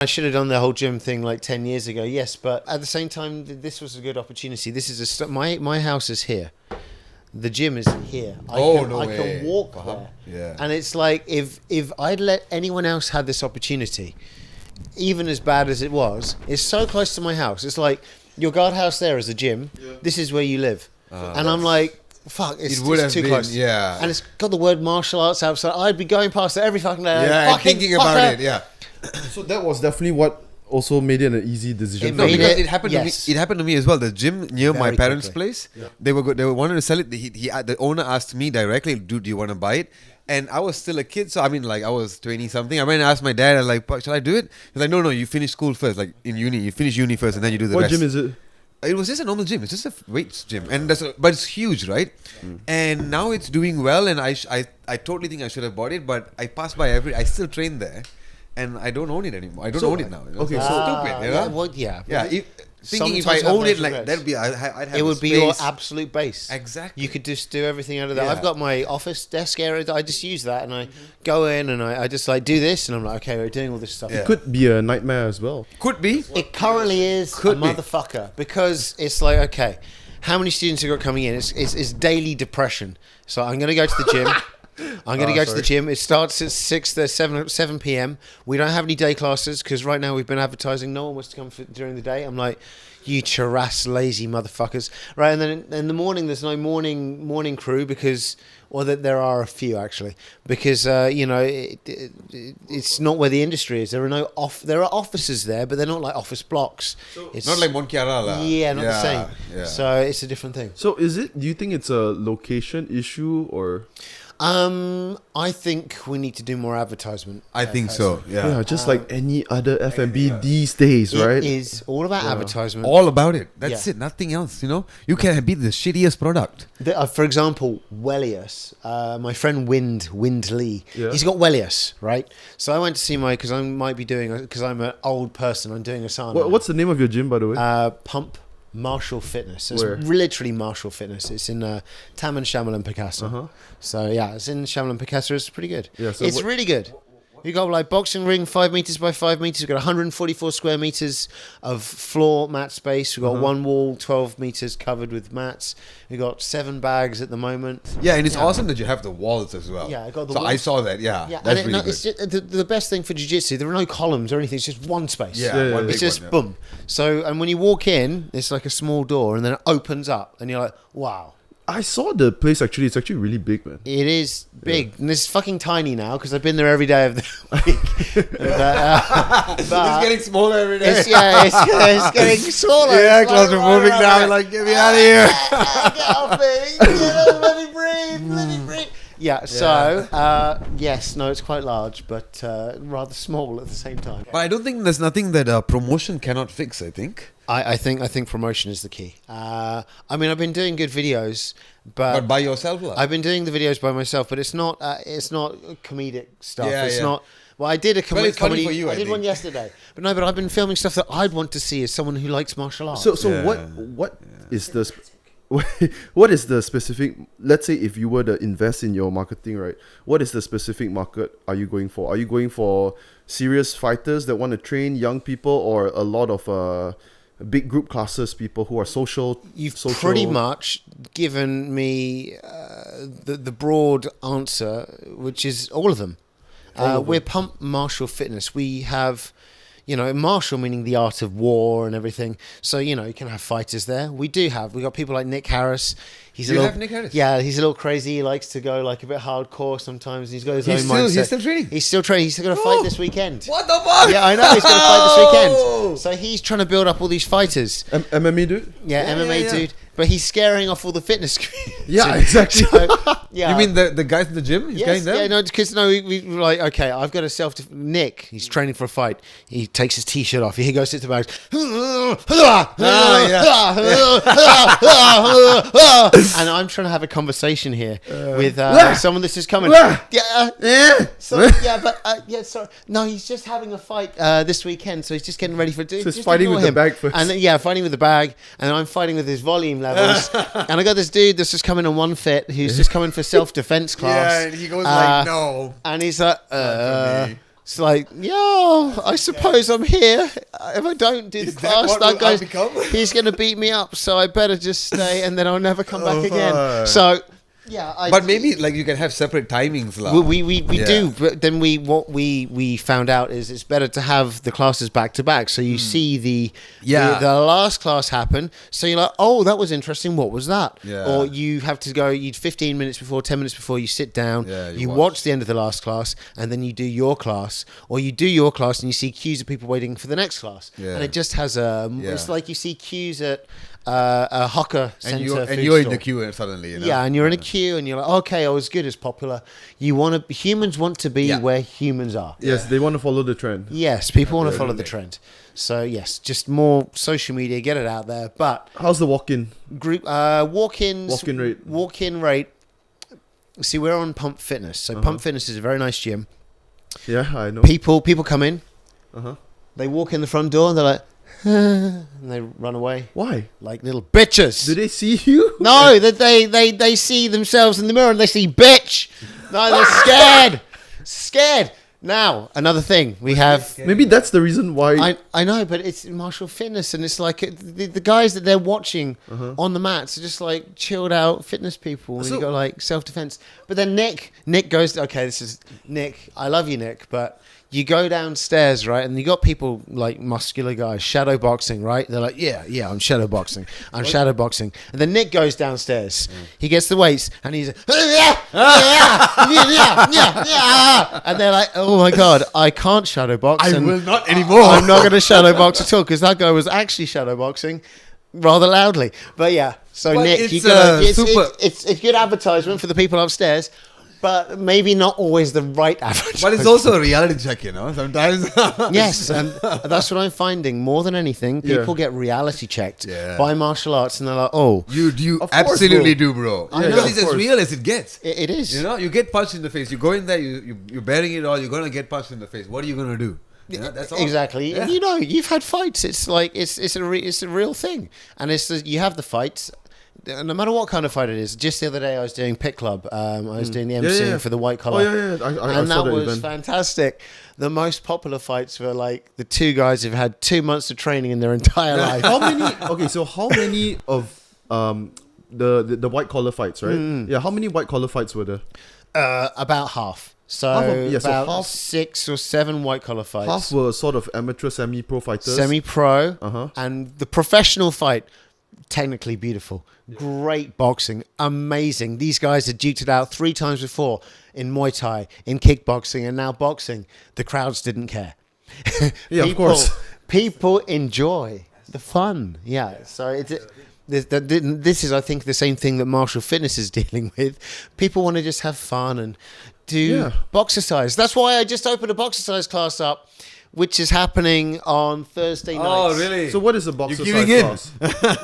I should have done the whole gym thing like 10 years ago, yes, but at the same time, this was a good opportunity. This is my house is here. The gym is here. I can walk there. Yeah. And it's like, if I'd let anyone else have this opportunity, even as bad as it was, it's so close to my house. It's like, your guardhouse there is a gym. Yeah. This is where you live. And I'm like, fuck, it's too close. Yeah. And it's got the word martial arts outside. I'd be going past it every fucking day. Yeah, and thinking about it, yeah. So that was definitely what also made it an easy decision. It happened to me. It happened to me as well. The gym near my parents' place, yeah. they were wanting to sell it. The owner asked me directly, "Do you want to buy it?" And I was still a kid, so I mean, like I was 20 something. I went and asked my dad, I was like, "Shall I do it?" He's like, "No, you finish school first. Like in uni, you finish uni first, and then you do the rest." What gym is it? It was just a normal gym. It's just a weights gym, and but it's huge, right? And now it's doing well, and I totally think I should have bought it, but I pass by I still train there, and I don't own it anymore. I don't own it now. You know? Okay, so stupid. You know? Yeah. Thinking if I owned it, like that'd be, I'd have. It would space. be your absolute base. Exactly. You could just do everything out of that. Yeah. I've got my office desk area. I just use that, and I go in and I just like do this, and I'm like, okay, we're doing all this stuff. It could be a nightmare as well. Could be. It currently is a motherfucker because it's like, okay, how many students have got coming in? It's daily depression. So I'm going to go to the gym. I'm going to go to the gym. It starts at 7 p.m. We don't have any day classes because right now we've been advertising. No one wants to come during the day. I'm like, you charass lazy motherfuckers. Right, and then in the morning, there's no morning crew because... Or that there are a few actually, because it's not where the industry is. There are there are offices there, but they're not like office blocks. It's not like Monkiara. Yeah, not the same. Yeah. So it's a different thing. So do you think it's a location issue or? I think we need to do more advertisement. I think so. Yeah, just like any other F&B these days, right? It is all about advertisement. All about it. That's it. Nothing else. You know, you can be the shittiest product. For example, Wellius, my friend Wind Lee, he's got Wellius, right? So I went to see because I'm an old person, I'm doing a sauna. What's the name of your gym, by the way? Pump Martial Fitness. It's Where? literally Martial Fitness. It's in Taman, Shamal and Picasso. So yeah, it's in Shamal and Picasso. It's pretty good. Yeah, so it's really good. We got like boxing ring, 5 meters by 5 meters. We've got 144 square meters of floor mat space. We've got one wall, 12 meters covered with mats. We've got 7 bags at the moment. Yeah, and it's awesome that you have the walls as well. Yeah, I got the walls. I saw that, Yeah, that's and it's just, the best thing for jiu-jitsu, there are no columns or anything. It's just one space. Yeah, it's just boom. So, and when you walk in, it's like a small door and then it opens up and you're like, wow. I saw the place actually. It's actually really big, man. It is big. And it's fucking tiny now because I've been there every day of the week. But, it's getting smaller every day. It's getting smaller. Yeah, claustrophobic now. Like, get me out of here. Get off me. Let me breathe. Yeah, so, yes, no, it's quite large, but rather small at the same time. But I don't think there's nothing that promotion cannot fix, I think. I think promotion is the key. I mean, I've been doing good videos, but by yourself, I've been doing the videos by myself, but it's not comedic stuff. It's not. Well, I did a comedy. Funny for you, I did one yesterday, but I've been filming stuff that I'd want to see as someone who likes martial arts. So what is the what is the specific? Let's say if you were to invest in your marketing, right? What is the specific market are you going for? Are you going for serious fighters that want to train young people, or a lot of big group classes, people who are social? You've pretty much given me the broad answer, which is all of them. We're Pump Martial Fitness. We have, martial meaning the art of war and everything. So, you can have fighters there. We got people like Nick Harris. Have Nick Harris? Yeah, he's a little crazy. He likes to go like a bit hardcore sometimes. He's got his own mindset. He's still training? He's still training. He's going to fight this weekend. What the fuck? Yeah, I know. He's going to fight this weekend. So he's trying to build up all these fighters. MMA dude? Yeah, MMA dude. But he's scaring off all the fitness community. Yeah, exactly. Yeah. You mean the guys in the gym? He's going there? Yeah, no, because we were like, okay, I've got to Nick, he's training for a fight. He takes his t-shirt off. He goes, sits the bags. And I'm trying to have a conversation here with someone that's just coming. Sorry. No, he's just having a fight this weekend, so he's just getting ready for it. So he's fighting with the bag first. And fighting with the bag, and I'm fighting with his volume levels. And I got this dude that's just coming on one fit, who's just coming for self-defense class. Yeah, and he goes like, no. And he's like, It's like, yo, I suppose I'm here. If I don't do the class, that guy's he's going to beat me up. So I better just stay, and then I'll never come back again. So. Yeah, but maybe like you can have separate timings. We do, but then what we found out is it's better to have the classes back to back, so you see the last class happen. So you're like, oh, that was interesting. What was that? Yeah. Or you have to go. You 15 minutes before, 10 minutes before, you sit down. Yeah, you watch the end of the last class, and then you do your class, or you do your class and you see queues of people waiting for the next class, and it just has it's like you see queues at a hawker center, and you're in the queue suddenly. Yeah, and you're in a queue, and you're like, okay, I was good as popular. Humans want to be where humans are. Yes, they want to follow the trend. Yes, people want to follow the trend. So yes, just more social media, get it out there. But how's the walk-in group walk-in rate? Walk-in rate. See, we're on Pump Fitness. So Pump Fitness is a very nice gym. Yeah, I know. People come in. They walk in the front door and they're like, and they run away. Why? Like little bitches. Do they see you? No, that they see themselves in the mirror and they see bitch. No, they're scared. Scared. Now, another thing we have. Maybe that's the reason why. I know, but it's martial fitness, and it's like the guys that they're watching on the mats are just like chilled out fitness people, and you got like self defense. But then Nick goes. Okay, this is Nick. I love you, Nick, but. You go downstairs, right, and you got people like muscular guys, shadow boxing, right? They're like, yeah, I'm shadow boxing. I'm shadow boxing. And then Nick goes downstairs. He gets the weights, and he's and they're like, oh my God, I can't shadow box. I will not anymore. I'm not going to shadow box at all, because that guy was actually shadow boxing rather loudly. But yeah, so but Nick, it's good advertisement for the people upstairs. But maybe not always the right advertisement. But it's also a reality check, sometimes. Yes, and that's what I'm finding. More than anything, people get reality checked by martial arts, and they're like, oh. You absolutely do, bro. Because it's as real as it gets. It is. You get punched in the face. You go in there, you're bearing it all, you're going to get punched in the face. What are you going to do? That's all. Exactly. Yeah. You've had fights. It's like, it's a real thing. And you have the fights. No matter what kind of fight it is. Just the other day, I was doing Pit Club. I was doing the MC for the white collar. I and saw that was event. Fantastic. The most popular fights were like the two guys who've had 2 months of training in their entire life. How many of the white collar fights, right? Yeah, how many white collar fights were there? About half. So about 6 or 7 white collar fights. Half were sort of amateur, semi-pro fighters. Semi-pro, and the professional fight. Technically beautiful, great boxing, amazing. These guys had duked it out 3 times before in Muay Thai, in kickboxing, and now boxing. The crowds didn't care. Of course. People enjoy the fun. Yeah, so this is, I think, the same thing that martial fitness is dealing with. People want to just have fun and do boxercise. That's why I just opened a boxercise class up, which is happening on Thursday night. Oh, really? So what is a boxercise You're giving class?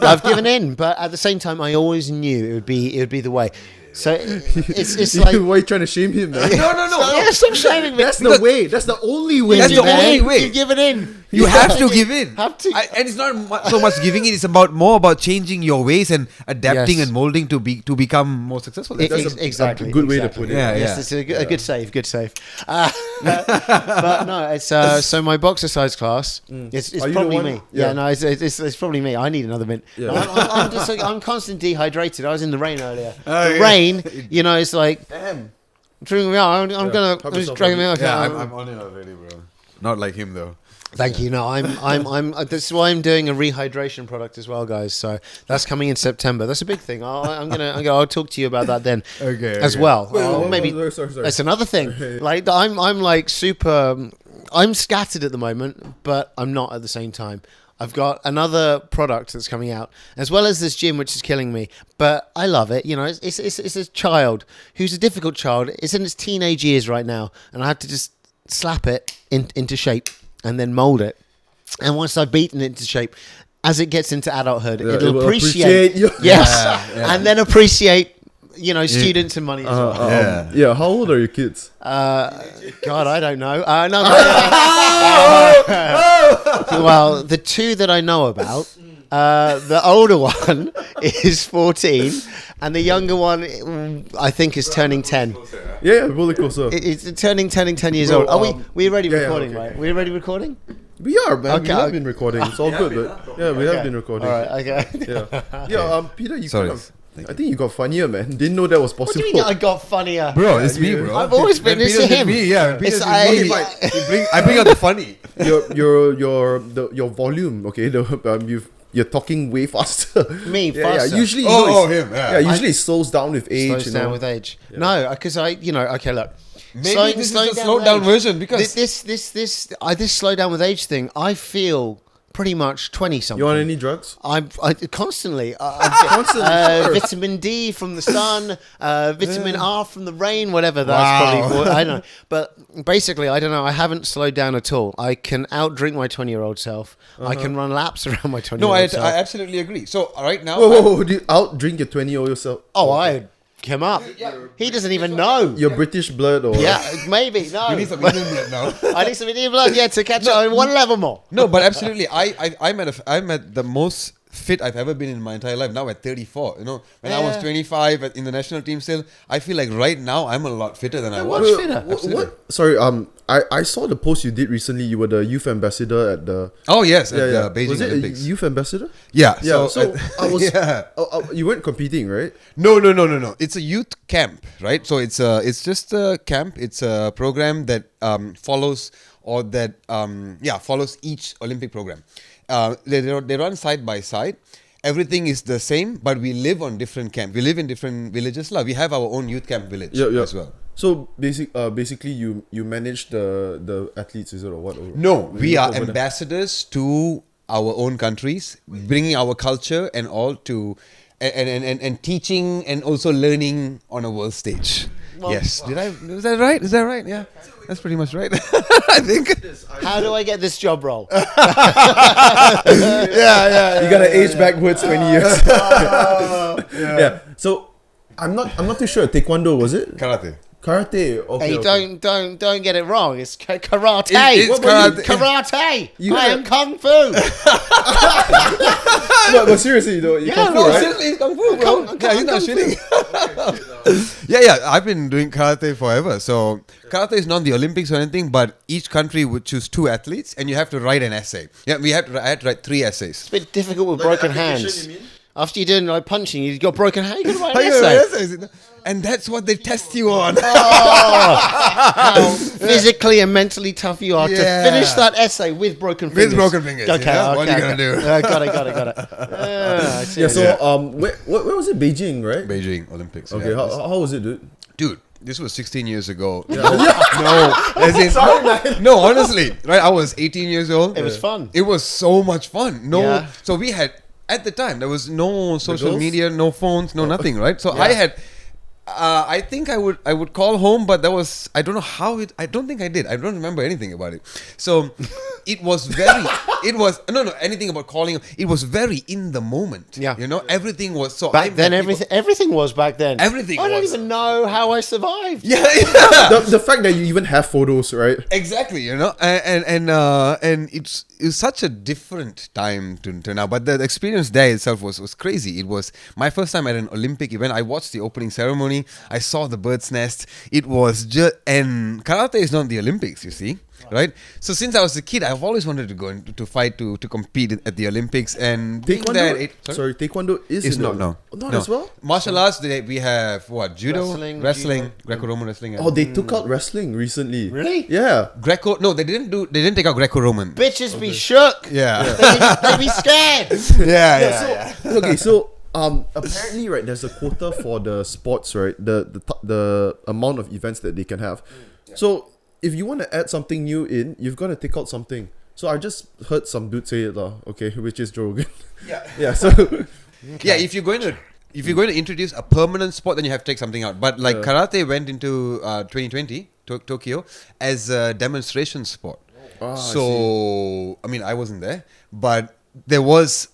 I've given in, but at the same time, I always knew it would be the way. So it's like, why are you trying to shame him? Man? No. Stop shaming me. That's the way. That's the only way. That's the only way. You give it in. You have to give in. Have to. And it's not so much giving in. It's more about changing your ways and adapting and molding to become more successful. That's exactly a good way to put it. Yes, it's a good save. Good save. But no, it's so my boxercise class. It's probably me. Yeah, no, it's probably me. I need another mint. Yeah. I'm constantly dehydrated. I was in the rain earlier. The rain, it's like, damn. Drinking me out. I'm just drinking me out. Yeah, I'm on it already, bro. Not like him though. Thank you. No, I'm. This is why I'm doing a rehydration product as well, guys. So that's coming in September. That's a big thing. I'll talk to you about that then. As well. Maybe sorry. That's another thing. Like I'm like super. I'm scattered at the moment, but I'm not at the same time. I've got another product that's coming out, as well as this gym, which is killing me. But I love it. It's a child who's a difficult child. It's in its teenage years right now, and I have to just slap it into shape and then mold it. And once I've beaten it into shape, as it gets into adulthood, it'll appreciate and then appreciate. Students and money as well. How old are your kids? God, I don't know. Well, the 2 that I know about, The older one is 14, and the younger one, I think, is turning 10. Yeah, really closer. It's turning 10 years Bro, old. Are we already yeah, recording, okay. right? We already recording? We are, man. Okay, We have okay. been recording. It's all good, but yeah, we have been recording. All right, okay. Yeah. Peter, you Sorry. kind of, I think you got funnier, man. Didn't know that was What do possible. you mean I got funnier? Bro, it's me, yeah. bro. I've always been When this Peter's to with him. Me, yeah. It's I bring out the funny. your volume, okay? You're talking way faster. Me, Yeah, faster. usually, him. yeah, usually it slows down with age. Slows you down know? with age. No, because okay, look. Maybe this is a slowed down version because this slow down with age thing, I feel pretty much 20 something. You want any drugs? I constantly, Sure. vitamin D from the sun, vitamin R from the rain, whatever. That's Wow. probably I don't know. But basically, I don't know. I haven't slowed down at all. I can outdrink my 20-year-old self. I can run laps around my 20-year-old no, I self. absolutely agree. So right now, Whoa, do you outdrink your 20-year-old yourself? Oh, I him up. He doesn't even know. Your British blood or Yeah, maybe. No. you need some Indian blood now. I need some Indian blood, to catch up one level more. No, but absolutely, I'm at the most fit I've ever been in my entire life. Now at 34, when I was Yeah. 25 in the national team still, I feel like right now I'm a lot fitter than I was. Much fitter. What? Sorry, I saw the post you did recently. You were the youth ambassador at the Oh yes, at the Beijing Was it Olympics. a youth ambassador? Yeah, Yeah. So I was. yeah. You weren't competing, right? No. It's a youth camp, right? So it's just a camp. It's a program that follows each Olympic program. They run side by side. Everything is the same, but we live on different camps. We live in different villages. We have our own youth camp village as well. So basically, you manage the athletes, is it, or what? Or No, we are over there? ambassadors to our own countries, bringing our culture and all to, and teaching and also learning on a world stage. Yes, was that right? Is that right? Yeah, that's pretty much right. I think. How do I get this job role? You gotta age backwards 20 years. Yeah. So I'm not too sure. Taekwondo, was it? Karate. Karate. Okay. Hey, okay. don't get it wrong. It's karate. It's What about you? karate. Karate. You I gotta- am kung fu. but seriously though, you kung fu, right? seriously, it's kung fu, bro. Kung- Yeah, he's not shitting. Yeah. I've been doing karate forever. So karate is not the Olympics or anything, but each country would choose 2 athletes, and you have to write an essay. Yeah, I had to write 3 essays. It's a bit difficult with broken hands. After you're doing punching, you've got broken hand. You got to write Oh, an yeah, essay. essays. And that's what they test you on. How physically and mentally tough you are to Yeah. finish that essay with broken fingers. With broken fingers. Okay, What are you gonna do? Got it. I see. Yeah. So where was it? Beijing, right? Beijing Olympics. Okay. yeah. How was it, dude? Dude, this was 16 years ago. No, honestly, right? I was 18 years old. It was fun. It was so much fun. Yeah. So we had at the time there was no social girls? media, no phones, no nothing, right? So I had. I think I would call home, but I don't know how it. I don't think I did. I don't remember anything about it. So it was anything about calling. It was very in the moment. Yeah. Everything was so. Back then, everything was back then. Everything I don't was. even know how I survived. Yeah. The fact that you even have photos, right? Exactly, and it's such a different time to now. But the experience there itself was crazy. It was my first time at an Olympic event. I watched the opening ceremony. I saw the bird's nest. It was and karate is not the Olympics, you see, right? So since I was a kid, I've always wanted to go to fight to compete at the Olympics. And being Taekwondo. that Sorry, Taekwondo is it's in not the- no Not no. as well. Martial arts. We have what judo, Wrestling, wrestling, judo. Greco-Roman wrestling. Oh, they took out wrestling recently. Really? Yeah. Greco. No, they didn't take out Greco-Roman. Bitches be shook. Yeah. They be scared. Yeah. Okay, so apparently, right, there's a quota for the sports, right? The amount of events that they can have. So if you want to add something new in, you've got to take out something. So I just heard some dude say it, okay, which is Joe Rogan. Yeah. So Yeah, if you're going to introduce a permanent sport, then you have to take something out. But like karate went into 2020 Tokyo as a demonstration sport. I So I mean, I wasn't there, but there was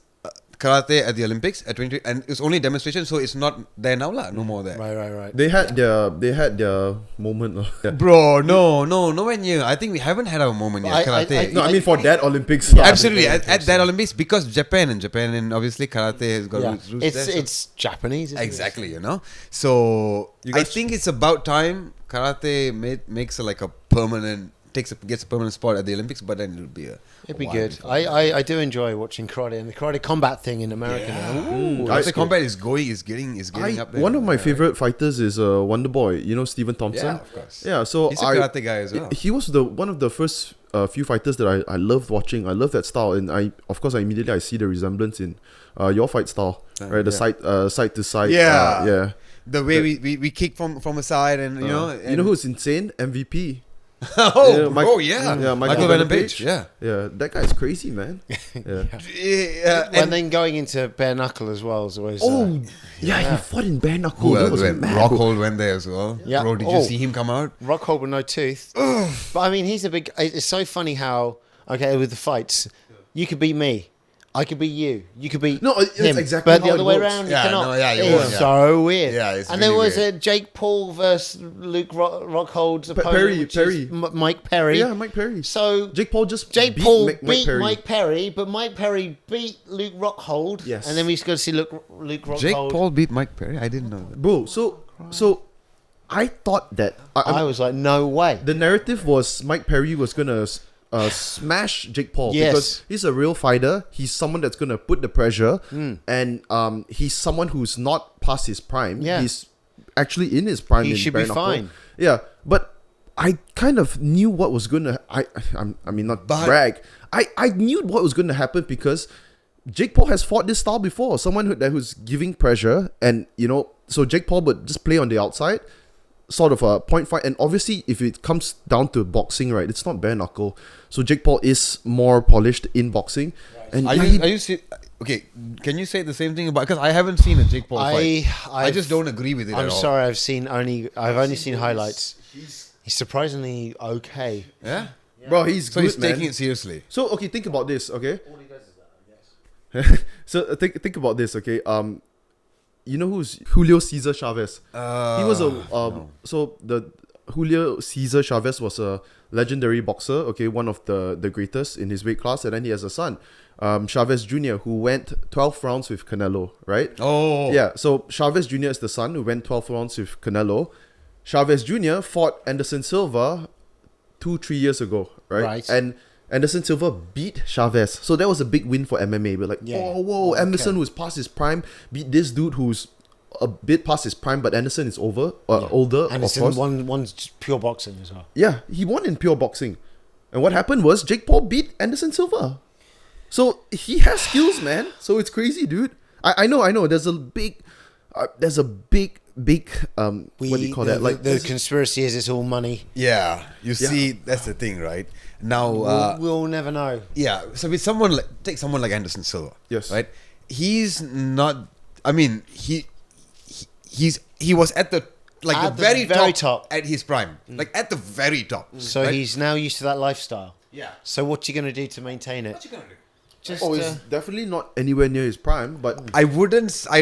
karate at the Olympics at 20, and it's only demonstration, so it's not there now, lah. No more there. Right. They had their moment. Yeah. Bro, nowhere near. I think we haven't had our moment yet. Karate. No, I mean for that Olympics. Absolutely, at that Olympics, because Japan and obviously karate has got roots there. So It's Japanese. Isn't exactly, you know. So I think it's about time karate makes a permanent. Gets a permanent spot at the Olympics, but then It'd be good. I do enjoy watching karate and the karate combat thing in America now. Ooh, Karate combat is getting up there. One of my favorite fighters is Wonder Boy. You know Stephen Thompson. Yeah, of course. Yeah, so He's a karate guy as well. He was one of the first few fighters that I loved watching. I love that style, and I immediately see the resemblance in your fight style, right? The side to side. Yeah. The way we kick from a side, and you know. You know who's insane? MVP. Michael Venom Page. Yeah, that guy's crazy, man. And then going into bare knuckle as well is always. He fought in bare knuckle. Rockhold went there as well. Yeah. Bro, did you see him come out? Rockhold with no tooth. But I mean, he's a big. It's so funny how with the fights, you could beat me. I could be you. You could be that's him. exactly But the how other it way works. around, you Yeah, cannot. no, yeah, you It's won't, yeah. so weird. Yeah, it's and really there was weird. a Jake Paul versus Luke Rockhold's opponent, Perry, which is Mike Perry. Yeah, Mike Perry. So Jake Paul beat beat Mike Perry, but Mike Perry beat Luke Rockhold. Yes. And then we just go to see Luke Rockhold. Jake Paul beat Mike Perry. I didn't know that. Bro, so I thought that I was like, no way. the narrative was Mike Perry was gonna smash Jake Paul Yes. because he's a real fighter. He's someone that's gonna put the pressure, and he's someone who's not past his prime. Yeah. He's actually in his prime. He should be bare knuckle. fine. Yeah, but I kind of knew what was gonna. I mean, not brag. I knew what was gonna happen because Jake Paul has fought this style before. Someone who's giving pressure, and so Jake Paul would just play on the outside. Sort of a point fight, and obviously if it comes down to boxing, right, it's not bare knuckle, so Jake Paul is more polished in boxing. And okay, can you say the same thing about, because I haven't seen a Jake Paul fight. I just don't agree with it I'm at all. sorry, I've only seen highlights. He's surprisingly okay. Yeah? bro, he's So good, he's man. taking it seriously. So okay, think about this, okay. All he does is that, I guess. So think about this, okay. You know who's Julio Cesar Chavez? He was so the Julio Cesar Chavez was a legendary boxer, okay, one of the greatest in his weight class, and then he has a son, Chavez Jr., who went 12 rounds with Canelo, right? Oh. Yeah, so Chavez Jr. is the son who went 12 rounds with Canelo. Chavez Jr. fought Anderson Silva 2-3 years ago, right? And Anderson Silva beat Chavez. So that was a big win for MMA. We're like, whoa, Anderson, who's past his prime, beat this dude who's a bit past his prime, but Anderson is older, And of course. one's just pure boxing as well. Yeah, he won in pure boxing. And what happened was Jake Paul beat Anderson Silva. So he has skills, man. So it's crazy, dude. I know. There's a big, what do you call that? Like the conspiracy is it's all money. Yeah, see, that's the thing, right? Now, We'll never know. yeah. So with take someone like Anderson Silva, Yes. right? He's not. I mean, he was at the very top at his prime, like at the very top. So right? he's now used to that lifestyle. Yeah. So what you gonna do to maintain it? What you gonna do? Just he's definitely not anywhere near his prime, but I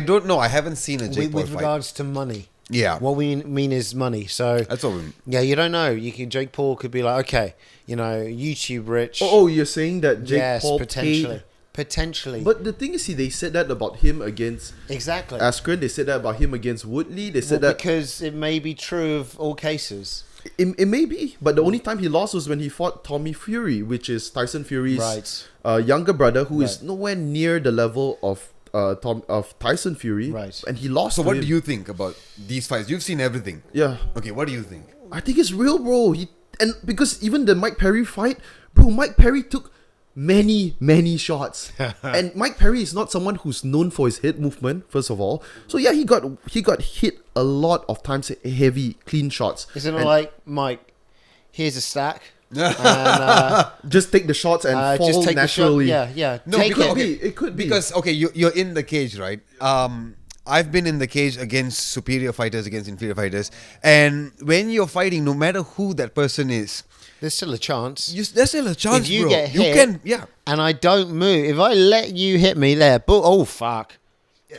don't know. I haven't seen a Jake Paul with fight. regards to money. Yeah. What we mean is money. So That's what we mean. yeah, you don't know. Jake Paul could be like, okay, YouTube rich. you're saying that Jake Paul potentially. But the thing is, they said that about him against Exactly. Askren. They said that about him against Woodley. They said that because it may be true of all cases. it may be, but the only time he lost was when he fought Tommy Fury, which is Tyson Fury's younger brother, who is nowhere near the level of Tyson Fury. Right. And he lost. So to what him. do you think about these fights? You've seen everything. Yeah. Okay, what do you think? I think it's real, bro. And because even the Mike Perry fight, bro, Mike Perry took many shots, and Mike Perry is not someone who's known for his head movement. First of all, so yeah, he got hit a lot of times, heavy clean shots. Isn't it like, Mike? Here's a stack. And, just take the shots and fall just take naturally. The shot. Yeah. No, take because, it. It could be because you're in the cage, right? I've been in the cage against superior fighters, against inferior fighters, and when you're fighting, no matter who that person is, There's still a chance. There's still a chance, If you bro. get You hit, can, yeah. and I don't move, if I let you hit me there, but oh fuck,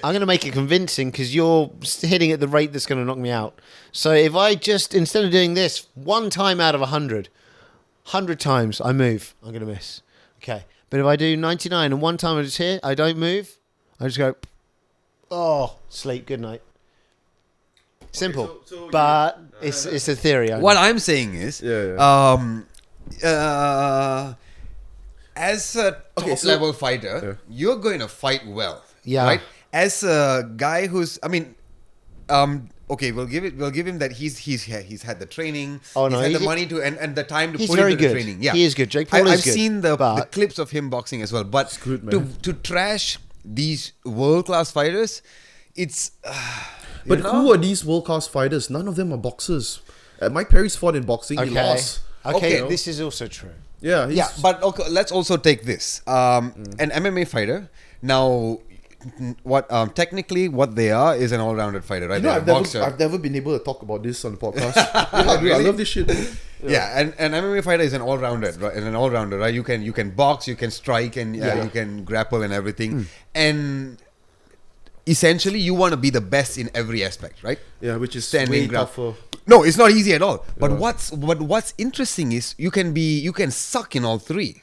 I'm going to make it convincing because you're hitting at the rate that's going to knock me out. So if I just, instead of doing this, one time out of 100 times I move, I'm going to miss. Okay. But if I do 99 and one time I just hit, I don't move, I just go, oh, sleep, good night. Simple. Okay, so but it's a theory. What I'm saying is, as a top level fighter, you're going to fight well. Yeah. Right? As a guy who's, I mean, okay, we'll give him that he's had the training, he's had the money to and the time to he's put very into the good. training. Yeah, he is good. Jake Paul is I've good. seen the clips of him boxing as well, but good, man. to trash these world class fighters, it's. But who are these world class fighters? None of them are boxers. Mike Perry's fought in boxing. He lost. Okay, this is also true. Yeah, but okay, let's also take this. An MMA fighter. Now, what technically what they are is an all-rounded fighter, right? You know, They're a boxer. I've never been able to talk about this on the podcast. I love this shit. Yeah, and an MMA fighter is an all-rounder, right? And an all-rounder, right? You can box, you can strike, and you can grapple and everything. And essentially, you want to be the best in every aspect, right? Yeah, which is Standing way ground. tougher. No, it's not easy at all. But what's interesting is you can suck in all three.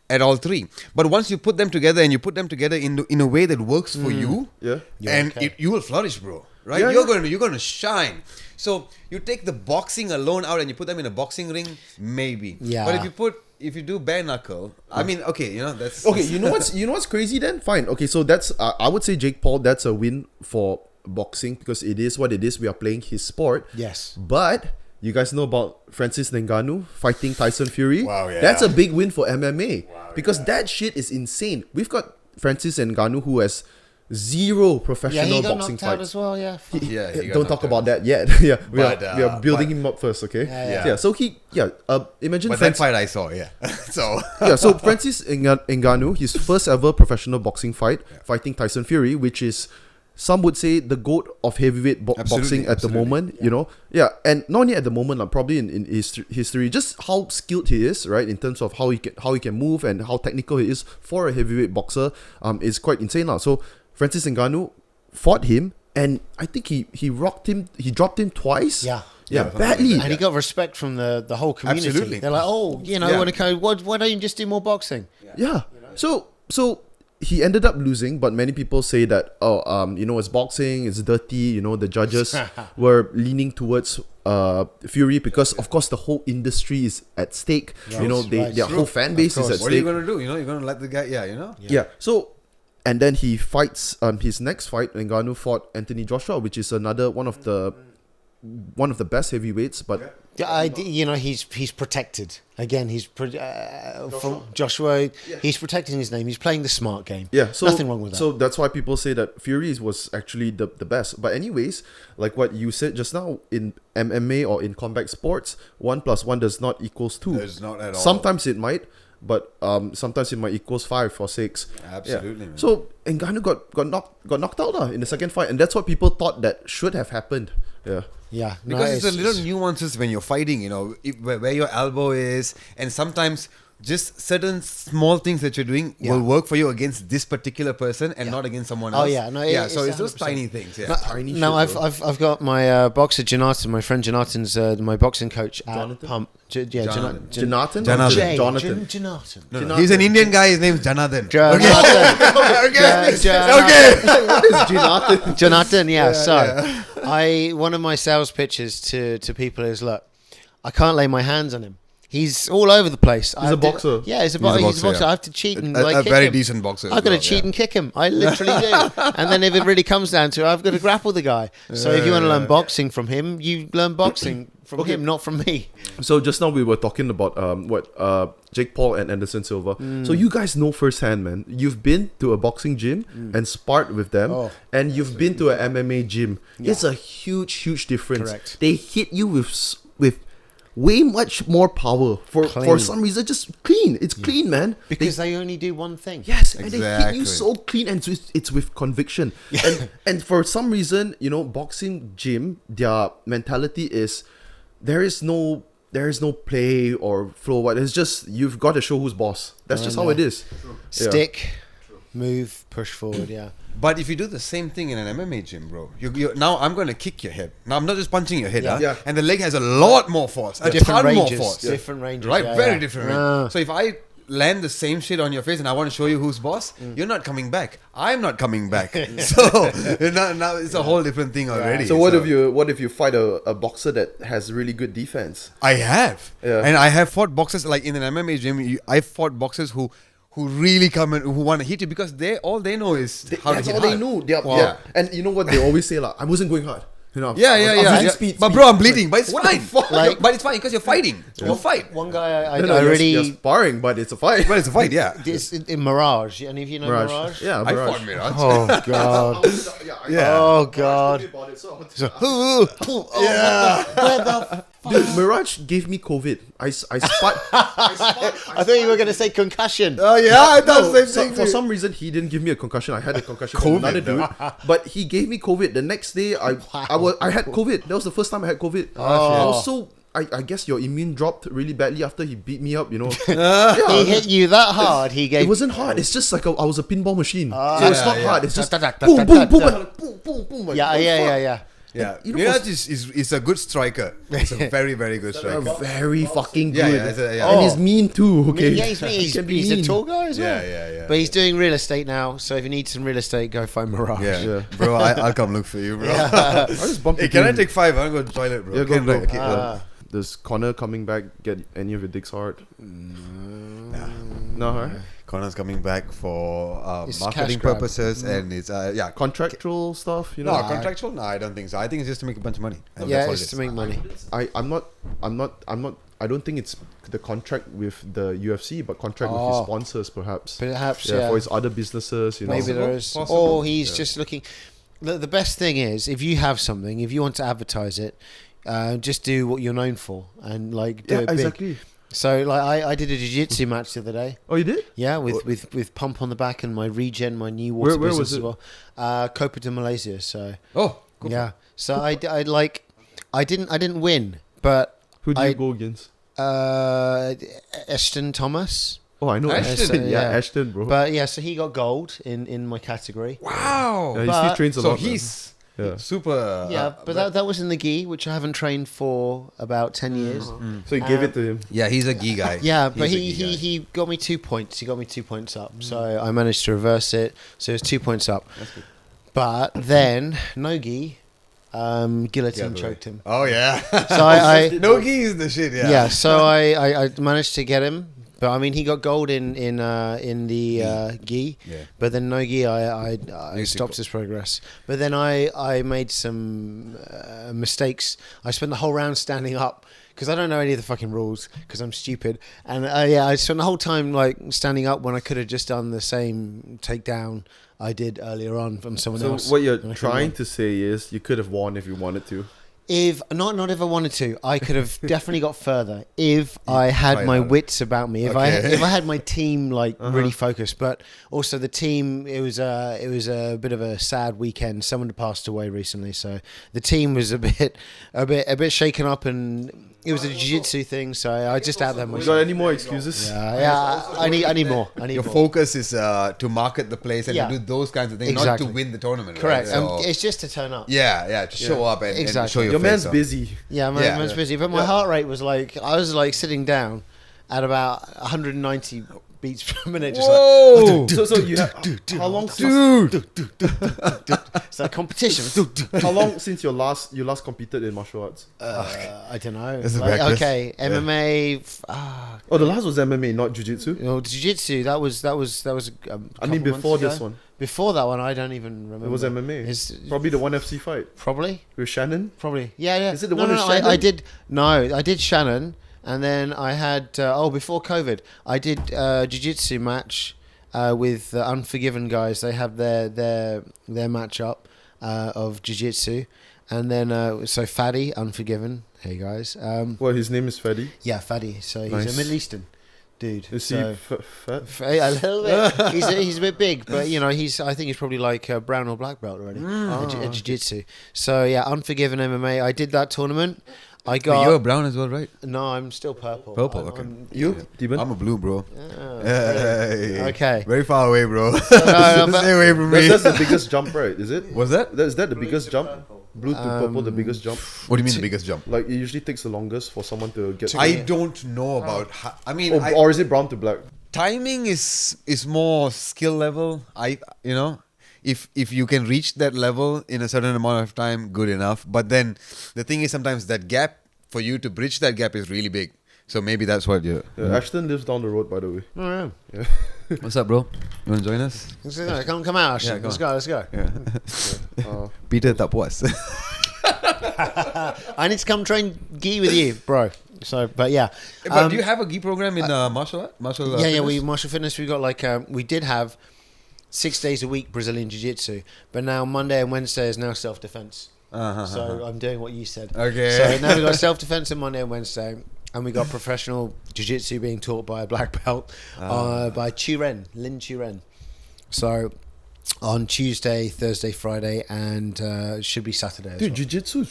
At all three, but once you put them together and you put them together in a way that works for you, you will flourish, bro. Right? Yeah, you're going to shine. So you take the boxing alone out and you put them in a boxing ring, maybe. Yeah. But if you do bare knuckle, I mean, okay, that's Okay. You know what's crazy then? Fine. Okay, so that's I would say Jake Paul. That's a win for boxing because it is what it is. We are playing his sport. Yes. But you guys know about Francis Ngannou fighting Tyson Fury? Wow, yeah. That's a big win for MMA because that shit is insane. We've got Francis Ngannou who has zero professional he got boxing knocked out fights. as well. Yeah. he got Don't talk knocked about out. that yet. Yeah, we are building him up first, okay? Yeah. So imagine But that fight I saw, so so Francis Ngannou, his first ever professional boxing fight, fighting Tyson Fury, which is some would say the GOAT of heavyweight boxing at the moment, you know. Yeah, and not only at the moment, probably in his history, just how skilled he is, right, in terms of how he can move and how technical he is for a heavyweight boxer, is quite insane now. So Francis Ngannou fought him, and I think he dropped him twice. Yeah, badly. And he got respect from the whole community. Absolutely. They're like, why don't you just do more boxing? Yeah. So he ended up losing, but many people say that it's boxing, it's dirty. The judges were leaning towards Fury because of course the whole industry is at stake. Their whole fan base is at stake. What are you gonna do? You're gonna let the guy? Yeah. So, and then he fights. His next fight, Ngannou fought Anthony Joshua, which is another one of the best heavyweights, but. He's protected. Again, from Joshua. He's protecting his name. He's playing the smart game. Yeah, so nothing wrong with that. So that's why people say that Fury was actually the best. But anyways, like what you said just now, in MMA or in combat sports, 1 + 1 does not equals 2. Does not at all. Sometimes it might, but sometimes it might equals 5 or 6. Absolutely. Yeah. So Ngannou got knocked out in the second fight, and that's what people thought that should have happened. Yeah. Yeah, because it's the little nuances when you're fighting, where your elbow is, and sometimes just certain small things that you're doing will work for you against this particular person and not against someone else. So it's those tiny things. Yeah. I've got my boxer Jonathan, my friend Jonathan's my boxing coach at Jonathan? Pump. Jonathan. Jonathan. No. He's an Indian guy. His name's Jonathan. What is Jonathan? Jonathan. Yeah. One of my sales pitches to people is, look, I can't lay my hands on him. He's all over the place. He's a boxer. Yeah, he's a boxer. I have to cheat and a kick very him. decent boxer. I've got to cheat and kick him. I literally do. And then if it really comes down to it, I've got to grapple the guy. So if you want to learn boxing from him, you learn boxing from him, not from me. So just now we were talking about Jake Paul and Anderson Silva. So you guys know firsthand, man. You've been to a boxing gym and sparred with them, and you've been to an MMA gym. Yeah. It's a huge difference. Correct. They hit you with way much more power for some reason. Just clean. It's clean, man. Because they only do one thing. Yes, and they hit you so clean, and it's with conviction. and for some reason, boxing gym, their mentality is there is no there is no play or flow. What it's just you've got to show who's boss. That's just how it is. Stick, move, push forward. Yeah. But if you do the same thing in an MMA gym, bro, now I'm going to kick your head. Now I'm not just punching your head, Yeah. and the leg has a lot more force, a Different ton more ranges. force, Different ranges. right? Yeah, Very yeah. different range. So if I land the same shit on your face and I want to show you who's boss, you're not coming back. I'm not coming back. So now it's a whole different thing already. So what if you fight a boxer that has really good defense? I have, Yeah. and I have fought boxers like in an MMA gym. I fought boxers who really come and who want to hit you because all they know is how to That's hit all hard. they know. Yeah. Yeah. And you know what they always say, like, I wasn't going hard. You know, Yeah, I was yeah. using speed, But speed. bro, I'm bleeding. But it's What the fine. fuck? Like- But it's fine because you're fighting. You'll fight. One guy I No, you're really sparring, but it's a fight. But it's a fight, yeah. this in Mirage. Any of you know Mirage? Yeah, I Mirage. fought Mirage. Oh god. Yeah. Oh god. Where the Dude, Mirage gave me COVID. I sparred. I thought you were going to say concussion. Oh yeah, I thought No, the same thing. for some reason he didn't give me a concussion. I had a concussion from another dude, but he gave me COVID. The next day, I had COVID. That was the first time I had COVID. I was so. I guess your immune dropped really badly after he beat me up. You know, He hit you that hard. He gave. it wasn't hard. It's just like I was a pinball machine. So Yeah, it's not yeah. hard. It's just Da, da, da, boom, da, boom, da, boom, da. boom, boom, boom. Like, Yeah, what the yeah, fuck? yeah, yeah. Yeah, You know, Mirage is a good striker. It's a very, very good striker. Very fucking Yeah, good. yeah. And he's mean too. Okay, Yeah, he's He can be he's a mean. tall guy as well. Yeah. But he's doing real estate now, so if you need some real estate, go find Mirage. Yeah. Bro, I'll come look for you, bro. I just bumped Hey, into can I him. take 5? I'm going to the toilet, bro. Yeah, go, Okay, go. right, okay, Does Connor coming back get any of your dicks hard? No, huh? Connor's coming back for It's marketing cash grab. purposes and it's Contractual stuff, you know. No, contractual? No, I don't think so. I think it's just to make a bunch of money. I think Yeah, that's what it's it to is. make money. I'm not. I don't think it's the contract with the UFC, but contract with his Oh. sponsors, perhaps. Perhaps, yeah. For his other businesses, you know. Maybe there is. Possible. Or he's just looking. The best thing is, if you have something, if you want to advertise it, just do what you're known for and like do Yeah, it big. exactly. So like I did a jiu-jitsu match the other day. Oh, you did? Yeah, with pump on the back and my regen, my new water Where business was as it? well. Copa de Malaysia. So Oh, cool. yeah. So I didn't win, but Who do I- you go against? Ashton Thomas. Oh, I know Ashton. Ashton. Yeah, Ashton, bro. But yeah, so he got gold in my category. Wow. yeah, he but- still trains a So lot. man. he's Yeah. super. Yeah, but that was in the gi, which I haven't trained for about 10 years. So you gave it to him. yeah, he's a gi guy. Yeah, but He's a gi guy. he got me 2 points. He got me 2 points up. So I managed to reverse it. So it was 2 points up. But then Nogi guillotine way. choked him. Oh yeah. So I no gi is the shit. Yeah. yeah. So I managed to get him. But I mean, he got gold in the gi. Yeah. But then no gi, I Musical. stopped his progress. But then I made some mistakes. I spent the whole round standing up because I don't know any of the fucking rules because I'm stupid. And I spent the whole time like standing up when I could have just done the same takedown I did earlier on from someone So else. what you're And I couldn't trying win. to say is you could have won if you wanted to. If not if I wanted to, I could have definitely got further if I had tried my harder. wits about me. If Okay. I had my team like really focused, but also the team. It was a bit of a sad weekend. Someone had passed away recently, so the team was a bit shaken up, and it was a jiu-jitsu thing. So I just out there You myself. got any more excuses? Yeah, I need more. I need Your more. focus is to market the place and Yeah. to do those kinds of things, Exactly. not to win the tournament. Correct. Right? So, It's just to turn up. yeah, to show up and Exactly. show your Your face man's off. busy. Yeah, Yeah. man's busy. But my heart rate was like, I was like sitting down at about 190 beats per minute. Just Whoa! So you have how long? it's like competition. How long since you last competed in martial arts? I don't know. This is Like, reckless. okay, MMA, Oh, the last was MMA, not jiu-jitsu. jiu-jitsu. That was. I mean, couple before months this ago. one, Before that one, I don't even remember. it was MMA. It's Probably the ONE FC fight probably. with Shannon. Yeah. Is it the no, one no, with no, Shannon? I did Shannon, and then I had before COVID, I did jiu-jitsu match with the Unforgiven guys. They have their match up of jiu-jitsu, and then so Fadi Unforgiven. Hey guys, Well, his name is Freddy. yeah, Fadi. So he's Nice. a Middle Eastern dude. Is so, he fat? a little bit. He's a bit big, but you know I think he's probably like a brown or black belt already at jiu-jitsu. So yeah, Unforgiven MMA. I did that tournament. I But got you're brown as well, right? no. I'm still purple. Purple, I'm- okay. I'm- You, Theeban? I'm a blue, bro. yeah, Hey. Okay. Very far away, bro. no, but- Stay away from me. That's the biggest jump, right? Is it? Was that? Is that the biggest jump? Blue to purple, the biggest jump. What do you mean the biggest jump? Like it usually takes the longest for someone to get. I don't know about. I mean, or is it brown to black? timing is more skill level. If you can reach that level in a certain amount of time, good enough. But then the thing is, sometimes that gap for you to bridge that gap is really big. So maybe that's what you. Ashton lives down the road, by the way. Oh, yeah. What's up, bro? You want to join us? Come out, Ashton. Yeah, Let's go. Yeah. Peter, tak puas. I need to come train gi with you, bro. So, but yeah. But do you have a gi program in martial art? Yeah, we martial fitness. We got like we did have 6 days a week Brazilian jiu-jitsu, but now Monday and Wednesday is now self-defense. So I'm doing what you said. Okay. So now we got self-defense on Monday and Wednesday, and we got professional jiu-jitsu being taught by a black belt by Lin Churen. So on Tuesday, Thursday, Friday, and should be Saturday. As Dude, well. jiu-jitsu,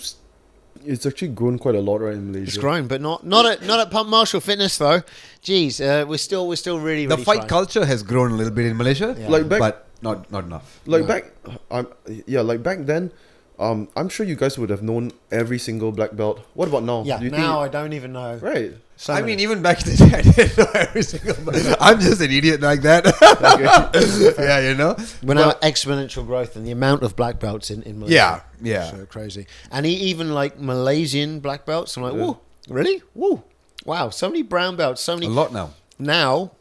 it's actually grown quite a lot, right, in Malaysia. It's grown, but not at Pump Martial Fitness though. Jeez, we're still really The fight trying. culture has grown a little bit in Malaysia, Yeah. Like back, but not enough. like back, like back then. I'm sure you guys would have known every single black belt. What about now? Yeah, Do you now I don't even know. right. So I many. mean, even back in the day, I didn't know every single. I'm just an idiot like that. Yeah, you know. We're now exponential growth and the amount of black belts in Malaysia. Yeah. So crazy. And even like Malaysian black belts, I'm like, whoa, really? Whoa. Wow, so many brown belts, so many. A lot now. Now,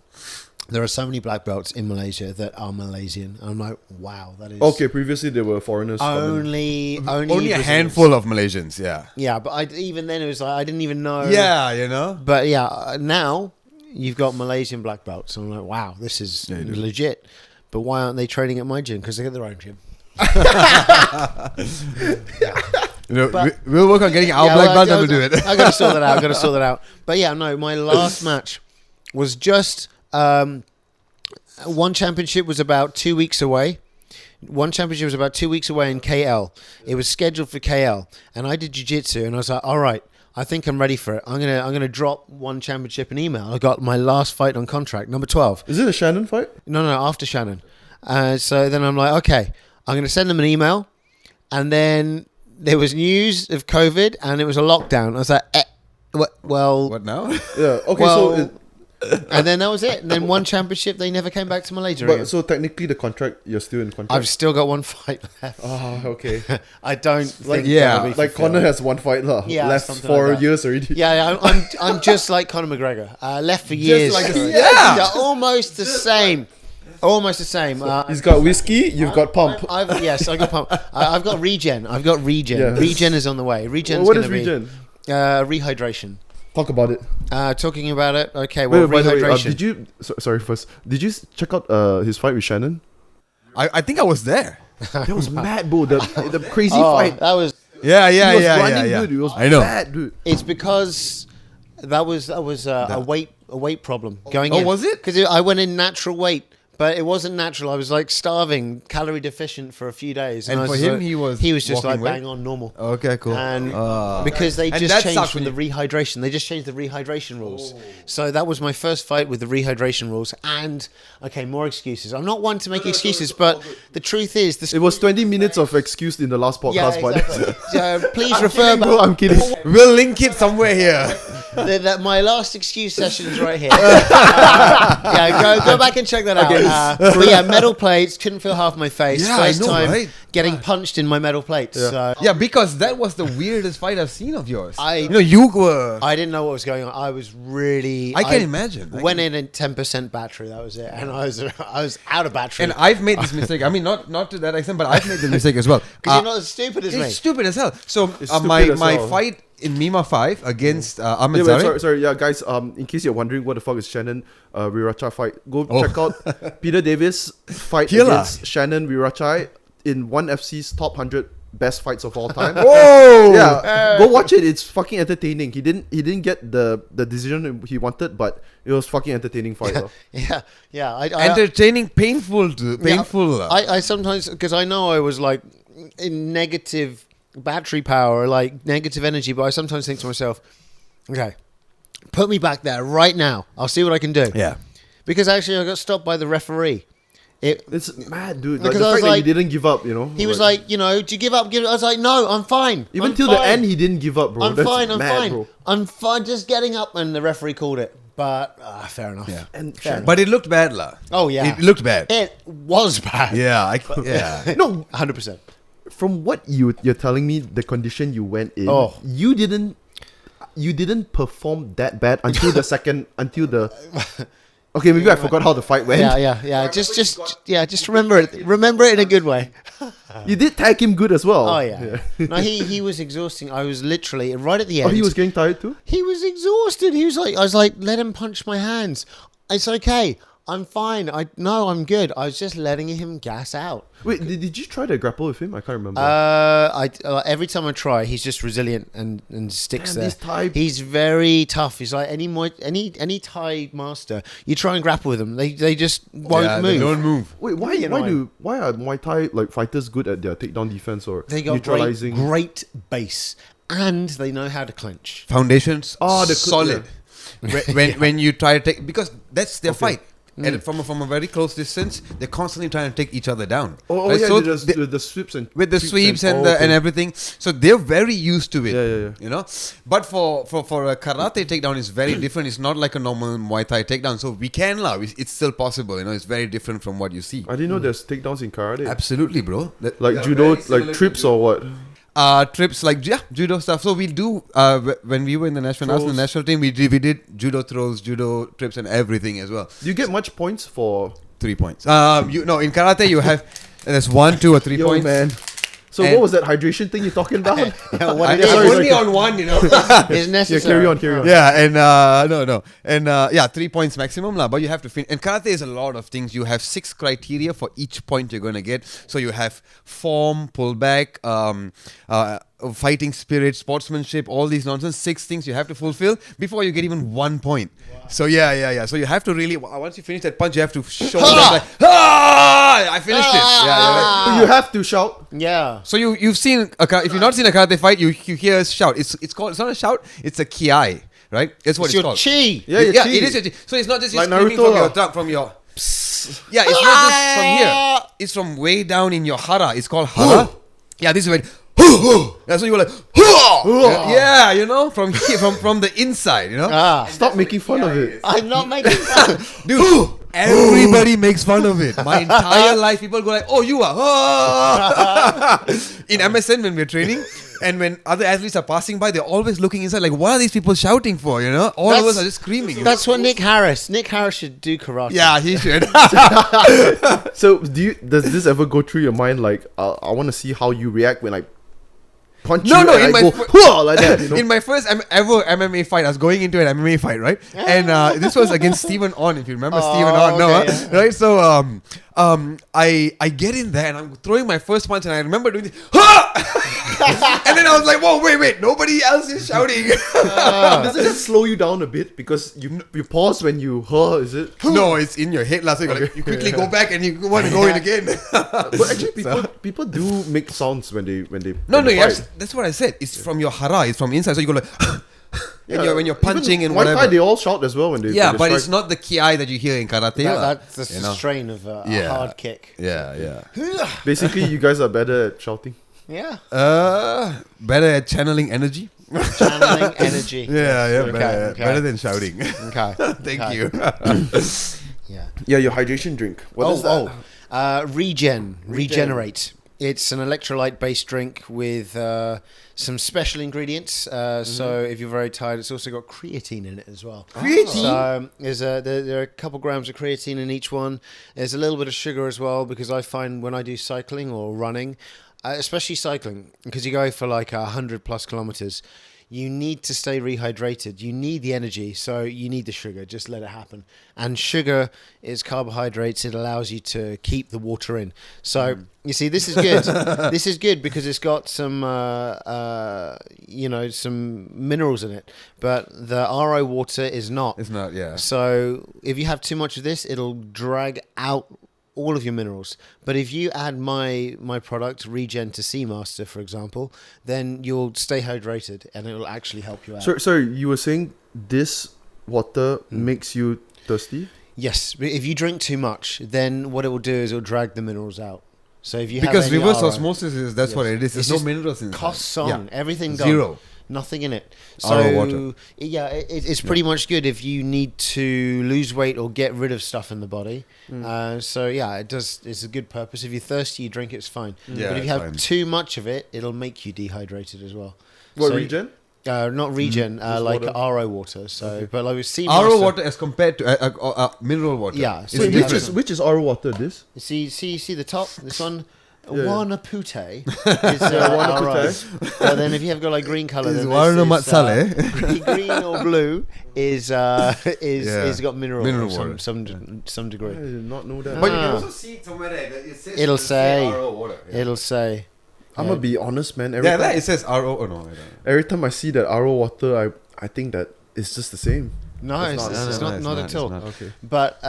there are so many black belts in Malaysia that are Malaysian. I'm like, wow, that is... Okay, previously there were foreigners. Only Only a Brazilians. handful of Malaysians. Yeah. Yeah, but even then it was like, I didn't even know. Yeah, you know. But yeah, now you've got Malaysian black belts. I'm like, wow, this is legit. But why aren't they training at my gym? Because they get their own gym. You know, But- we'll work on getting our black belt and we'll do it. I got to sort that out. But yeah, no, my last match was just one championship was about 2 weeks away. One championship was about 2 weeks away in KL. It was scheduled for KL, and I did jiu-jitsu, and I was like, all right, I think I'm ready for it. I'm gonna drop one championship an email. I got my last fight on contract, number 12. Is it a Shannon fight? No, after Shannon. So then I'm like, okay, I'm going to send them an email. And then there was news of COVID and it was a lockdown. I was like, well... What now? Yeah. Okay. Well, and then that was it. And then one championship, they never came back to Malaysia again. But so technically, the contract you're still in contract. I've still got one fight left. Oh, okay. I don't think yeah, that'll be Like fulfilled. Connor has one fight left Yeah, left something for like that. years already. Yeah, I'm just like Conor McGregor. Left for years. like- Yeah. They're almost the same. Almost the same. He's got whiskey. You've got pump. I got pump. I've got regen. Yes. Regen is on the way. Regen's What going is to be regen? rehydration. Talk about it. Talking about it. Okay, well, By the way, rehydration. did you? Sorry, first. Did you check out his fight with Shannon? I think I was there. That was mad, bro. The crazy Oh, fight. that was. Yeah, He was yeah. running, dude. It was I know. mad, dude. It's because that was a weight problem going Oh, in. was it? Because I went in natural weight. But it wasn't natural. I was like starving, calorie deficient for a few days. And I for was him, like- he was just like walking weight? bang on normal. Okay, cool. And because they And just that changed sucks from when the rehydration. They just changed the rehydration rules. So that was my first fight with the rehydration rules. And, okay, more excuses. I'm not one to make excuses, but the truth is... It was 20 minutes of excuse in the last podcast, yeah, exactly. Please refer bro, back. I'm kidding. We'll link it somewhere here. My last excuse session is right here. Yeah, go back and check that out. But yeah, metal plates, couldn't feel half my face. Yeah, First I know, time right? getting punched in my metal plates. So Yeah, because that was the weirdest fight I've seen of yours. I you were. I didn't know what was going on. I was really... I can imagine. Went in at 10% battery, that was it. And I was out of battery. And I've made this mistake. I mean, not to that extent, but I've made the mistake as well. Because you're not as stupid as me. It's stupid as hell. So stupid my as hell. fight in Mima 5 against Ahmed Yeah, wait, Zari. sorry, yeah, guys. In case you're wondering what the fuck is Shannon Wirachai fight, go Oh. check out Peter Davis fight Killer. against Shannon Wirachai in ONE FC's top 100 best fights of all time. Whoa! Yeah, go watch it. It's fucking entertaining. He didn't get the decision he wanted, but it was fucking entertaining fight. though. Yeah. Entertaining, painful. I sometimes, because I know I was like in negative battery power or like negative energy, but I sometimes think to myself, okay, put me back there right now. I'll see what I can do. Yeah. Because actually I got stopped by the referee. It's mad, dude. Like Because the I was fact that like- he didn't give up, you know. He was like, you know, do you give up? Give up. I was like, no, I'm fine. even I'm till the fine. end, he didn't give up, bro. I'm That's fine. I'm mad, fine. bro. I'm fine. Just getting up, and the referee called it. But fair enough. Yeah. And Fair enough. But it looked bad, lah. Oh yeah, It looked bad. It was bad. Yeah. Yeah. no, 100%. from what you're telling me, the condition you went in, Oh. you didn't perform that bad until the Okay, maybe I forgot how the fight went. Yeah. Just remember it. Remember it in a good way. You did tag him good as well. Oh yeah. No, he was exhausting. I was literally right at the Oh, end. he was getting tired too? He was exhausted. He was like, I was like, let him punch my hands. It's okay. I'm fine. I'm good. I was just letting him gas out. Wait, did you try to grapple with him? I can't remember. Every time I try, he's just resilient and sticks Damn, there. this Thai- He's very tough. He's like any Thai master. You try and grapple with them, they just won't Yeah, move. they don't move. Wait, why are Muay Thai like fighters good at their takedown defense or They got neutralizing? great base, and they know how to clinch. Foundations. Oh, the solid. When you try to take, because that's their fight. And from a very close distance, they're constantly trying to take each other down. Oh, Right? yeah, So the sweeps and with the sweeps and okay. everything, so they're very used to it. Yeah. You know, but for a karate takedown, it's very different. It's not like a normal Muay Thai takedown. So we can it's still possible. You know, it's very different from what you see. I didn't know there's takedowns in karate. Absolutely, bro. Like judo, like trips or what? Trips like judo stuff. So we do when we were in the national team, we did judo throws, judo trips, and everything as well. Do you get much points for 3 points. In karate you have there's 1, 2, or 3 Yo, points. man? So And- what was that hydration thing you're talking about? What I it is only on one, you know. is necessary. carry on. Yeah, and no, and 3 points maximum lah. But you have to finish. And karate is a lot of things. You have 6 criteria for each point you're going to get. So you have form, pullback, fighting spirit, sportsmanship, all these nonsense. 6 things you have to fulfill before you get even 1 point. Wow. So yeah. So you have to really once you finish that punch, you have to show them like, I finished it. Yeah. So you have to shout. Yeah. So you've seen if you've not seen a karate fight, you hear us shout. It's not a shout. It's a kiai, right? That's what It's it's your called. chi. Yeah, your chi. It is your chi. So it's not just you Like screaming Naruto from your yeah. It's not just from here. It's from way down in your hara. It's called hara. Yeah, this is where. That's what you were like. Yeah, you know, from here, from the inside, you know. Stop making fun of it. I'm not making fun. Dude, everybody makes fun of it. My entire life, people go like, "Oh, you are." In MSN when we're training, and when other athletes are passing by, they're always looking inside, like, "What are these people shouting for?" You know, all of us are just screaming. That's what Nick Harris should do karate. Yeah, he should. So does this ever go through your mind like I want to see how you react when I punch No, you no, and in I my go "Hua," like that, you know? In my first ever MMA fight, I was going into an MMA fight, right? And this was against Theeban on, if you remember Theeban on, okay, yeah. right? So I get in there and I'm throwing my first punch, and I remember doing this, and then I was like, whoa, wait, nobody else is shouting. Doesn't it slow you down a bit because you pause when you is it? No, it's in your head, last so you quickly go back and you want to go in again. But actually, people do make sounds when they No, when they yes, fight. that's what I said. It's from your hara, it's from inside. So you go like, when you're punching Even and Muay Thai, whatever. they all shout as well when they Yeah, when they but strike. it's not the kiai that you hear in karate. That's the you know? strain of a Yeah. hard kick. Yeah. Basically, you guys are better at shouting. Yeah. Better at channeling energy. Channeling energy. Yeah, Okay. better than shouting. Okay. Thank Okay. you. Yeah. Yeah, your hydration drink. What is that? Regenerate. It's an electrolyte-based drink with some special ingredients. So if you're very tired, it's also got creatine in it as well. Creatine? So there are a couple grams of creatine in each one. There's a little bit of sugar as well, because I find when I do cycling or running, especially cycling, because you go for like 100+ kilometers, you need to stay rehydrated. You need the energy, so you need the sugar. Just let it happen. And sugar is carbohydrates. It allows you to keep the water in. So you see, this is good. This is good because it's got some, some minerals in it. But the RO water is not. It's not, yeah. So if you have too much of this, it'll drag out all of your minerals. But if you add my product Regen to Seamaster, for example, then you'll stay hydrated and it will actually help you out. Sorry, you were saying this water makes you thirsty? Yes, if you drink too much, then what it will do is it will drag the minerals out. So if you because have any reverse RO, osmosis is that's what it is. There's no just minerals inside. cost song, Yeah. everything gone. Zero. Nothing in it. RO So water. yeah, it's pretty much good if you need to lose weight or get rid of stuff in the body. So yeah, it does. It's a good purpose. If you're thirsty, you drink it's fine. Yeah, but if you have fine. too much of it, it'll make you dehydrated as well. What, So- Regen? Not Regen, Just like water? RO water. So, but like with Seamaster, RO water as compared to mineral water. Yeah, It's so So different. which is RO water, this? See the top. This one. Yeah. Wanapute is Wanapute. But then if you have got like green color, Is then Warna this is, Matsale. green or blue is got mineral Mineral of some I degree. did not know that. But you Ah. can also see it somewhere there. That it says It'll say- RO water. Yeah. It'll say. I'm gonna be honest, man. Yeah, that it says RO. Oh no, I don't know. Every time I see that RO water, I think that it's just the same. No, It's it's not- not it's at all. not. Okay. But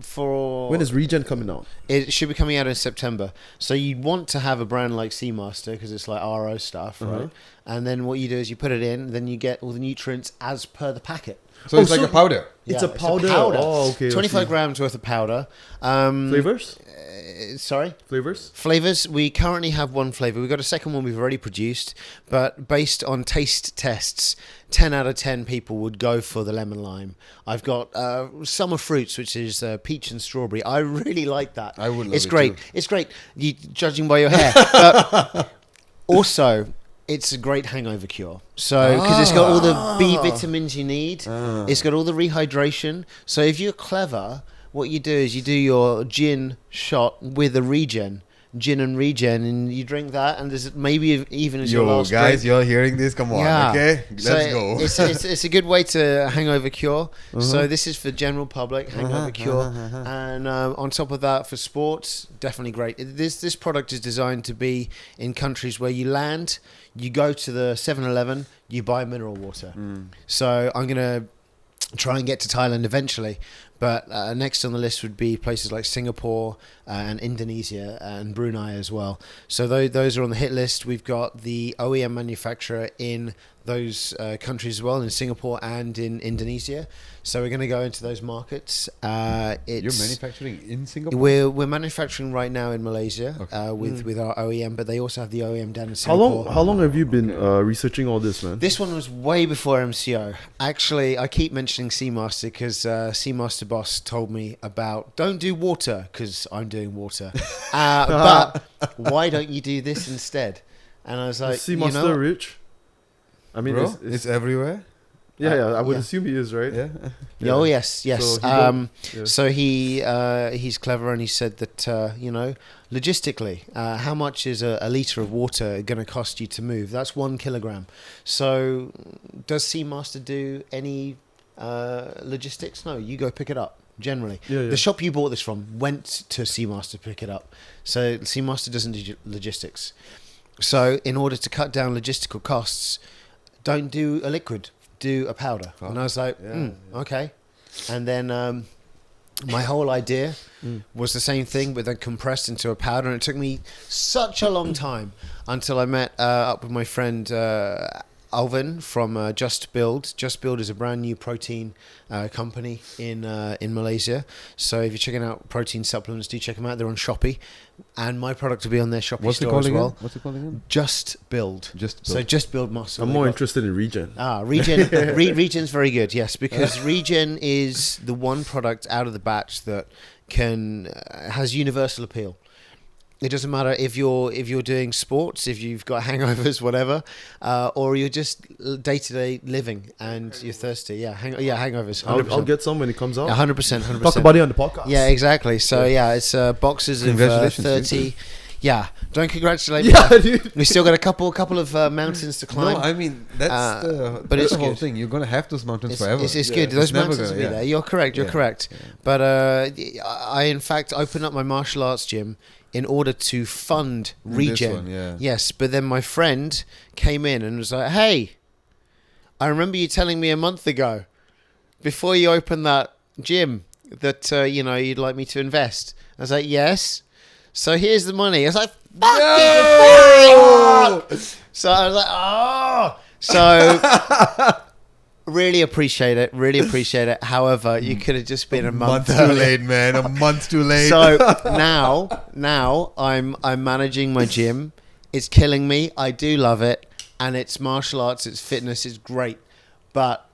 for When is Regen coming out? it should be coming out in September. So you'd want to have a brand like Seamaster because it's like RO stuff, right? And then what you do is you put it in, then you get all the nutrients as per the packet. So Oh, it's like so- a powder. It's a powder. Oh, okay. I 25 see. grams worth of powder. Flavors? Sorry? Flavors? Flavors, we currently have one flavor. We've got a second one we've already produced, but based on taste tests, 10 out of 10 people would go for the lemon lime. I've got summer fruits, which is peach and strawberry. I really like that. I would love It's it great. too. It's great. You judging by your hair. But also, it's a great hangover cure. So, because it's got all the B vitamins you need, it's got all the rehydration. So, if you're clever, what you do is you do your gin shot with a Regen, gin and Regen, and you drink that, and there's maybe even as your Yo, last guys, drink. you're hearing this? Come on, Yeah. okay? Let's So go. It's a good way to hangover cure. So this is for general public hangover cure, and on top of that, for sports, definitely great. This product is designed to be in countries where you land, you go to the 7-Eleven, you buy mineral water. So I'm gonna try and get to Thailand eventually. But next on the list would be places like Singapore and Indonesia and Brunei as well. So those are on the hit list. We've got the OEM manufacturer in those countries as well, in Singapore and in Indonesia. So we're going to go into those markets. You're manufacturing in Singapore? We're manufacturing right now in Malaysia with our OEM, but they also have the OEM down in How Singapore. long have you been researching all this, man? This one was way before MCO. Actually, I keep mentioning Seamaster because Seamaster boss told me about don't do water because I'm doing water. But why don't you do this instead? And I was like, Sea you Master know, Rich? I mean, Bro, it's everywhere. yeah, I would yeah. assume he is, right? Yeah. oh yes. So he don't- yeah. So he's clever, and he said that logistically, how much is a liter of water going to cost you to move? That's 1 kilogram. So does Seamaster do any logistics? No, you go pick it up. Generally, Yeah, yeah. the shop you bought this from went to Seamaster to pick it up. So Seamaster doesn't do logistics. So in order to cut down logistical costs, don't do a liquid, do a powder. And I was like, okay. And then my whole idea was the same thing, but then compressed into a powder. And it took me such a long time until I met up with my friend Alvin from Just Build. Just Build is a brand new protein company in Malaysia. So if you're checking out protein supplements, do check them out. They're on Shopee, and my product will be on their Shopee What's it store called as again? well. What's it called again? Just Build. Just So Build. Just Build muscle. I'm They've more got- interested in Regen. Regen. Regen's very good. Yes, because Regen is the one product out of the batch that has universal appeal. It doesn't matter if you're doing sports, if you've got hangovers, whatever, or you're just day-to-day living and you're thirsty. Yeah, hangovers. 100%. I'll get some when it comes out. 100%. Talk about it on the podcast. Yeah, exactly. So yeah, it's boxes of Congratulations, 30. Yeah, don't congratulate me. Yeah, dude. We still got a couple of mountains to climb. No, I mean that's but that's it's the whole good. thing. You're gonna have those mountains It's, forever. it's Yeah. good. Those It's never mountains gonna- will be yeah. there. You're correct. You're Yeah. correct. Yeah. But I in fact opened up my martial arts gym in order to fund This Regen. one, yeah. Yes, but then my friend came in and was like, "Hey, I remember you telling me a month ago, before you opened that gym, that you'd like me to invest. I was like, yes. So here's the money. I was like, fuck it. So I was like, oh. So really appreciate it. However, you could have just been a month too late, man. A month too late. So now I'm managing my gym. It's killing me. I do love it, and it's martial arts. It's fitness. It's great, but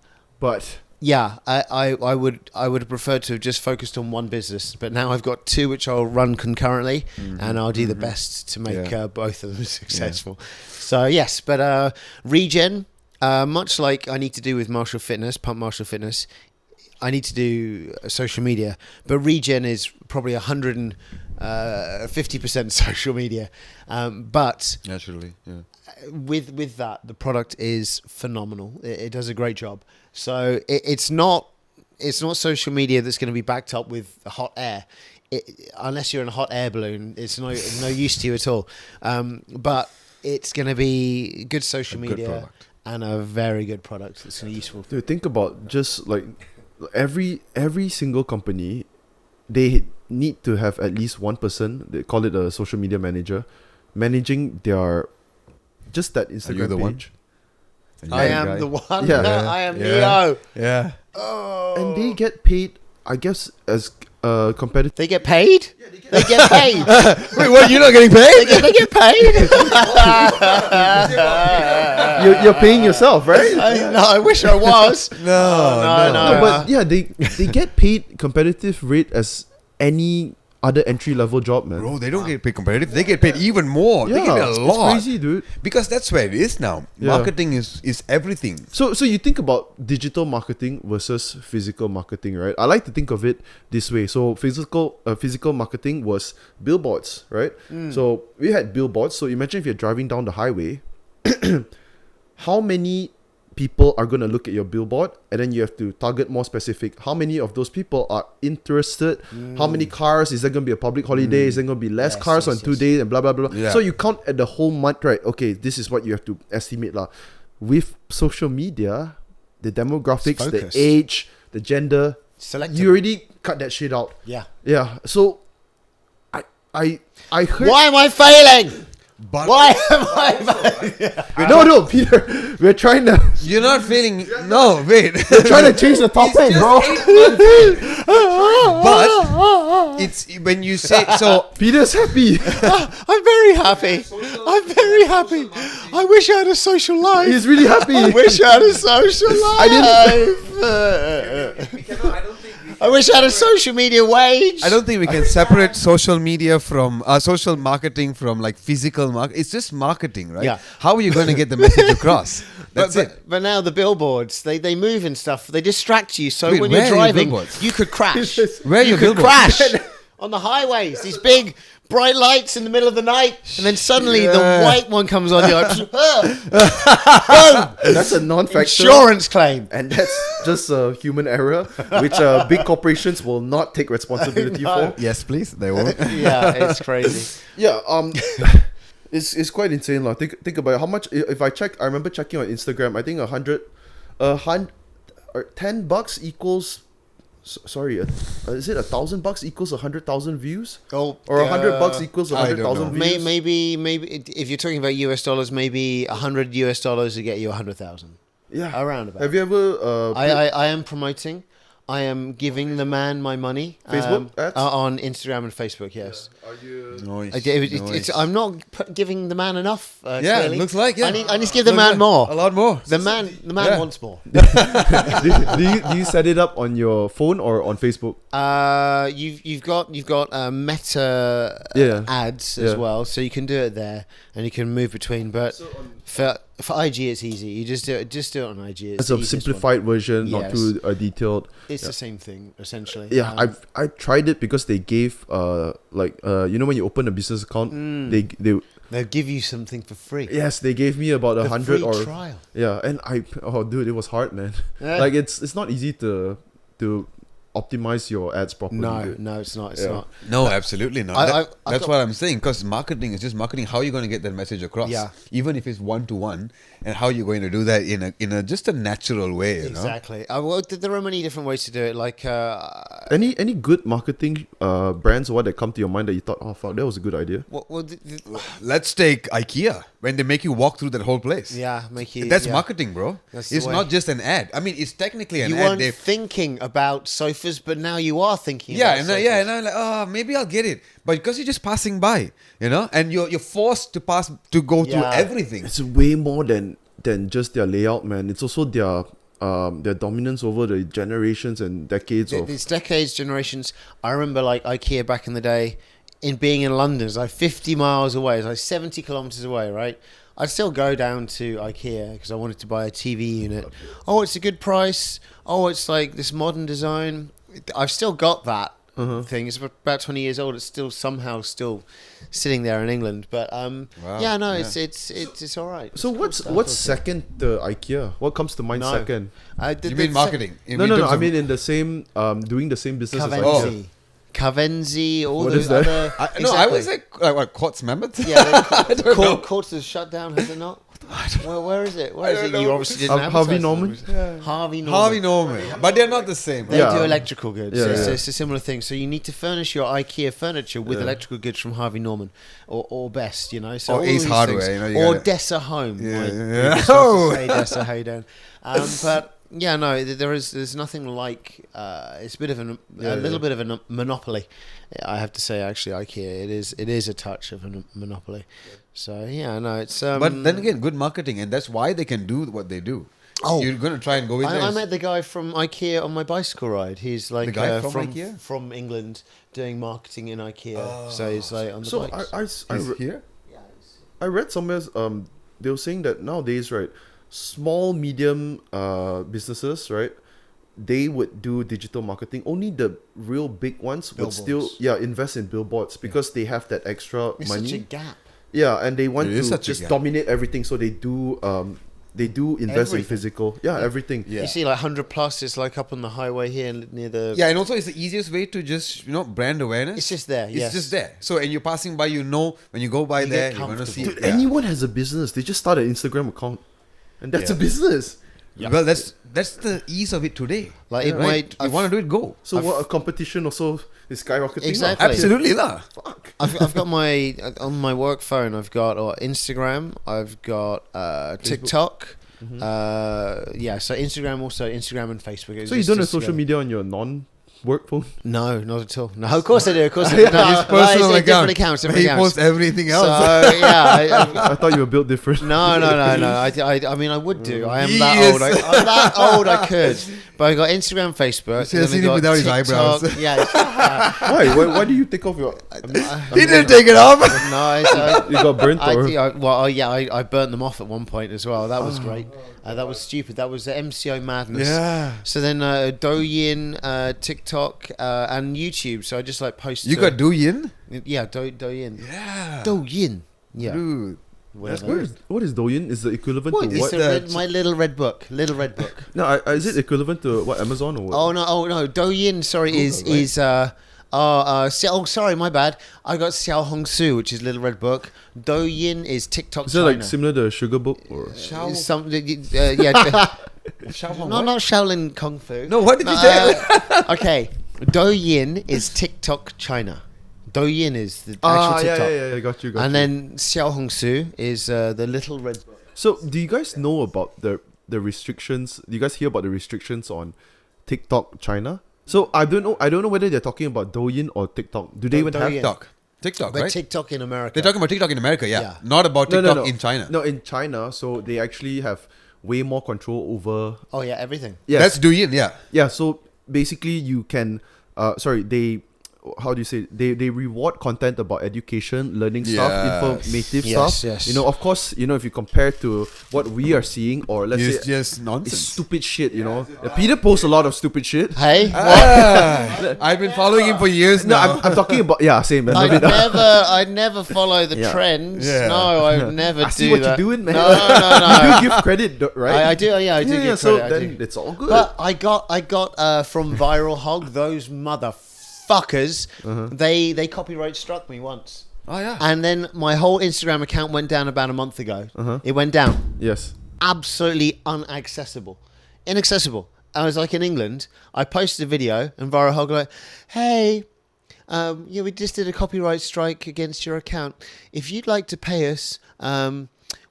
yeah, I would have preferred to have just focused on one business, but now I've got two which I'll run concurrently, and I'll do the best to make both of them successful. So yes, but regen, much like I need to do with martial fitness, pump martial fitness, I need to do social media, but regen is probably 150% social media, but naturally, with that, the product is phenomenal. It does a great job. So it's not social media that's going to be backed up with hot air. Unless you're in a hot air balloon, it's no use to you at all. But it's going to be good social media and a very good product that's useful. Dude, think about just like every single company, they need to have at least one person, they call it a social media manager, managing their just that Instagram page. I am the one. Yeah. I am Neo. Yeah. Oh. And they get paid, I guess, as competitive. They get paid? Yeah, they get paid. Wait, what? You're not getting paid? They get paid? You're paying yourself, right? I wish I was. No. But yeah, they get paid competitive rate as any other entry level job, man. Bro, they don't get paid competitive. They get paid even more. Yeah, they get a lot. it's crazy, dude. Because that's where it is now. Yeah. Marketing is everything. So you think about digital marketing versus physical marketing, right? I like to think of it this way. So physical marketing was billboards, right? So we had billboards. So imagine if you're driving down the highway, how many people are going to look at your billboard, and then you have to target more specific. How many of those people are interested? How many cars? Is there going to be a public holiday? Is there going to be less cars on 2 days? And blah, blah, blah. Yeah. So you count at the whole month, right? Okay, this is what you have to estimate. With social media, the demographics, the age, the gender, you already cut that shit out. Yeah. Yeah. So I heard... Why am I failing? But Why am I failing? No, Peter. We're trying to... you're not feeling. No, wait. We're trying to change the topic, bro. But it's when you say so. Peter's happy. I'm very happy. I'm very happy. I wish I had a social life. He's really happy. I wish I had a social life. I wish I had a social media wage. I don't think we can separate social media from social marketing from like physical market. It's just marketing, right? Yeah. How are you going to get the message across? That's it. But now the billboards, they move and stuff. They distract you. So Wait, when where you're are your driving, billboards? you could crash. Where are your could billboards? crash on the highways. These big bright lights in the middle of the night, and then suddenly the white one comes on. You're like, That's a non-factor. insurance claim. And that's just a human error, which big corporations will not take responsibility for. Yes, please. They won't. Yeah, it's crazy. Yeah, it's quite insane, lah. Think about it. How much? If I check, I remember checking on Instagram. I think $10 equals. Sorry, is it $1,000 equals 100,000 views? Oh, Or $100 equals 100,000 views? Maybe if you're talking about US dollars, maybe $100 to get you 100,000. Yeah, Around about. Have you ever? I am promoting. I am giving the man my money. Facebook ads? On Instagram and Facebook. Yes. Are you? Nice. I'm not giving the man enough. Yeah, clearly. it looks like. Yeah. I need to give the man more. A lot more. The man Yeah. wants more. do you set it up on your phone or on Facebook? You've got Meta ads as well, so you can do it there and you can move between. But for IG, it's easy. You just do it on IG. It's a simplified version, not too detailed. It's the same thing essentially. Yeah, I tried it because they gave you know when you open a business account, they'll give you something for free. Yes, they gave me about 100 free or trial. Yeah, and dude, it was hard, man. Like it's not easy to optimize your ads properly. No, it's not. It's not. No, absolutely not. I've That's got- what I'm saying. Because marketing is just marketing. How are you going to get that message across? Yeah. Even if it's 1-to-1, and how you're going to do that in a just a natural way. You know? Exactly. Well, there are many different ways to do it. Like, Any good marketing brands or what that come to your mind that you thought, oh fuck, that was a good idea? Let's take IKEA when they make you walk through that whole place. yeah, make you. That's yeah. marketing, bro. That's the It's way. not just an ad. I mean, it's technically an You ad. weren't thinking about sofas, but now you are thinking. Yeah, about and sofas. and I'm like, oh, maybe I'll get it, but because you're just passing by, you know, and you're forced to go through Yeah. everything. It's way more than just their layout, man. It's also their dominance over the generations and decades of. It's decades, generations. I remember like IKEA back in the day, in being in London, it's like 50 miles away, it's like 70 kilometers away, right? I'd still go down to IKEA because I wanted to buy a TV unit. Oh, it's a good price. Oh, it's like this modern design. I've still got that thing. It's about 20 years old. It's still somehow still sitting there in England. But yeah, no, yeah. it's all right. So what's second to IKEA? What comes to mind No. second? You mean marketing? You No. terms I of- mean in the same doing the same business as Cavenzi. IKEA. Cavenzi, all What those is that? other. No, I Exactly. was like what, Quartz Mammoth? Yeah, courts is shut down, has it not? Well, where is it? Where is don't it? You know. obviously didn't Harvey advertise Norman? it. Harvey Norman. Harvey Norman, but they're not the same. They Yeah. do electrical goods. Yeah, it's, yeah. it's a similar thing. So you need to furnish your IKEA furniture with Yeah. electrical goods from Harvey Norman, or best, you know. So Or all Ace these Hardware, things. you know, you or gotta- Dessa Home. Yeah, like yeah. people start Oh. to say Dessa, how you doing? But yeah, no, there's nothing like. It's a bit of a little bit of a monopoly. I have to say, actually, IKEA it is a touch of a monopoly. So yeah, no, it's. But then again, good marketing, and that's why they can do what they do. Oh. You're gonna try and go in there. I met the guy from IKEA on my bicycle ride. He's like The guy from IKEA? from England doing marketing in IKEA. So he's like on the So bikes. I He's re- here. I read somewhere they were saying that nowadays, right, small medium businesses, right, they would do digital marketing. Only the real big ones would still Billboards. invest in billboards because they have that extra It's money. such a gap. Yeah, and they want It is to such a just gap. dominate everything, so they do invest in Everything. physical. Yeah, everything. Yeah. You see, like 100 plus is like up on the highway here near the. Yeah, and also it's the easiest way to just brand awareness. It's just there. It's Yes. just there. So and you're passing by, when you go by You there, get you're gonna see. comfortable. Dude, Yeah. anyone has a business. They just start an Instagram account, and that's a Yeah. business. Well, that's the ease of it today. Like it right? might. You want to do it, go. So what a competition also is skyrocketing. now. Exactly. Absolutely lah. Fuck. I've got my on my work phone. I've got Instagram. I've got TikTok. Yeah, so Instagram and Facebook. It's So you just- don't have just social together. media on your non-work phone? No, not at all. No, of course I do. Of course I do. No, His it's personal a account. different accounts. Different He accounts. posts everything else. So yeah, I thought you were built different. no. I mean, I would do. I am He that is. old. I'm that old. I could. But I got Instagram, Facebook. See, I've and then seen we him got without his TikTok. eyebrows. Yeah. Why do you take off your? He didn't take it off. No, You got burnt or? I burnt them off at one point as well. That was great. That was stupid. That was MCO madness. Yeah. So then Douyin, TikTok, and YouTube. So I just like post. You got Douyin? yeah, Douyin. Yeah. Douyin. Yeah. Dude. Whatever. What is Douyin? Is the equivalent What to is what? my little red book? Little red book. No, is it equivalent to what, Amazon or what? Oh no! Douyin, sorry, sorry, my bad. I got Xiao Hong Su, which is Little Red Book. Douyin is TikTok Is it China. like similar to Sugar Book or? Some, yeah, Xiao no, not Shaolin Kung Fu. No, what did you say? Okay, Douyin is TikTok China. Douyin is the actual TikTok. Yeah, got you. And then Xiao Hong Su is the Little Red Book. So, do you guys know about the restrictions? Do you guys hear about the restrictions on TikTok China? So I don't know whether they're talking about Douyin or TikTok. Do they even have Douyin. TikTok, But right? TikTok in America. They're talking about TikTok in America, yeah. Yeah. Not about TikTok in China. No, in China, so they actually have way more control over. Oh yeah, everything. Yes. That's Douyin, yeah. Yeah, so basically you can they how do you say, they reward content about education, learning stuff, Yes. informative Yes, stuff. yes. You know, of course, you know, if you compare to what we are seeing, or let's It's say just it's nonsense. stupid shit, you know. Peter posts a lot of stupid shit. Hey, I've been following him for years No, now. I'm talking about same. Man. I'd never follow the Yeah. trends. Yeah. No, I would never I do see what that. you're doing, man. No, You do give credit, right? I do. Yeah, I do. Give so credit, I then do. it's all good. But I got from Viral Hog, those motherfuckers. They copyright struck me once, Oh yeah. and then my whole Instagram account went down about a month ago. It went down. Yes. Absolutely inaccessible. I was like in England. I posted a video, and Viral Hog like, "Hey, we just did a copyright strike against your account. If you'd like to pay us,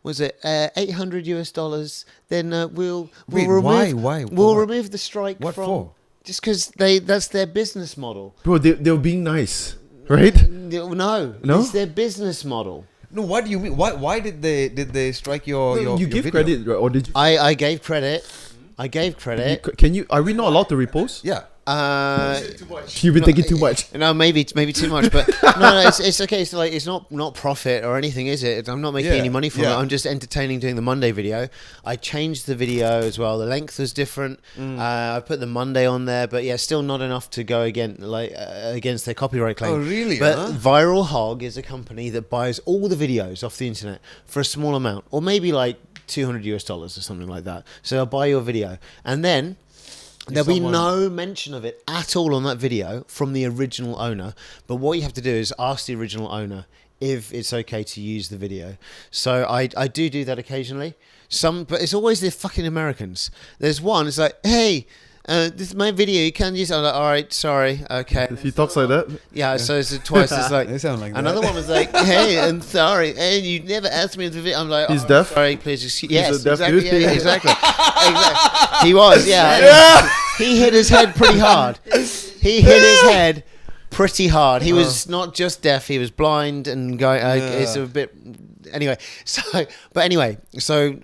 was it $800? Then we'll Wait, remove why? we'll What? remove the strike What from for? just because that's their business model. Bro, they were being nice, right? No, No? it's their business model. No, what do you mean? Why did they strike your you your give video? credit, right? Or did you? I gave credit. I gave credit. Can you? Are we not allowed to repost? Yeah. You've been taking too much. No, maybe too much, but no, it's okay. It's like it's not profit or anything, is it? I'm not making Yeah, any money from yeah. it. I'm just entertaining doing the Monday video. I changed the video as well. The length was different. I put the Monday on there, but yeah, still not enough to go against their copyright claim. Oh, really, But huh? Viral Hog is a company that buys all the videos off the internet for a small amount, or maybe like $200 or something like that. So they'll buy your video, and then there'll be no mention of it at all on that video from the original owner. But what you have to do is ask the original owner if it's okay to use the video. So I do that occasionally. But it's always the fucking Americans. There's one, it's like, hey, this is my video, you can't use it. I'm like, all right, sorry, okay. He talks like that. Yeah, so it's twice. It's like They sound like that. another one was like, "Hey, I'm sorry, and you never asked me to video." I'm like, He's "Oh, deaf? Sorry, please excuse." He's Yes, a deaf exactly. dude? Yeah, exactly. Exactly. He was. Yeah. He hit his head pretty hard. He hit his head pretty hard. He was not just deaf; he was blind and going. It's a bit. Anyway, so.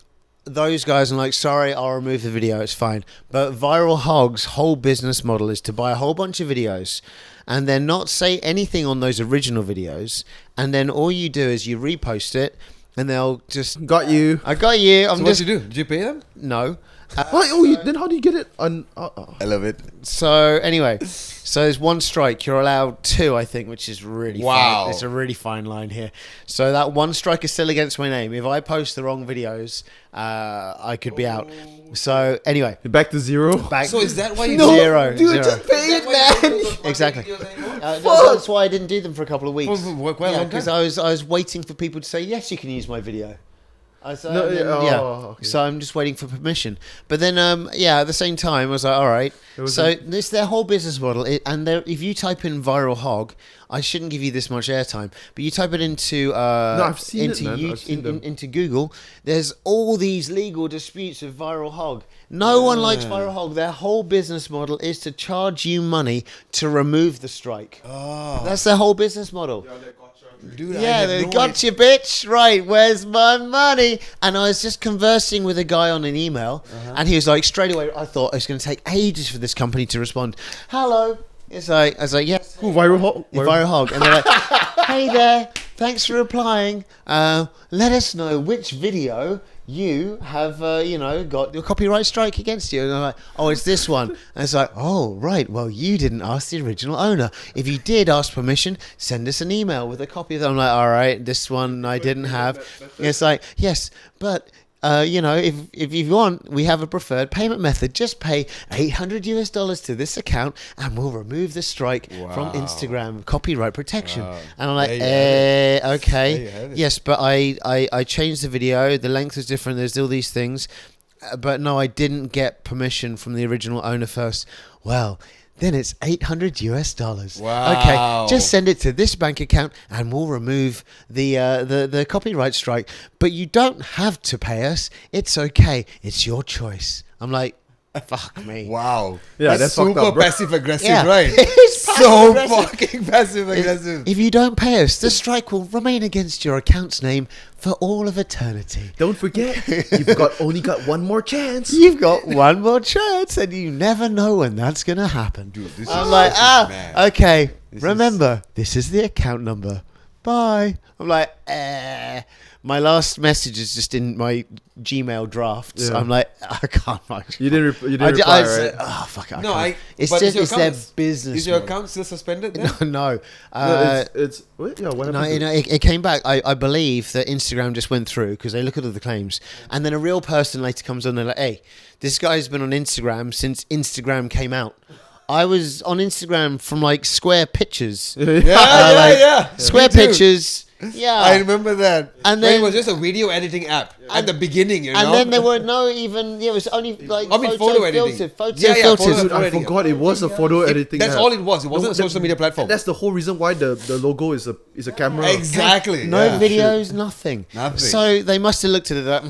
Those guys are like, sorry, I'll remove the video, it's fine. But Viral Hog's whole business model is to buy a whole bunch of videos and then not say anything on those original videos, and then all you do is you repost it and they'll just Got you. I got you. I'm So what just did you do? Did you pay them? no. Then how do you get it on? I love it. So anyway, so there's one strike. You're allowed two, I think, which is really Wow. fine. It's a really fine line here. So that one strike is still against my name. If I post the wrong videos, I could be out. So anyway, Back to zero. back. So is that why you zero? dude, Zero. just pay it, man. Exactly. That's why I didn't do them for a couple of weeks. For quite a long Because time. I was waiting for people to say yes, you can use my video. No, okay. So I'm just waiting for permission. But then, at the same time, I was like, all right. So it's their whole business model. If you type in Viral Hog, I shouldn't give you this much airtime, but you type it into I've seen it, man. I've seen them. into Google. There's all these legal disputes with Viral Hog. No one likes Viral Hog. Their whole business model is to charge you money to remove the strike. Oh, That's their whole business model. dude, I Yeah, had they no got you, bitch. Right, where's my money? And I was just conversing with a guy on an email, and he was like, straight away, I thought it was going to take ages for this company to respond. Hello. I was like, yes. Who, Viral Hog? Viral Hog. And they're like, hey there, thanks for replying. Let us know which video you have, got your copyright strike against you. And I'm like, oh, it's this one. And it's like, oh, right. Well, you didn't ask the original owner. If you did ask permission, send us an email with a copy of that. I'm like, all right, this one I didn't have. And it's like, yes, but... if you want, we have a preferred payment method. Just pay $800 to this account, and we'll remove the strike from Instagram copyright protection. And I'm like, There you have it. okay, There you have it. yes, but I changed the video. The length was different. There's all these things, but no, I didn't get permission from the original owner first. Well. Then it's $800. Wow. Okay, just send it to this bank account and we'll remove the copyright strike. But you don't have to pay us. It's okay. It's your choice. I'm like, fuck me. Wow. Yeah, that's fucked super up, bro. passive aggressive, Yeah. right? It's So passive-aggressive. fucking passive aggressive. If you don't pay us, the strike will remain against your account's name for all of eternity. Don't forget, you've only got one more chance. You've got one more chance, and you never know when that's gonna happen. Dude, this I'm is like, mad. okay, remember, this is the account number. Bye. I'm like, my last message is just in my Gmail drafts. Yeah. I'm like, I can't. You didn't reply, right? Oh fuck it. No, it's but just is it's their business. Is your mode. account still suspended then? No. It's wait, yeah. What happened? No, it came back. I believe that Instagram just went through because they look at all the claims, and then a real person later comes on. They're like, "Hey, this guy's been on Instagram since Instagram came out." I was on Instagram from like square pictures. Yeah. Square Me too. pictures. Yeah, I remember that. And When then- it was just a video editing app at the beginning, you know. and then there were no even. Yeah, it was only like photo editing. filters. Photo Yeah, filters. photo- Dude, I forgot it was a photo editing. That's app. all it was. It wasn't a No, social media platform. That's the whole reason why the logo is a camera. Exactly. No yeah. videos, nothing. Nothing. So they must have looked at it that,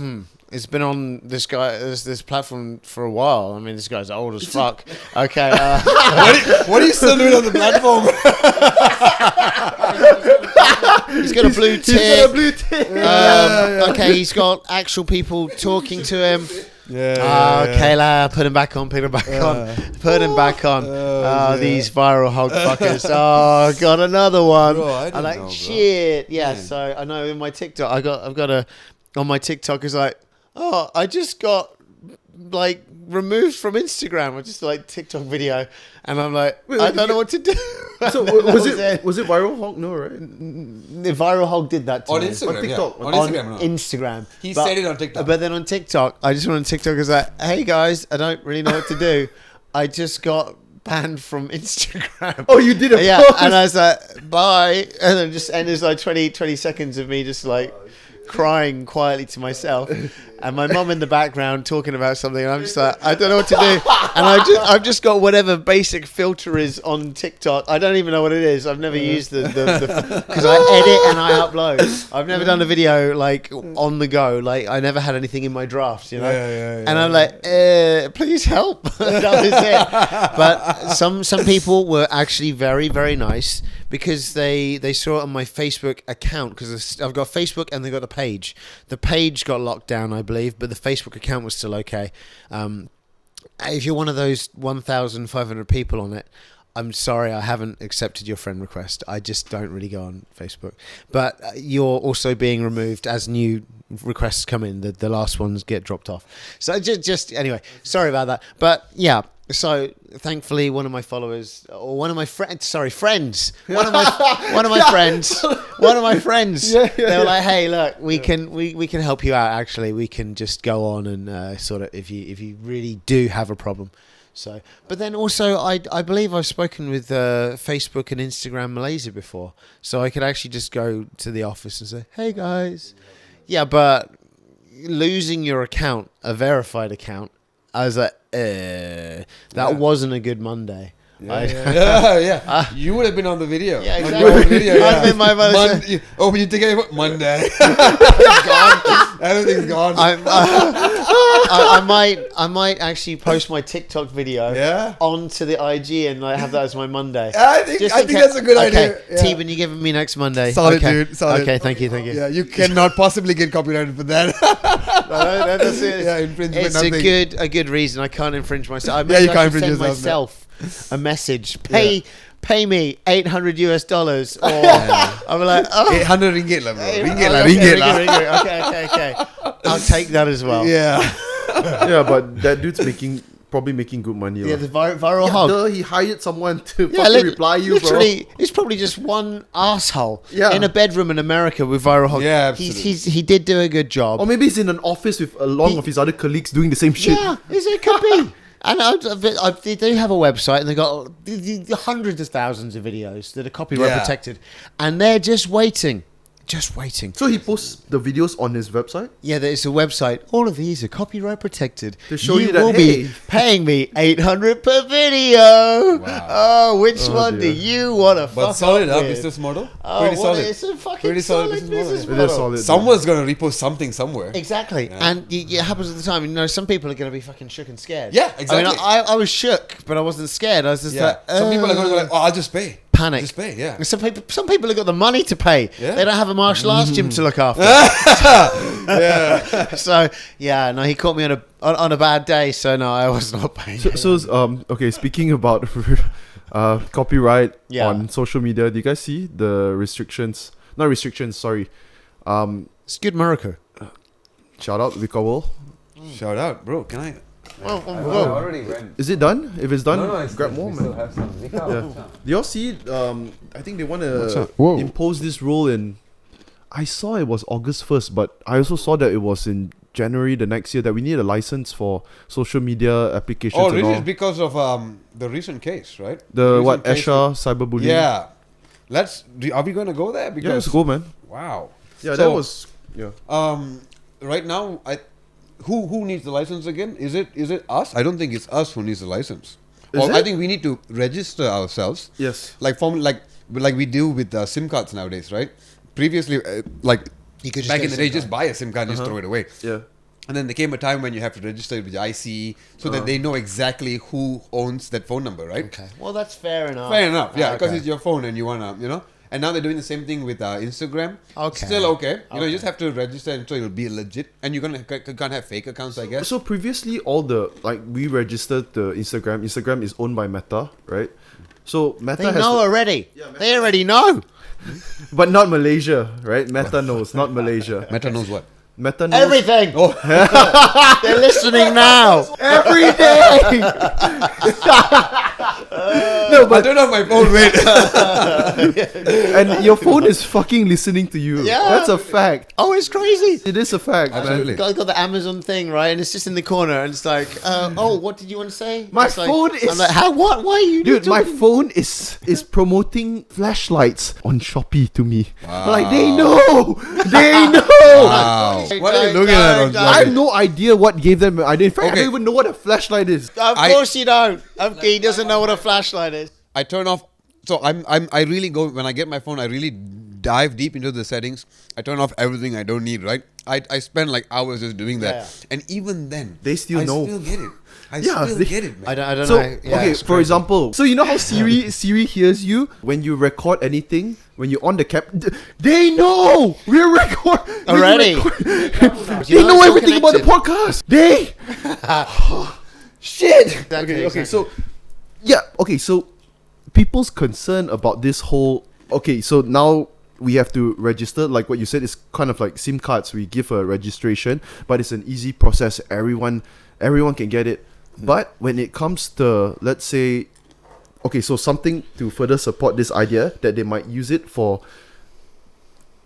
it's been on this platform for a while. I mean, this guy's old as fuck. Okay. What are you still doing on the platform? He's got a blue tick. He's got a blue tick. Okay, he's got actual people talking to him. Yeah. Okay, put him back on, put him back on, put him back on. yeah. These viral hog fuckers. Oh, got another one. Bro, I I'm didn't like, know, bro. shit. Yeah, Man. so I know in my TikTok, I've got a, on my TikTok is like, oh, I just got like removed from Instagram. I just like TikTok video, and I'm like, Wait, I don't know what to do. So That was it viral hog? No, right? The viral hog did that to On me. Instagram, On TikTok. yeah. On On Instagram, no. Instagram. He But- said it on TikTok. But then on TikTok, I just went on TikTok. I was like, hey guys, I don't really know what to do. I just got banned from Instagram. Oh, you did a Yeah, post. and I was like, bye. And then just ended like 20 seconds of me just like crying quietly to myself. And my mum in the background talking about something. And I'm just like, I don't know what to do. And I've just got whatever basic filter is on TikTok. I don't even know what it is. I've never used the because I edit and I upload. I've never done a video like on the go. Like I never had anything in my drafts, you know. Yeah, And I'm like, please help. That was it. But some people were actually very, very nice because they saw it on my Facebook account because I've got Facebook and they got the page. The page got locked down, I believe, but the Facebook account was still okay. If you're one of those 1,500 people on it, I'm sorry, I haven't accepted your friend request. I just don't really go on Facebook. But you're also being removed as new requests come in. The last ones get dropped off. So just anyway, sorry about that. But yeah, so thankfully one of my followers or one of my friends, one of my friends, they were like, hey, look, we can help you out. Actually, we can just go on and sort of if you really do have a problem. So, but then also, I believe I've spoken with Facebook and Instagram Malaysia before, so I could actually just go to the office and say, "Hey guys, yeah." But losing your account, a verified account, I was like, that wasn't a good Monday. Yeah. You would have been on the video. Yeah, On exactly. your own video, I'd have been my mother. When you take it, Monday. It's gone. Everything's gone. I might actually post my TikTok video Yeah. onto the IG and like have that as my Monday. I think that's a good idea. Okay, Yeah. Theeban, you giving me next Monday? Solid, okay. dude. Solid. Okay, thank you. Yeah, you cannot possibly get copyrighted for that. That's it. Yeah, infringement. It's nothing. a good reason. I can't infringe myself. Yeah, you can't I infringe send yourself, myself a message. Pay me $800 or I'm like 800 ringgit lah, bro. Okay. I'll take that as well. Yeah. Yeah, but that dude's probably making good money. Yeah, lah. the viral hog. Duh, he hired someone to Yeah, fucking reply you, bro. literally, it's probably just one asshole Yeah. in a bedroom in America with viral hog. Yeah, absolutely. He did do a good job. Or maybe he's in an office with along of his other colleagues doing the same shit. Yeah, it could be. And they do have a website, and they got the hundreds of thousands of videos that are copyright protected, and they're just waiting. So he posts the videos on his website. Yeah, there's a website. All of these are copyright protected. To show you that, will hey. be paying me $800 per video. Wow. Oh, which one dear. do you want to But fuck solid up up with? business model. Oh, Pretty well, solid. it's a fucking Pretty solid solid business business model. It is model. solid. Someone's gonna repost something somewhere. Exactly, and it happens all the time. You know, some people are going to be fucking shook and scared. Yeah, exactly. I mean, I was shook, but I wasn't scared. I was just Yeah. like, Some people are gonna go like, "Oh, I'll just pay." panic. Just pay. Yeah. And some people have got the money to pay. Yeah. They don't have a martial arts gym to look after. Yeah. So yeah, no, he caught me on a bad day. So no, I was not paying. So okay, speaking about copyright Yeah. on social media. Do you guys see the restrictions? Not restrictions, sorry. It's good Morocco. Shout out Vikawal. Shout out, bro. Can I? Well, I already went. Is it done? If it's done, it's grab we more, still man. have some. Yeah. Do y'all see? I think they want to up? Whoa. impose this rule in. I saw it was August 1st, but I also saw that it was in January the next year that we need a license for social media applications. Oh, and this all. is because of the recent case, right? The recent what? case Esha cyberbullying. Yeah. Are we gonna go there? Yeah, Because let's go, man. wow. Yeah, So, that was. Yeah. Right now, who needs the license again? Is it us? I don't think it's us who needs the license. Is I it? think we need to register ourselves. Yes. Like we do with SIM cards nowadays, right? Previously, You could just back get in a the day, SIM just buy a SIM card and just throw it away. Yeah. And then there came a time when you have to register it with your IC so that they know exactly who owns that phone number, right? Okay. Well, that's fair enough. Fair enough, yeah, because Okay. it's your phone and you wanna, And now they're doing the same thing with Instagram. Okay. Still okay. You just have to register and so it'll be legit. And you can't have fake accounts, I guess. So previously, we registered the Instagram. Instagram is owned by Meta, right? So Meta They has, know already. They already know. but not Malaysia, right? Meta knows, not Malaysia. Meta knows what? Meta knows Everything. Oh, They're listening now. every day. No, I but don't have my phone. Wait. and your phone is fucking listening to you. Yeah. That's a fact. Oh, it's crazy. It is a fact, Absolutely. man. Got the Amazon thing, right? And it's just in the corner, and it's like, oh, what did you want to say? My It's like- phone is- I'm like, how? What? Why are you? Dude, my talking? phone is promoting flashlights on Shopee to me. Wow. Like they know, they know. Wow. What are you looking at on I have no idea what gave them an idea. In fact, I Okay. don't even know what a flashlight is. Of course you don't. He doesn't know what a flashlight is. I turn off. So I really go when I get my phone. I really dive deep into the settings. I turn off everything I don't need. Right. I spend like hours just doing that. Yeah. And even then, They still I know. still get it. I Yeah, still they- get it, man. I don't So know. Yeah, okay, it's for crazy. example, so you know how Siri hears you when you record anything when you're on the they know we're record Already. They know it's all everything about the connected. podcast. They shit. Exactly, Okay, exactly. so yeah, okay, so people's concern about this whole so now we have to register, like what you said, it's kind of like SIM cards. We give a registration, but it's an easy process. Everyone can get it. But when it comes to, let's say, okay, so something to further support this idea that they might use it for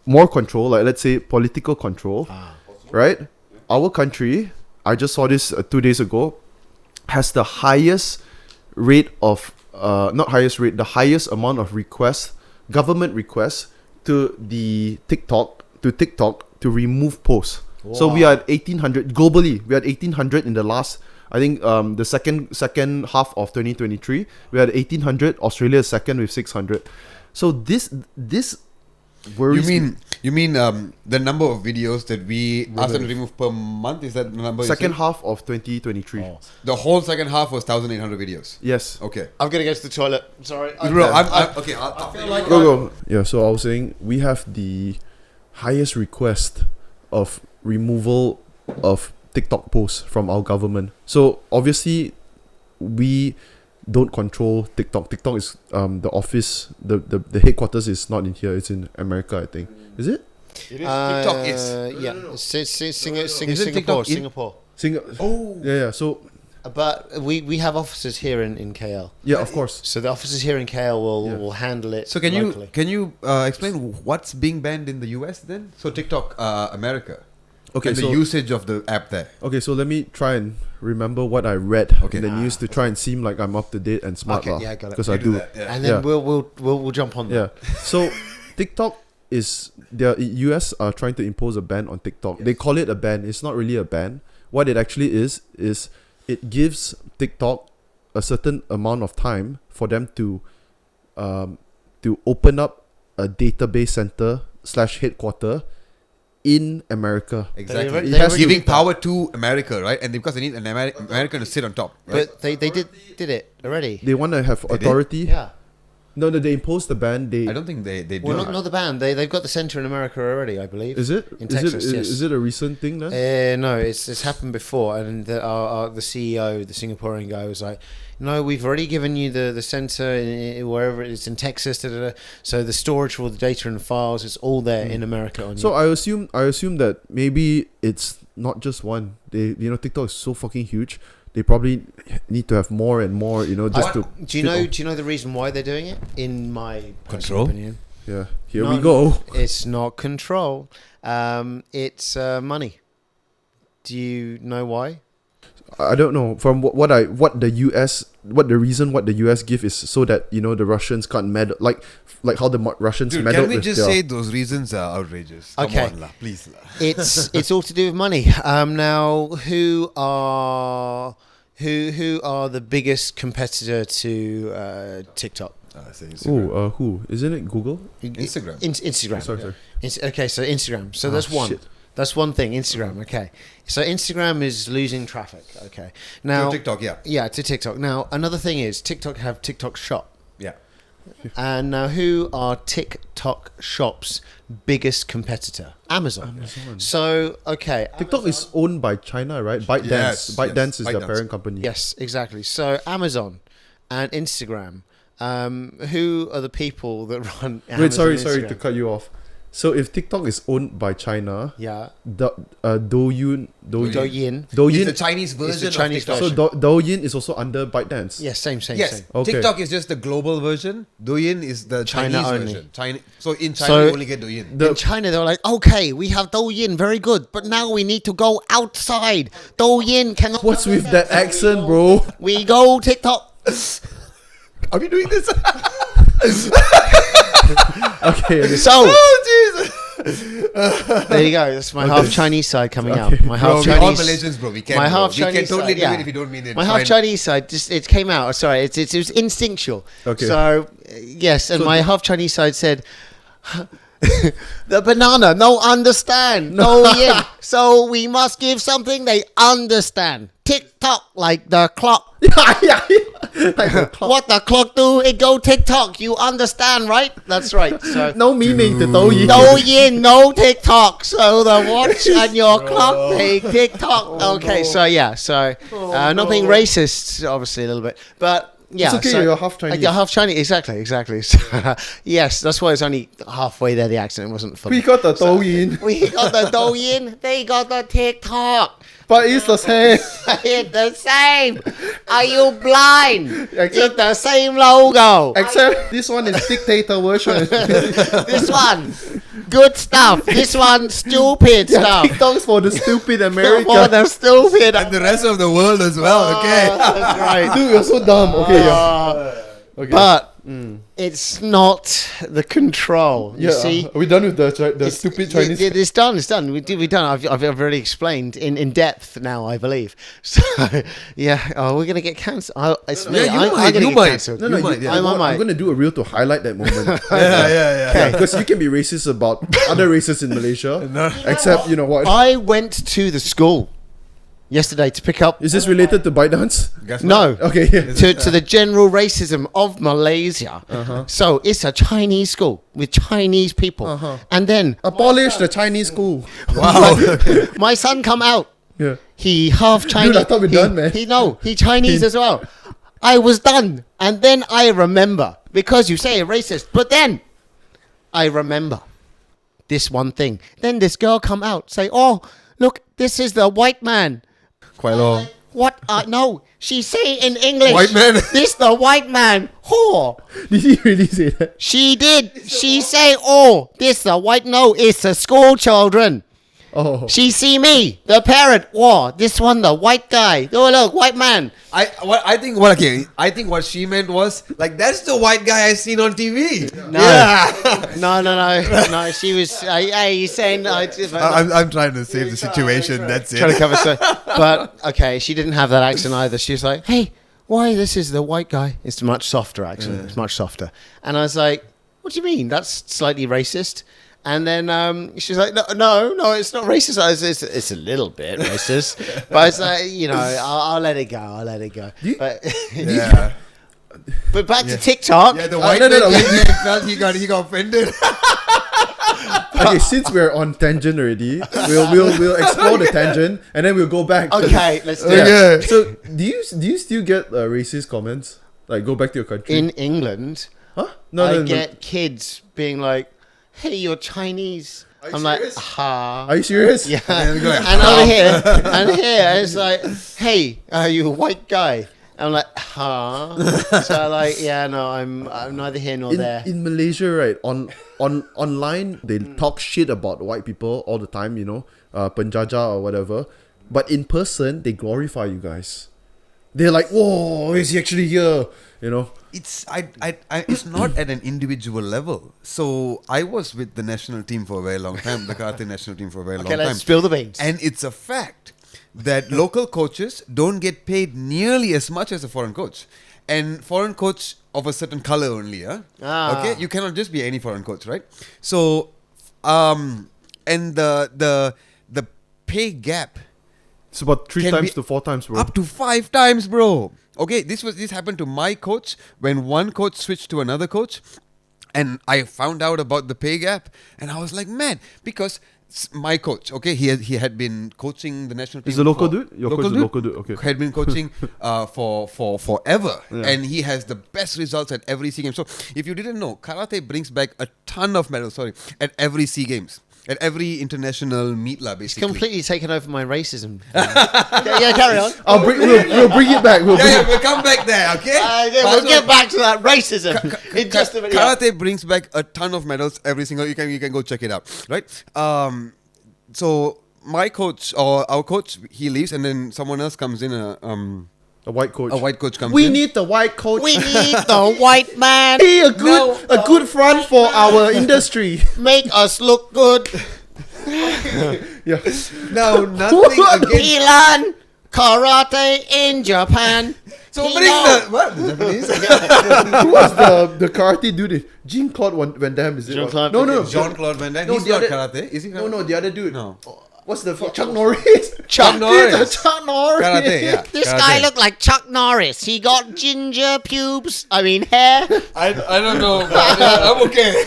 more control, like let's say political control, right? Our country, I just saw this 2 days ago, has the highest rate of, the highest amount of requests, government requests to TikTok to remove posts. So we are at 1,800 globally. We are at 1,800 in the last, I think, the second half of 2023. We are at 1,800. Australia is second with 600. So this worries me. You mean the number of videos that we asked them to remove per month? Is that the number? Second you half of 2023. said? The whole second half was 1,800 videos. Yes. Okay. I'm gonna go to the toilet. Sorry. Bro, okay. I'll feel like Go. Yeah, so I was saying we have the highest request of removal of TikTok posts from our government. So obviously we don't control TikTok. TikTok is the office, the headquarters is not in here, it's in America, I think. Is it? it is. TikTok is. Yeah. Singapore. TikTok in- Singapore. Oh. Yeah, so But we have offices here in KL. yeah, of course. So the offices here in KL Yeah. will handle it. So locally. can you explain what's being banned in the US then? So TikTok, America. Okay, And the so usage of the app there. okay, so let me try and remember what I read Okay. in the news to try and seem like I'm up to date and smart. Okay, yeah, got it. Because You I do do. that, yeah. And then Yeah. we'll jump on Yeah. So TikTok is the US are trying to impose a ban on TikTok. They call it a ban. It's not really a ban. What it actually is it gives TikTok a certain amount of time for them to open up a database center / headquarter in America. Exactly. They It has Giving did that. power to America, right? And because they need an American to sit on top. Right? But they did it already. They want to have did? authority. Yeah. No, they imposed the ban. I don't think they do. Well, not the ban. They've got the centre in America already, I believe. Is it? In Texas, yes. Is it a recent thing then? No, it's happened before, and the CEO, the Singaporean guy, was like, "No, we've already given you the center wherever it is in Texas. Da, da, da. So the storage for all the data and files is all there in America." So I assume that maybe it's not just one. TikTok is so fucking huge. They probably need to have more and more. Do you know the reason why they're doing it? In my Control? opinion, yeah. Here we go. It's not control. It's money. Do you know why? I don't know. From what the US give is so that the Russians can't meddle, like how the Russians Dude, meddle. can we just say those reasons are outrageous? Okay. Come on, please. It's all to do with money. Now, who are the biggest competitor to TikTok? Who? Isn't it Google? Instagram. Instagram. Sorry. Okay, so Instagram. So that's one. Shit. That's one thing. Instagram. Okay. So Instagram is losing traffic. Okay. Now to TikTok, yeah. Yeah, to TikTok. Now another thing is TikTok have TikTok Shop. Yeah. And now who are TikTok Shop's biggest competitor? Amazon. So, okay. TikTok is owned by China, right? ByteDance. Yes, ByteDance is their ByteDance. parent company. Yes, exactly. So Amazon and Instagram. Who are the people that run Amazon? Wait, sorry Instagram? to cut you off. So if TikTok is owned by China, Yeah. Douyin Douyin. It's the Chinese version It's the Chinese of TikTok. So Douyin is also under ByteDance. Yes, same. Yes, Okay. TikTok is just the global version. Douyin is the China Chinese only. version. So in China, So- you only get Douyin. In China, they were like, okay, we have Douyin, very good, but now we need to go outside. Douyin cannot. What's with that accent, bro? We go TikTok. Are we doing this? Okay. So Oh, Jesus. there you go. That's my half Chinese side coming out. My Bro, half we're all Chinese. Malaysians, bro. We can. My bro. half We can Chinese totally side, do yeah. it if you don't mean it. My half Chinese side just it came out. Sorry, it was instinctual. Okay. So yes, and my half Chinese side said. The banana, no understand, no yin. So we must give something they understand. Tick tock like the clock. What the clock do? It go tick tock. You understand, right? That's right. So No meaning to Douyin. no yin, no tick tock. So the watch and your clock they tick tock. Okay, so yeah, so not being racist, obviously a little bit, but. Yeah, It's okay, so, you're half Chinese. You're half Chinese, exactly. So, yes, that's why it's only halfway there. The accent wasn't fully. We got the Douyin, We got the Douyin, they got the TikTok. but it's the same. It's the same. Are you blind? It's Except- the same logo. Except this one is dictator version. This one, good stuff. This one, stupid stuff. TikTok's for the stupid America. For the stupid. And the rest of the world as well, okay? That's right. Dude, you're so dumb. Okay, yeah. Okay. But it's not the control. You yeah, see? are we done with the stupid Chinese? It's done. We've done. I've already explained in depth now, I believe. So yeah, we're gonna get cancelled. It's me. Yeah, I'm gonna get cancelled. No, You might, yeah. I'm going to do a reel to highlight that moment. Yeah. Okay. Because you can be racist about other races in Malaysia. Except, you know what? I went to the school yesterday to pick up. Is this related to ByteDance? Guess No. what? Okay, yeah. To the general racism of Malaysia. So it's a Chinese school with Chinese people. And then Abolish the Chinese school. Wow. my son come out. Yeah. He half Chinese. I thought we're done, man. He Chinese as well. I was done. And then I remember. Because you say racist. But then I remember this one thing. Then this girl come out. Say, oh, look, this is the white man. Quite long. What? No. She say in English. White man. This the white man. Whore. Did he really say that? She did. She say, oh, this the white. No, it's the school children. Oh. She see me, the parent. Whoa, this one, the white guy. Oh, look, white man. I think what she meant was like that's the white guy I seen on TV. No. Yeah. No. She was, hey, you saying, I'm trying to save the situation. That's trying to it. cover so. But, okay, she didn't have that accent either. She was like, hey, why this is the white guy? It's a much softer accent. It's much softer. And I was like, what do you mean? That's slightly racist. And then she's like, no, it's not racist. It's a little bit racist. But it's like, I'll let it go. You- But Yeah. But back to TikTok. Yeah, the white no, no, man he got offended. Okay, since we're on tangent already, we'll explore the tangent and then we'll go back. Okay, let's do Yeah. it. So do you still get racist comments? Like go back to your country. In England, Huh? I get kids being like, "Hey, you're Chinese." I'm serious? like, "Ha." Are you serious? Yeah. And go, And over here, it's like, "Hey, are you a white guy?" I'm like, "Huh?" So like, yeah, no, I'm neither here nor there. In Malaysia, right? Online, they talk shit about white people all the time. Penjaja or whatever. But in person, they glorify you guys. They're like, "Whoa, is he actually here?" It's it's not at an individual level. So I was with the national team for a very long time, the karate national team for a very long Okay, time. let's spill the beans. And it's a fact that local coaches don't get paid nearly as much as a foreign coach. And foreign coach of a certain color only, Okay? You cannot just be any foreign coach, right? So and the pay gap, It's about 3 Can times be to 4 times, bro. up to 5 times, bro. Okay, this happened to my coach when one coach switched to another coach, and I found out about the pay gap, and I was like, man, because my coach, okay, he had been coaching the national team. Is a local dude? Your coach is a local dude, okay. Had been coaching for forever, Yeah. and he has the best results at every SEA Games. So if you didn't know, karate brings back a ton of medals. At every SEA Games. At every international meet, basically. It's completely taken over my racism. yeah, carry on. We'll bring it back. We'll We'll come back there, okay? We'll get back to that racism in just a minute. Karate brings back a ton of medals every single. You can go check it out, right? So my coach or our coach, he leaves, and then someone else comes in. A white coach. A white coach comes We in. need the white coach. We need the white man. Be a good front for our industry. Make us look good. Yeah. Now nothing against. He learn karate in Japan. So He bring know- the what? The Japanese? Who was the karate dude? Jean-Claude Van Damme, is it? Jean-Claude No, Van no. Damme. Jean-Claude Van Damme. No, He's the not other- karate. Is he? No, the other dude. No. What's the Chuck Norris? Chuck Norris. Chuck Norris. Karate, yeah. This Karate. guy looked like Chuck Norris. He got ginger pubes. I mean hair. I don't know. But, I'm okay.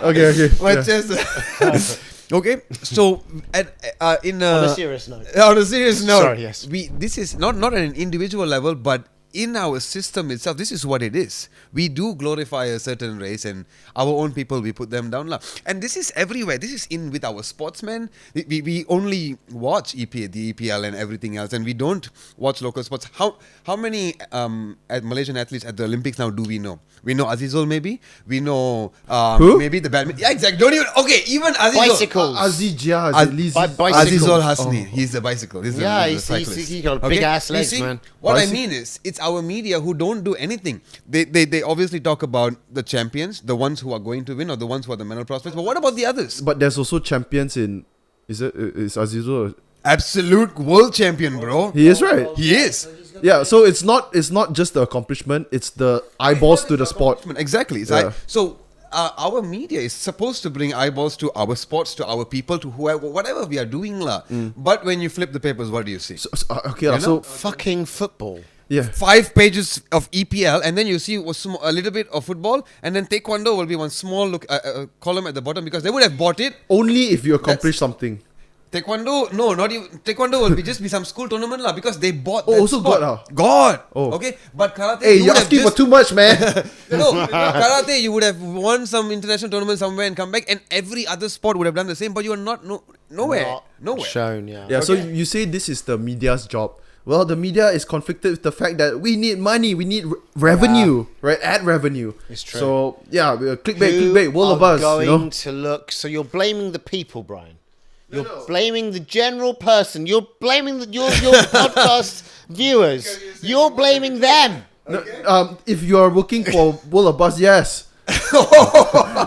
Okay. My yeah. chest. Okay, so on On a serious note. on a serious note, Sorry, yes. This is not at an individual level, but in our system itself, this is what it is. We do glorify a certain race, and our own people, we put them down. And this is everywhere. This is in with our sportsmen. We only watch the EPL and everything else, and we don't watch local sports. How many Malaysian athletes at the Olympics now do we know? We know Azizul, maybe. We know Who? maybe the badminton. Yeah, exactly. Don't even. Okay, even Azizul. Bicycles. Azijia, bicycle. Azizul Hasni. He's a bicycle. He's Yeah, a he's cyclist. he got Okay? big ass You legs, see, man. What I Bicycle. mean is, it's our media who don't do anything. They obviously talk about the champions, the ones who are going to win, or the ones who are the medal prospects. But what about the others? But there's also champions in. Is Azizul? Absolute world champion, bro. He is, right? He is. Yeah. So it's not just the accomplishment. It's the eyeballs to the sport. Exactly. Yeah. So our media is supposed to bring eyeballs to our sports, to our people, to whoever, whatever we are doing, But when you flip the papers, what do you see? Okay. You know? So Fucking football. yeah. 5 pages of EPL, and then you see a little bit of football, and then taekwondo will be one small column at the bottom because they would have bought it. Only if you accomplish something. Taekwondo, no, not even Taekwondo will be just be some school tournament because they bought. Oh, that also sport. God, Oh, okay, but karate. Hey, you you're would have asking for just- too much, man. No, karate, you would have won some international tournament somewhere and come back, and every other sport would have done the same, but you are nowhere. Shown, yeah. Yeah, so you say this is the media's job. Well, the media is conflicted with the fact that we need money, we need revenue, right? Ad revenue. It's true. So, yeah, clickbait, Who world of are buzz. going to look? So you're blaming the people, Brian. You're blaming the general person. You're blaming your podcast viewers. You're blaming them. If you are working for World of Buzz, yes.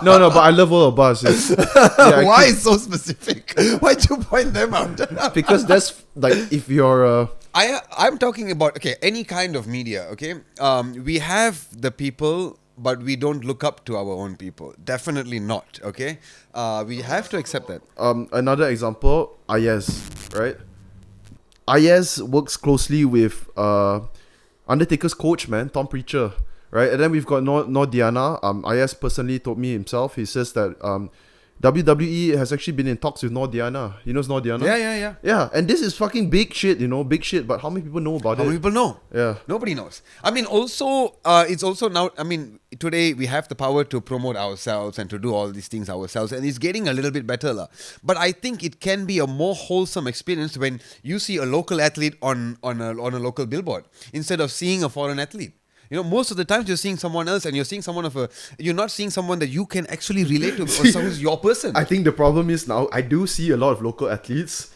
no, but I love World of Buzz. Yeah, Why so specific? Why'd you point them out? because that's like if you're I'm talking about any kind of media. Okay, we have the people, but we don't look up to our own people. Definitely not. Okay, we have to accept that. another example, Ayaz, right? Ayaz works closely with Undertaker's coach, man, Tom Preacher, right? And then we've got Nordiana. IS personally told me himself. He says that WWE has actually been in talks with Nordiana. He knows Nordiana? Yeah. Yeah, and this is fucking big shit, big shit. But how many people know about it? How many people know? Yeah. Nobody knows. I mean, also, it's also now, I mean, today we have the power to promote ourselves and to do all these things ourselves. And it's getting a little bit better. But I think it can be a more wholesome experience when you see a local athlete on a local billboard instead of seeing a foreign athlete. Most of the times you're seeing someone else and you're seeing you're not seeing someone that you can actually relate to or someone who's your person. I think the problem is now I do see a lot of local athletes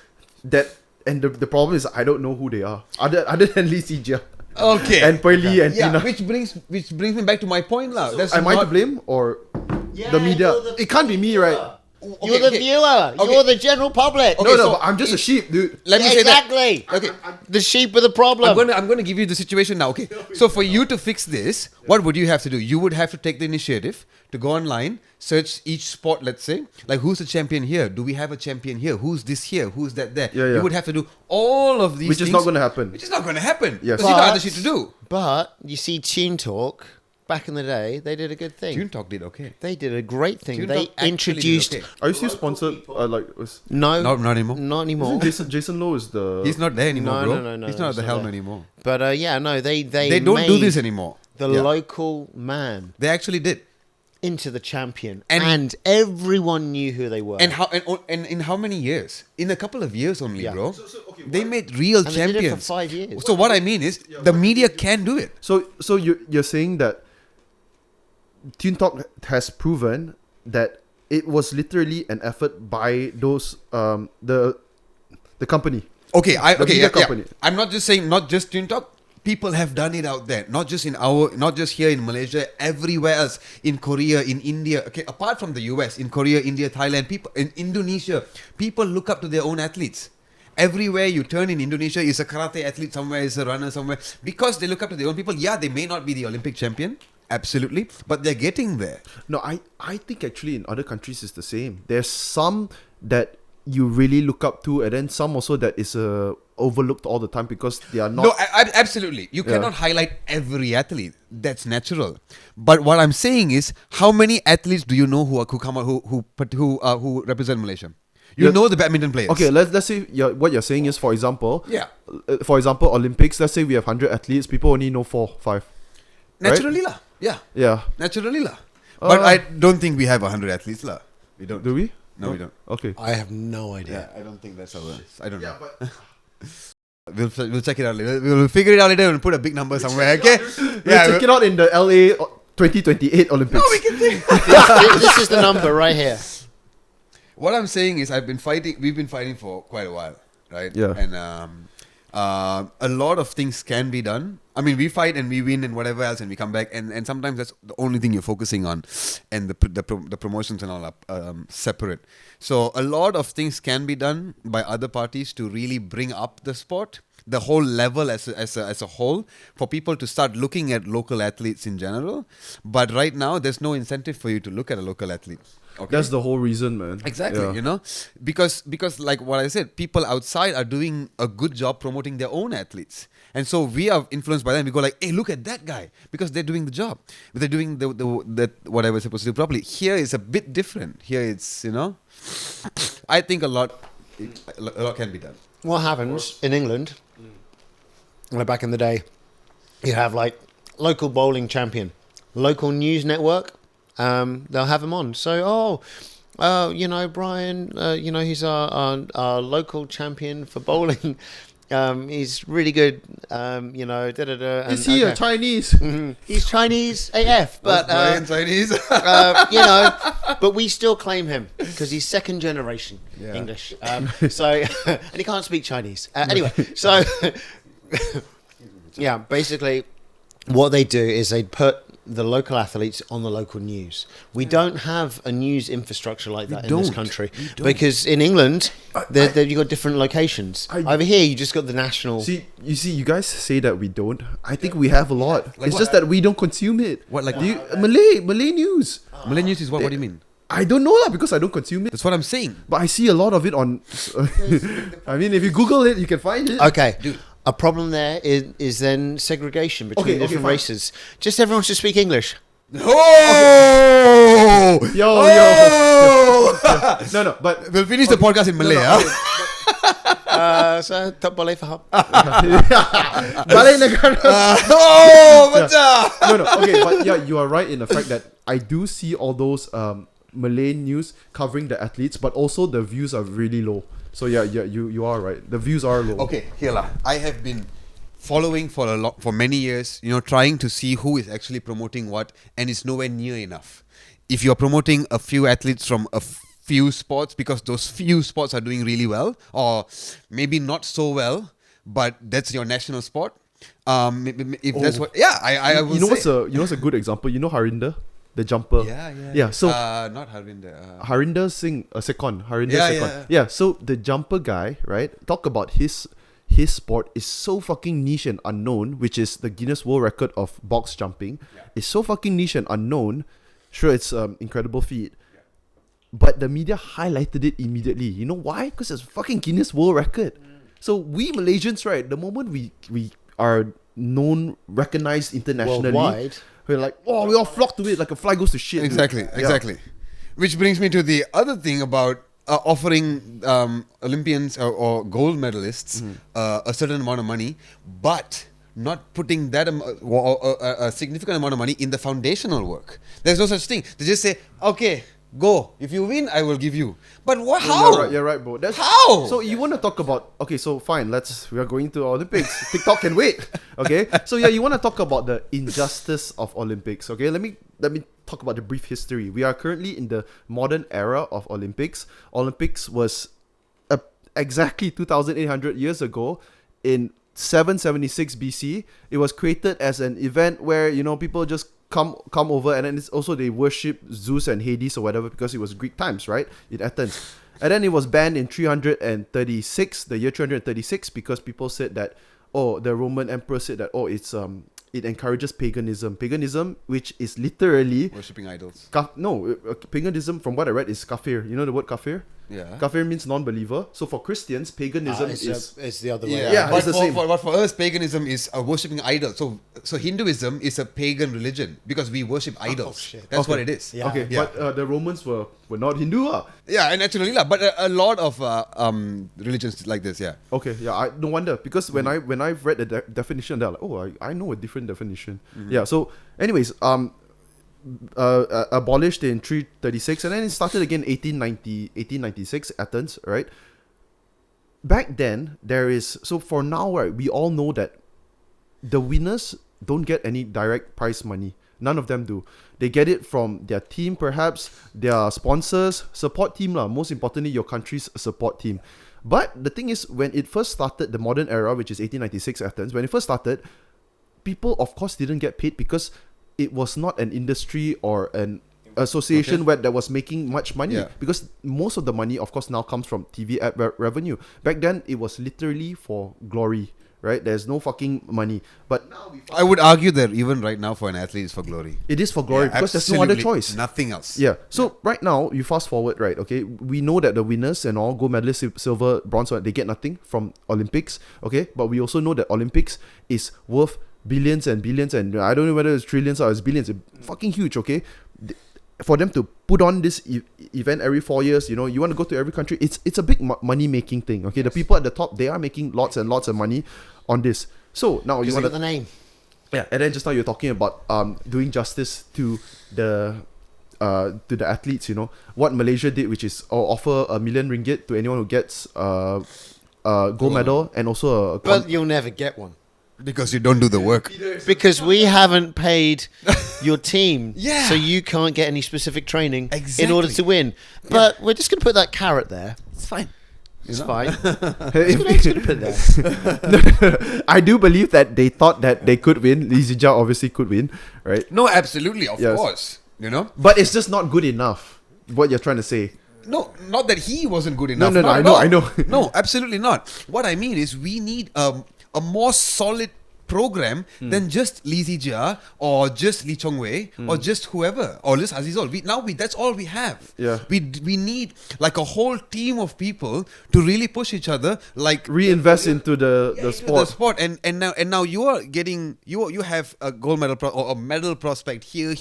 and the problem is I don't know who they are. Other than Lee Sijia. Okay. And Pearly and Tina. Which brings me back to my point. Am I to blame or the media? It can't be me, right? You're the viewer. Okay. You're the general public. Okay, but I'm just a sheep, dude. Let me say that. Exactly. Okay. The sheep are the problem. I'm going to give you the situation now. Okay. So for you to fix this, what would you have to do? You would have to take the initiative to go online, search each sport, let's say. Like, who's the champion here? Do we have a champion here? Who's this here? Who's that there? Yeah. You would have to do all of these Which things. is not going to happen. Which is not going to happen. Yes. Because you got other shit to do. But you see, Tune Talk, back in the day, they did a good thing. Tune Talk did okay. They did a great thing. Tune They Talk actually introduced. did okay. Are you still sponsored? No, Not anymore. not anymore. Isn't Jason Lowe is the... He's not there anymore, bro. No, He's not at the he's not helm there. anymore. But they Don't made do this anymore. The Yeah. local man They actually did. into the champion, And- and everyone knew who they were. And in how many years? In a couple of years only, Yeah. bro. They made real And they did champions. it for 5 years. So what I mean is, the media can do it. So you're saying that Tune Talk has proven that it was literally an effort by those the company. Okay, media company. I'm not just saying not just Tune Talk. People have done it out there, not just here in Malaysia, everywhere else, in Korea, in India. Okay, apart from the US, in Korea, India, Thailand, people in Indonesia, people look up to their own athletes. Everywhere you turn in Indonesia is a karate athlete somewhere, is a runner somewhere, because they look up to their own people. Yeah, they may not be the Olympic champion, absolutely, but they're getting there. No, I think actually in other countries it's the same. There's some that you really look up to, and then some also that is overlooked all the time because they are not. No, absolutely. You cannot highlight every athlete. That's natural. But what I'm saying is, how many athletes do you know who come out who represent Malaysia? You know the badminton players. Okay, let's say what you're saying is, for example, Yeah. Olympics. Let's say we have 100 athletes. People only know 4, 5. Naturally lah. Yeah. Yeah. Naturally lah. But I don't think we have 100 athletes lah. We don't. Do we? No, we don't. Okay. I have no idea. Yeah, I don't think that's our. I don't know. but We'll check it out later. We'll figure it out later and put a big number somewhere. Okay. we'll check it out in the LA 2028 Olympics. No, we can think. This is the number right here. What I'm saying is, we've been fighting for quite a while, right? Yeah. And a lot of things can be done. I mean, we fight and we win and whatever else, and we come back, and sometimes that's the only thing you're focusing on, and the promotions and all are separate. So a lot of things can be done by other parties to really bring up the sport, the whole level as a whole, for people to start looking at local athletes in general. But right now, there's no incentive for you to look at a local athlete. Okay? That's the whole reason, man. Exactly, Yeah. because like what I said, people outside are doing a good job promoting their own athletes, and so we are influenced by them. We go like, hey, look at that guy, because they're doing the job, they're doing the what I was supposed to do properly. Here is a bit different. Here it's I think a lot can be done. What happens in England? Back in the day, you have like local bowling champion, local news network. They'll have him on. So, Brian, he's our local champion for bowling. He's really good. Is he a Chinese? He's Chinese AF, but Chinese. but we still claim him because he's second generation English. And he can't speak Chinese. Anyway, so yeah, basically, what they do is they put the local athletes on the local news. We don't have a news infrastructure like that in this country because in England, you've got different locations. Over here, you just got the national. You guys say that we don't. I think we have a lot. It's just that we don't consume it. What, like Malay news? Malay news is what? What do you mean? I don't know because I don't consume it. That's what I'm saying. But I see a lot of it on. I mean, if you Google it, you can find it. Okay, A problem there is then segregation between different fine. races. Just everyone should speak English. Oh! Yo. No, but We'll finish the podcast in Malay. no, So tak boleh faham. Balik negara. No. Okay, but yeah, you are right in the fact that I do see all those Malay news covering the athletes, but also the views are really low. So yeah, you are right. The views are low. Okay, here lah. I have been following for many years, trying to see who is actually promoting what, and it's nowhere near enough. If you're promoting a few athletes from a few sports because those few sports are doing really well, or maybe not so well, but that's your national sport. If that's what, I would say. What's a good example? You know Harinder, the jumper. Yeah. So not Harinder. Harinder Singh, Sekon. Harinder Yeah, Sekon. yeah. Yeah. So the jumper guy, right? Talk about his sport is so fucking niche and unknown, which is the Guinness World Record of box jumping. Yeah. It's so fucking niche and unknown. Sure, it's incredible feat. Yeah. But the media highlighted it immediately. You know why? Because it's fucking Guinness World Record. So we Malaysians, right, the moment we are known, recognized internationally, worldwide, we're like, oh, we all flock to it like a fly goes to shit. Exactly. Which brings me to the other thing about offering Olympians or gold medalists a certain amount of money, but not putting that a significant amount of money in the foundational work. There's no such thing. They just say, okay, go. If you win, I will give you. But how? You're right, bro. How? So you want to talk about, okay, so fine, we are going to Olympics. TikTok can wait. Okay? So yeah, you want to talk about the injustice of Olympics. Okay? Let me talk about the brief history. We are currently in the modern era of Olympics. Olympics was exactly 2,800 years ago in 776 BC. It was created as an event where, people just come over, and then it's also they worship Zeus and Hades or whatever because it was Greek times, right? In Athens. And then it was banned in 336, the year 336, because people said that, the Roman emperor said that, it encourages paganism. Paganism, which is literally worshipping idols. Paganism, from what I read, is kafir. You know the word kafir? Yeah. Kafir means non-believer. So for Christians, paganism is the other way. Yeah, but it's the same. But for us, paganism is worshipping idols. So Hinduism is a pagan religion because we worship idols. Shit. That's what it is. Yeah. Okay, Yeah. but the Romans were not Hindu. Yeah, naturally, but a lot of religions like this. Yeah. Okay, yeah, no wonder, because when I've read the definition, they're like, I know a different definition. Yeah. So, anyways, abolished in 336, and then it started again 1896, Athens, right? Back then, for now, right, we all know that the winners don't get any direct prize money. None of them do. They get it from their team, perhaps, their sponsors, support team, most importantly, your country's support team. But the thing is, when it first started, the modern era, which is 1896 Athens, when it first started, people, of course, didn't get paid because it was not an industry or an association that was making much money, because most of the money, of course, now comes from TV ad revenue. Back then, it was literally for glory, right? There's no fucking money. But now I would argue that even right now for an athlete, it's for glory. it is for glory because there's no other choice. Nothing else. Yeah. So right now, you fast forward, right? Okay, we know that the winners and all gold medalists, silver, bronze, they get nothing from Olympics. Okay, but we also know that Olympics is worth billions and billions, and I don't know whether it's trillions or it's billions. It's fucking huge. Okay, for them to put on this event every 4 years, you want to go to every country. It's a big money making thing. Okay, the people at the top, they are making lots and lots of money on this. So now you want the name. Yeah, and then just now you're talking about doing justice to the athletes. What Malaysia did, which is offer R1 million to anyone who gets gold medal, and also But you'll never get one. Because you don't do the work. Because we haven't paid your team, Yeah. so you can't get any specific training in Exactly. order to win. But we're just going to put that carrot there. It's fine. It's fine. We're just going to put it there. I do believe that they thought that they could win. Lee Zijia obviously could win, right? No, absolutely, of Yes. course. But it's just not good enough. What you're trying to say? No, not that he wasn't good enough. No, Not at I know. all. No, absolutely not. What I mean is we need a more solid program than just Lee Zijia or just Lee Chong Wei or just whoever or just Azizol. That's all we have. Yeah. We need like a whole team of people to really push each other, like Reinvest into the into sport. the sport, and now you are getting you have a gold medal or a medal prospect here,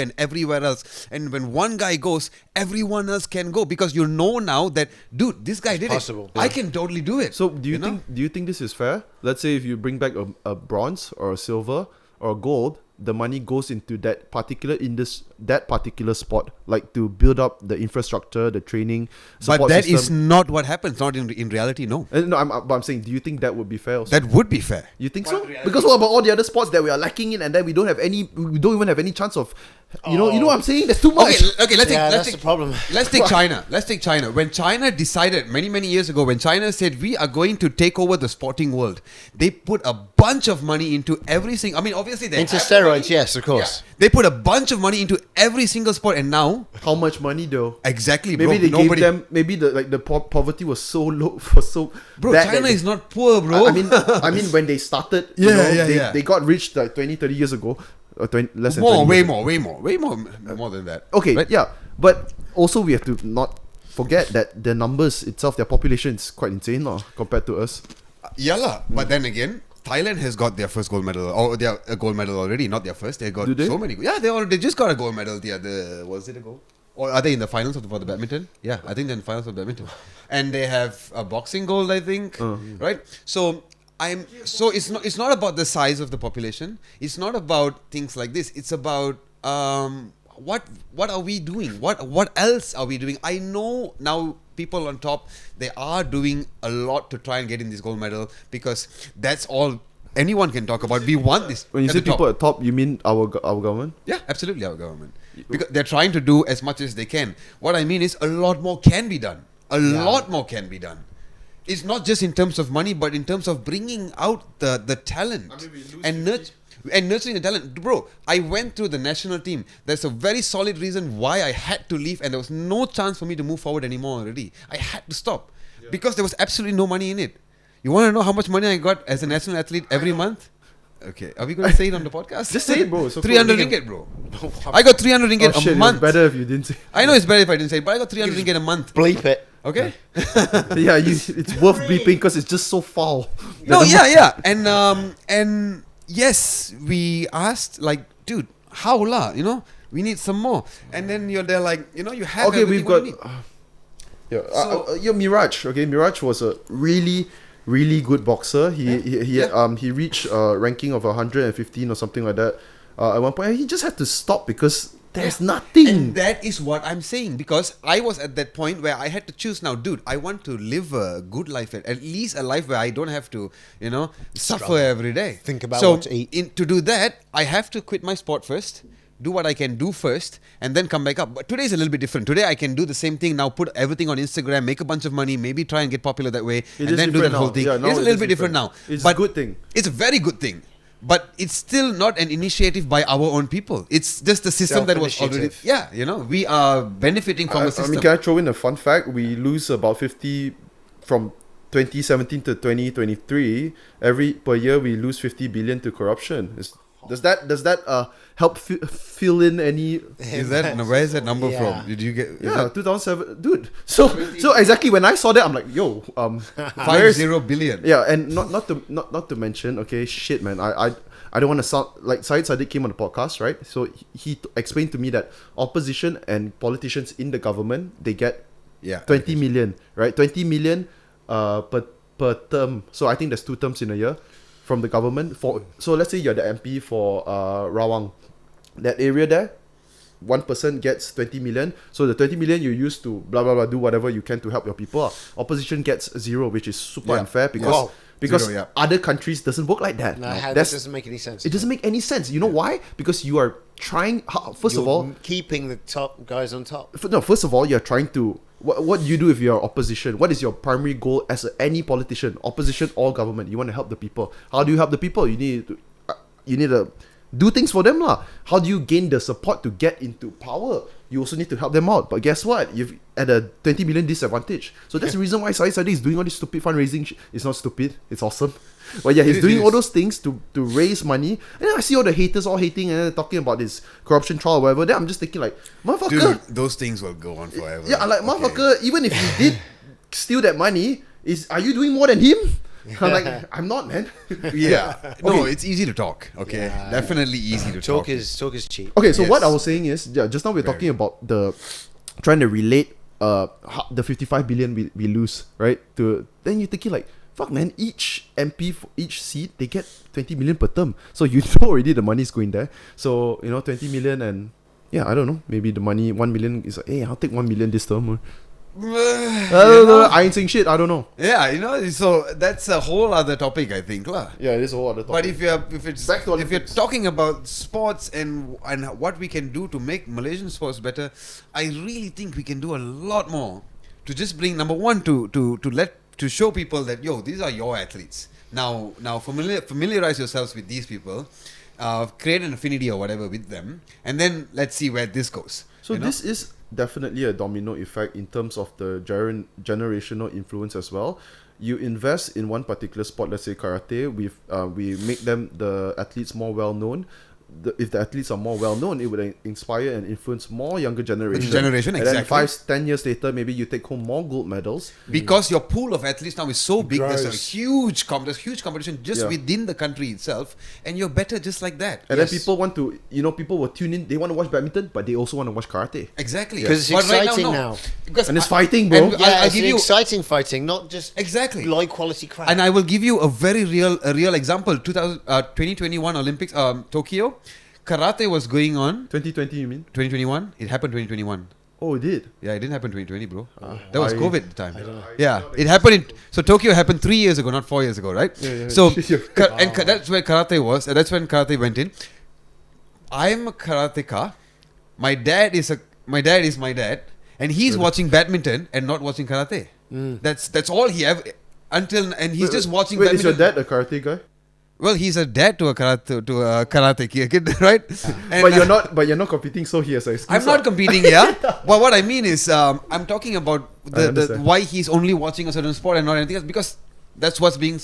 and everywhere else. And when one guy goes, everyone else can go because you know now that, dude, this guy did Possible. it. I can totally do it. So do you think this is fair? Let's say if you bring back a bronze or a silver or a gold, the money goes into that particular sport, like to build up the infrastructure, the training. But that is system. not what happens. Not in reality. No, No, I'm saying, do you think that would be fair? Also? that would be fair. You think so? Because what about all the other sports that we are lacking in, and then we don't even have any chance of, you know what I'm saying? There's too much. Okay. Let's Yeah, take that's the problem. Let's take China. Let's take China. When China decided many years ago, when China said we are going to take over the sporting world, they put a bunch of money into every single. I mean, obviously they Into have steroids, money. yes, of course. Yeah. They put a bunch of money into every single sport, and now How much money though? exactly, Maybe bro. they Nobody, gave them. Maybe the poverty was so low for so. bro. bad China that is not poor, bro. I mean, when they started, they got rich like 20, 30 years ago. 20, less than 20 way years more than that. Okay, right? yeah, but also we have to not forget that the numbers itself, their population is quite insane compared to us. Yeah, lah. But then again, Thailand has got their first gold medal, or they are a gold medal already. Not their first. They got Do they? so many. Yeah, they just got a gold medal. Was it a gold? Or are they in the finals for the badminton? Yeah, I think they're in the finals of badminton. And they have a boxing gold, I think. Right? So it's not about the size of the population. It's not about things like this. It's about what are we doing? What else are we doing? I know now people on top, they are doing a lot to try and get in this gold medal because that's all anyone can talk about. We want this. When you at say the top. people at top, you mean our government? Yeah, absolutely, our government. Because they're trying to do as much as they can. What I mean is a lot more can be done. A lot more can be done. It's not just in terms of money, but in terms of bringing out the talent and nurturing the talent. Bro, I went through the national team. There's a very solid reason why I had to leave, and there was no chance for me to move forward anymore already. I had to stop because there was absolutely no money in it. You want to know how much money I got as a national athlete every month? Okay, are we going to say it on the podcast? Just say it, bro. So 300 ringgit, bro. I got 300 ringgit Oh, shit, a month. it was better if you didn't say. I know it's better if I didn't say it, but I got 300 ringgit a month. Bleep it. Okay? Yeah, it's worth bleeping because it's just so foul. No, yeah. And yes, we asked, like, dude, how lah? You know, we need some more. And then they're like, you know, you have Okay, we've got. everything Yeah, So- Miraj. Okay, Miraj was a really good boxer. He reached a ranking of 115 or something like that. At one point, he just had to stop because there's nothing. And that is what I'm saying, because I was at that point where I had to choose now, dude, I want to live a good life, at least a life where I don't have to, you know, suffer every day. Think about so what to eat. To do that, I have to quit my sport first, do what I can do first, and then come back up. But today is a little bit different. Today I can do the same thing now, put everything on Instagram, make a bunch of money, maybe try and get popular that way, It and is then do the different whole now. thing. Yeah, now it's a it little is bit different now. It's but a good thing. It's a very good thing. But it's still not an initiative by our own people. It's just the system that was already... Self-initiative. Yeah, you know, we are benefiting from the I system. mean, can I throw in a fun fact? We lose about 50 from 2017 to 2023. Per year we lose 50 billion to corruption. Does that help fill in any? Where is that number Yeah. from? Did you get? Yeah, 2007, dude. So exactly when I saw that, I'm like, yo, where's 50 billion. Yeah, and not to mention, okay, shit, man. I don't want to sound like Syed Sadiq came on the podcast, right? So he explained to me that opposition and politicians in the government, they get 20 million, right? 20 million per term. So I think there's 2 terms in a year from the government. So let's say you're the MP for Rawang. That area there, one person gets 20 million. So the 20 million you use to blah blah blah do whatever you can to help your people. Opposition gets 0, which is super unfair because Zero, other countries doesn't work like that. No, that That's- doesn't make any sense. It doesn't make any sense. You know why? Because you are trying. First of all, keeping the top guys on top. first of all, you're trying to. What do you do if you're opposition? What is your primary goal as any politician, opposition or government? You want to help the people. How do you help the people? You need do things for them lah. How do you gain the support to get into power? You also need to help them out. But guess what? You've at a 20 million disadvantage. So that's the reason why Sadi is doing all this stupid fundraising. It's not stupid. It's awesome. But yeah, he's doing all those things to raise money. And then I see all the haters all hating and then talking about this corruption trial or whatever. Then I'm just thinking like, motherfucker. Dude, those things will go on forever. Yeah, like, motherfucker, even if you did steal that money, are you doing more than him? I'm like, I'm not, man. Yeah. No, it's easy to talk. Okay. Yeah. Definitely easy to talk. Talk is cheap. Okay, so Yes. what I was saying is, just now we're talking about trying to relate the 55 billion we lose, right? Then you're thinking like, fuck man, each MP for each seat, they get 20 million per term. So you know already the money is going there. So, 20 million and, yeah, I don't know, maybe the money, 1 million is like, hey, I'll take 1 million this term. I ain't saying shit, I don't know. Yeah, so that's a whole other topic, I think, lah. Yeah, it is a whole other topic. But if you're Olympics. talking about sports and what we can do to make Malaysian sports better, I really think we can do a lot more to just bring number one to show people that these are your athletes. Now familiarize yourselves with these people, create an affinity or whatever with them, and then let's see where this goes. So this is definitely a domino effect in terms of the generational influence as well. You invest in one particular sport, let's say karate, we make the athletes more well known. If the athletes are more well known, it would inspire and influence more younger generation. Exactly. And then 5-10 years later, maybe you take home more gold medals. Because your pool of athletes now is so big, Gross. there's a huge competition just within the country itself, and you're better just like that. And then people want to, people will tune in, they want to watch badminton, but they also want to watch karate. Exactly. Because it's exciting now. Because And it's fighting, bro. and Yeah, I'll it's give you exciting fighting, not just exactly. low quality crap. And I will give you a very real example. 2021 Olympics, Tokyo, karate was going on. 2020, you mean? 2021, it happened 2021. Oh, it did? Yeah, it didn't happen 2020, bro. That was I- COVID at the time. I don't know. Yeah, it happened so Tokyo happened 3 years ago, not 4 years ago, right? Yeah. So Yeah. that's where karate was. That's when karate went in. I'm a karateka. My dad is my dad, and he's watching badminton and not watching karate. That's all he ever and he's just watching Wait, badminton. is your dad a karate guy? Well, he's a dad to a karate kid, right? And, But you're not competing, so he has a excuse. I'm not competing, yeah. But what I mean is, I'm talking about I the understand. why he's only watching a certain sport and not anything else, because that's what's being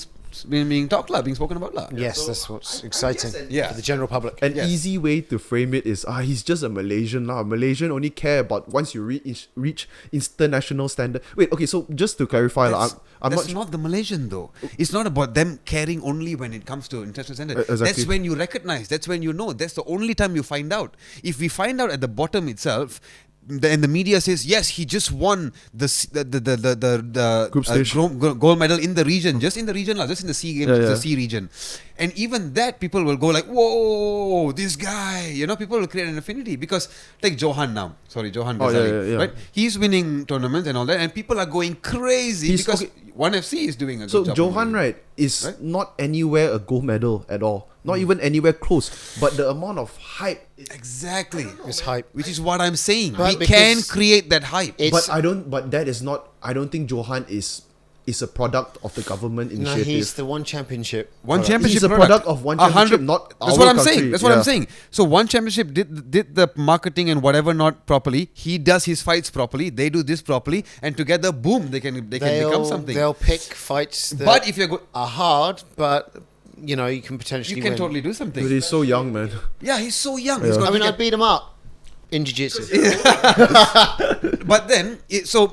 talked lah, being spoken about lah. Yes, that's what's exciting Yeah. for the general public. An Yes. easy way to frame it is, he's just a Malaysian lah. Malaysian only care about once you reach international standard. Wait, okay, so just to clarify, I'm That's not. not the Malaysian though. It's not about them caring only when it comes to international standard. Exactly. That's when you recognize. That's when you know. That's the only time you find out. If we find out at the bottom itself, and the media says yes, he just won the Group stage. gold medal in the region, just in the region, just in the sea games, Yeah. the sea region, and even that people will go like, whoa, this guy, people will create an affinity because take Johan now. Sorry, Johan Ghazali, yeah. right? He's winning tournaments and all that, and people are going crazy because 1FC is doing a good So job. Johan, right, is Right? not anywhere a gold medal at all. Not even anywhere close. But the amount of hype. Exactly. It's hype. Which is what I'm saying. But We can because create that hype. It's But that is not. I don't think Johan is a product of the government no, initiative. he's the one championship. One product. championship He's a product of one championship, not That's our what I'm country. saying. That's what Yeah. I'm saying. So one championship did the marketing and whatever not properly. He does his fights properly. They do this properly, and together, boom, they can become something. They'll pick fights that But if you're are hard, but you can potentially you can win. totally do something. Dude, he's so young, man. Yeah, he's so young. Yeah. He's I got mean, I beat him up in jiu-jitsu. But then, so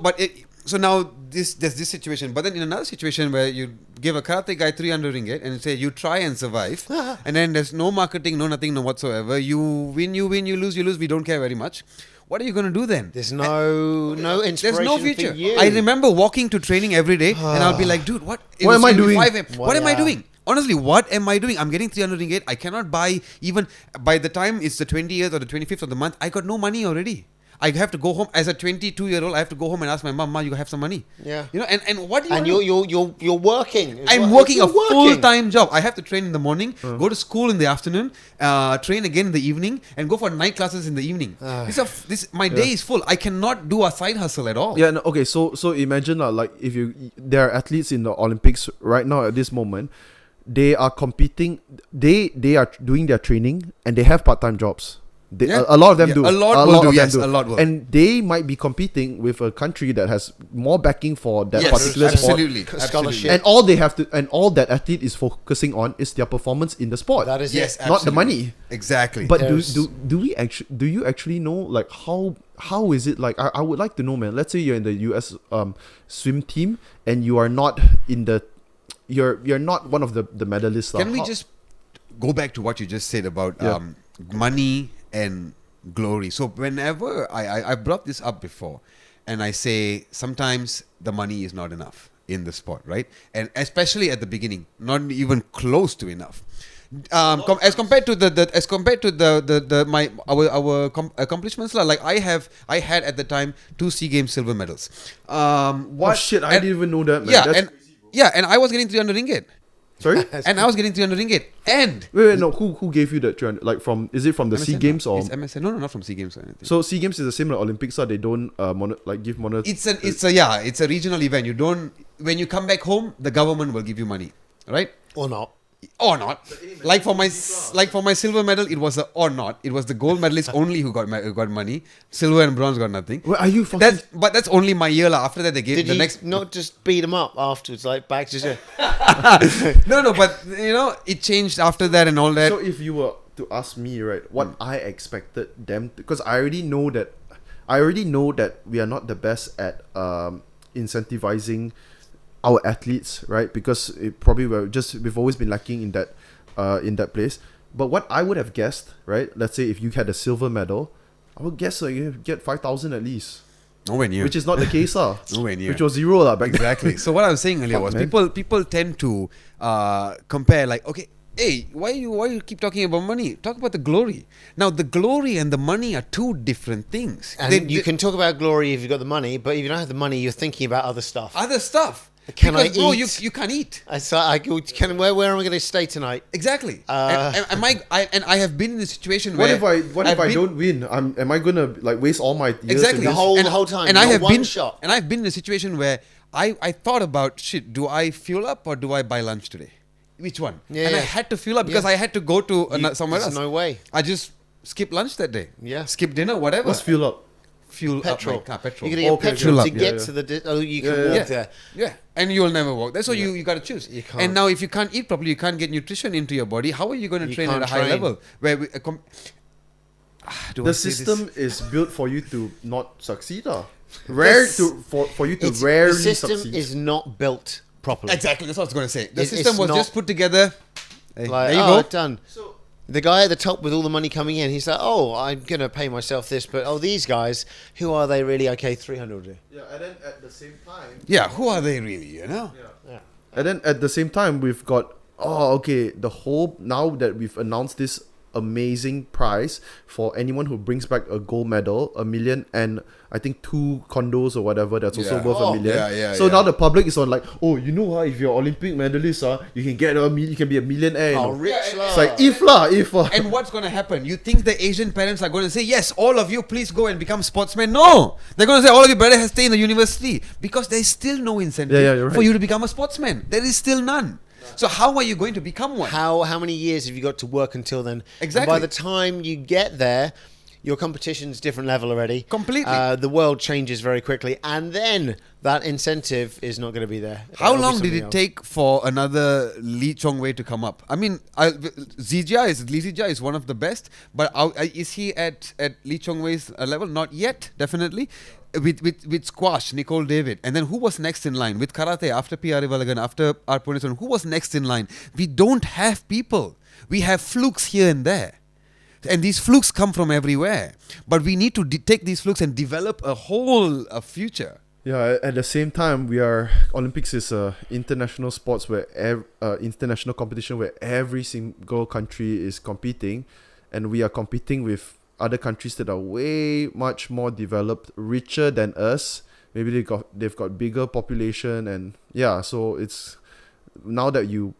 now there's this situation. But then in another situation where you give a karate guy 300 ringgit and say you try and survive, and then there's no marketing, no nothing, no whatsoever. You win, you lose, you lose. We don't care very much. What are you going to do then? There's no inspiration. There's no future. For you. I remember walking to training every day, and I'll be like, dude, what? It What was am I gonna be doing? 5 a.m. What am I Yeah. doing? Honestly, what am I doing? I'm getting 300 ringgit. I cannot buy even by the time it's the 20th or the 25th of the month. I got no money already. I have to go home as a 22-year-old. I have to go home and ask my mom, "Ma, you have some money?" Yeah. And what do you? And wanna do? you're working. I'm working You're a full-time job. I have to train in the morning, go to school in the afternoon, train again in the evening, and go for night classes in the evening. My day is full. I cannot do a side hustle at all. Yeah, no, okay, so imagine like if there are athletes in the Olympics right now at this moment, they are competing. They are doing their training and they have part-time jobs. A lot of them do. A lot will. And they might be competing with a country that has more backing for that particular sport. Absolutely. Scholarship. And all they have to, and all that athlete is focusing on is their performance in the sport. That is Yes, it. not the money. Exactly. But do you actually know like how is it like? I would like to know, man. Let's say you're in the US swim team and you are not in the you're not one of the medalists. Can we just go back to what you just said about money and glory? So whenever I brought this up before, and I say sometimes the money is not enough in the sport, right? And especially at the beginning, not even close to enough. As compared to our accomplishments, like I had at the time 2 SEA Games silver medals. Oh shit! I didn't even know that, man. Yeah, That's and crazy, bro. yeah, and I was getting 300 ringgit. Sorry. And I was getting 300 ringgit. And Wait, no. Who gave you that 300? Like is it from the SEA MSN, Games or? it's MSN? No, not from SEA Games or anything. So SEA Games is the same like Olympics, so they don't give money. It's a regional event. You don't, when you come back home, the government will give you money, right? Or not. Or not. Like for my silver medal, it was or not. It was the gold medalist only who got money. Silver and bronze got nothing. Wait, are you fucking? But that's only my year. After that, they gave Did the you next. not just beat them up afterwards, like back to No, but it changed after that and all that. So if you were to ask me, right, what I expected them, because I already know that we are not the best at incentivizing our athletes, right? Because we've always been lacking in that place. But what I would have guessed, right? Let's say if you had a silver medal, I would guess you get 5,000 at least. Nowhere near. Which is not the case, Nowhere near. Which was 0 back then. Exactly. So what I was saying earlier was people tend to compare, like, okay, hey, why you keep talking about money? Talk about the glory. Now the glory and the money are 2 different things. And you can talk about glory if you've got the money, but if you don't have the money, you're thinking about other stuff. Can I bro, eat? you can't eat. Where am I going to stay tonight? Exactly. I have been in a situation What where if I don't win? Am I gonna like waste all my years? Exactly The whole time. And I have one been shot. and I've been in a situation where I thought about, shit, do I fuel up or do I buy lunch today? Which one? Yeah, and I yeah. had to fuel up because I had to go to somewhere There's else. no way. I just skipped lunch that day. Yeah. Skip dinner, whatever. Let's fuel up. Fuel Petrol. up my car, petrol. You're going to get Okay, petrol fuel to up. get Yeah, to the... you can walk there. Yeah, and you'll never walk. That's why you got to choose. You can't. And now if you can't eat properly, you can't get nutrition into your body. How are you going to train at a can't high train. level? Where The system is built for you to not succeed. For you to rarely The system succeed. is not built properly. Exactly, that's what I was going to say. The It's system was not- just put together. Hey, Like, there you go. done. The guy at the top with all the money coming in, he's like, oh, I'm going to pay myself this, but these guys, who are they really? Okay, 300. Yeah, and then at the same time. Yeah, who are they really? Yeah. And then at the same time, we've got now that we've announced this amazing prize for anyone who brings back a gold medal, $1 million, and I think 2 condos or whatever that's also Yeah. worth $1 million. Yeah. Now the public is on like, you know if you're Olympic medalist, you can get you can be a millionaire. Oh, rich It's like if And what's going to happen? You think the Asian parents are going to say, yes, all of you please go and become sportsmen? No! They're going to say, all of you better stay in the university, because there's still no incentive Yeah, you're right. for you to become a sportsman. There is still none. So how are you going to become one? How many years have you got to work until then? Exactly. And by the time you get there, your competition's different level already. Completely. The world changes very quickly, and then that incentive is not going to be there. How It'll be long did something it else. take for another Lee Chong Wei to come up? I mean, Lee Zijia is one of the best, but is he at Lee Chong Wei's level? Not yet, definitely. With squash, Nicole David, and then who was next in line? With karate, after P.R. Valagan, after R. Purnasan, who was next in line? We don't have people. We have flukes here and there. And these flukes come from everywhere. But we need to take these flukes and develop a whole future. Yeah, at the same time, Olympics is a international sports where international competition where every single country is competing, and we are competing with other countries that are way much more developed, richer than us. Maybe they've got bigger population, and so it's now that you